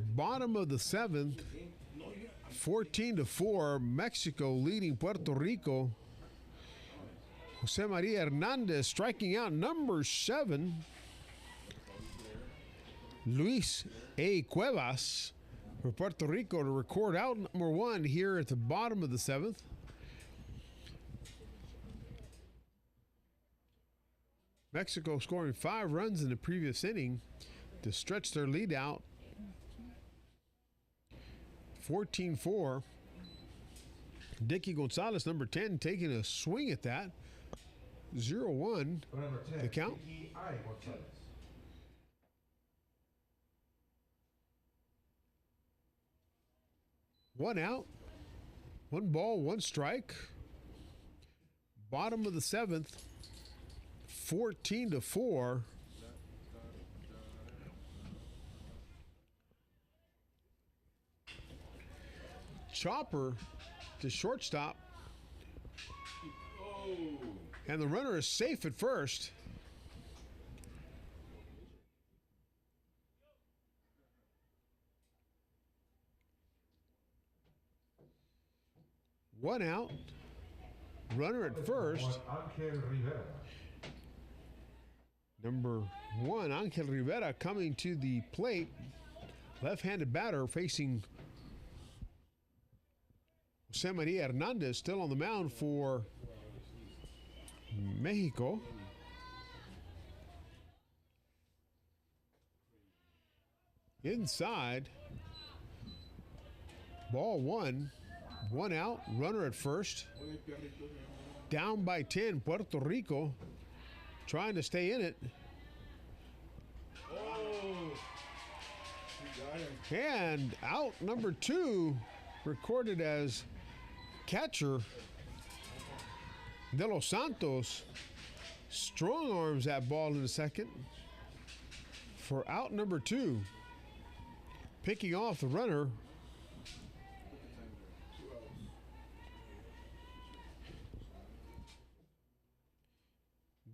Bottom of the 7th, 14-4, Mexico leading Puerto Rico. Jose Maria Hernandez striking out number 7. Luis A. Cuevas for Puerto Rico to record out number 1 here at the bottom of the 7th. Mexico scoring 5 runs in the previous inning to stretch their lead out. 14-4. Dicky Gonzalez, number 10, taking a swing at that. 0-1, the count. One out, 1 ball, 1 strike. Bottom of the 7th, 14-4. Chopper to shortstop. And the runner is safe at first. One out. Runner at first. Number 1, Angel Rivera coming to the plate. Left-handed batter facing Jose Maria Hernandez, still on the mound for Mexico. Inside. Ball 1. 1 out. Runner at first. Down by 10, Puerto Rico. Trying to stay in it. And out number 2, recorded as catcher De Los Santos. Strong arms that ball in the second for out number 2. Picking off the runner.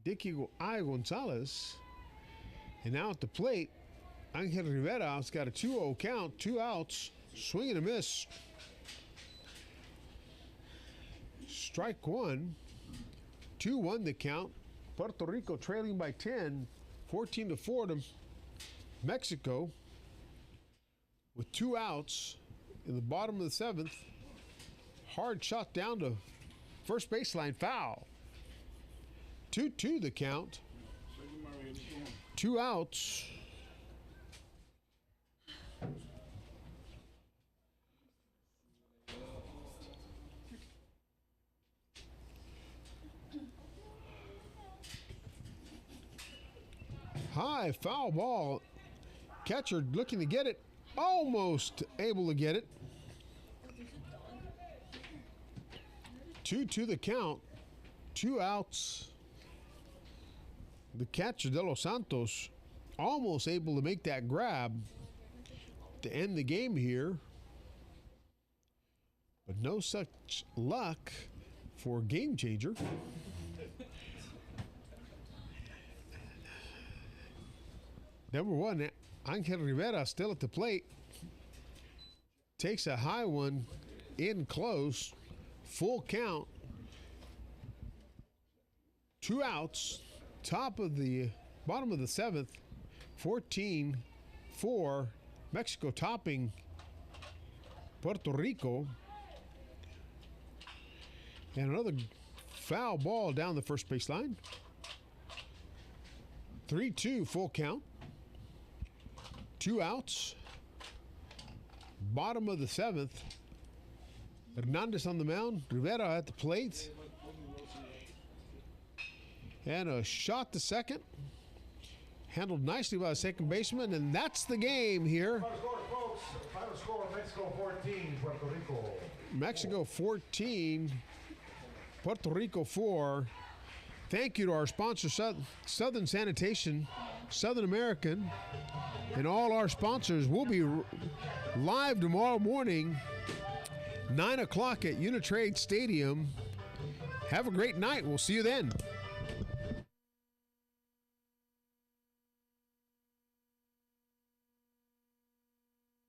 Dicky Gonzalez. And now at the plate, Angel Rivera's got a 2-0 count, 2 outs, swing and a miss. Strike 1, 2-1 the count. Puerto Rico trailing by 10, 14-4 to Mexico with 2 outs in the bottom of the 7th. Hard shot down to first baseline, foul. 2-2 the count. 2 outs. High foul ball. Catcher looking to get it. Almost able to get it. 2-2 the count. 2 outs. The catcher, De Los Santos, almost able to make that grab to end the game here. But no such luck for game changer. Number 1, Angel Rivera still at the plate. Takes a high one in close. Full count. 2 outs. Top of the bottom of the 7th. 14-4. Mexico topping Puerto Rico. And another foul ball down the first baseline. 3-2 full count. 2 outs. Bottom of the 7th. Hernandez on the mound. Rivera at the plate. And a shot to second. Handled nicely by the second baseman. And that's the game here. Final score, folks. Final score, Mexico 14, Puerto Rico. Mexico 14, Puerto Rico 4. Thank you to our sponsor, Southern Sanitation, Southern American, and all our sponsors. We'll be live tomorrow morning, 9 o'clock at Unitrade Stadium. Have a great night. We'll see you then.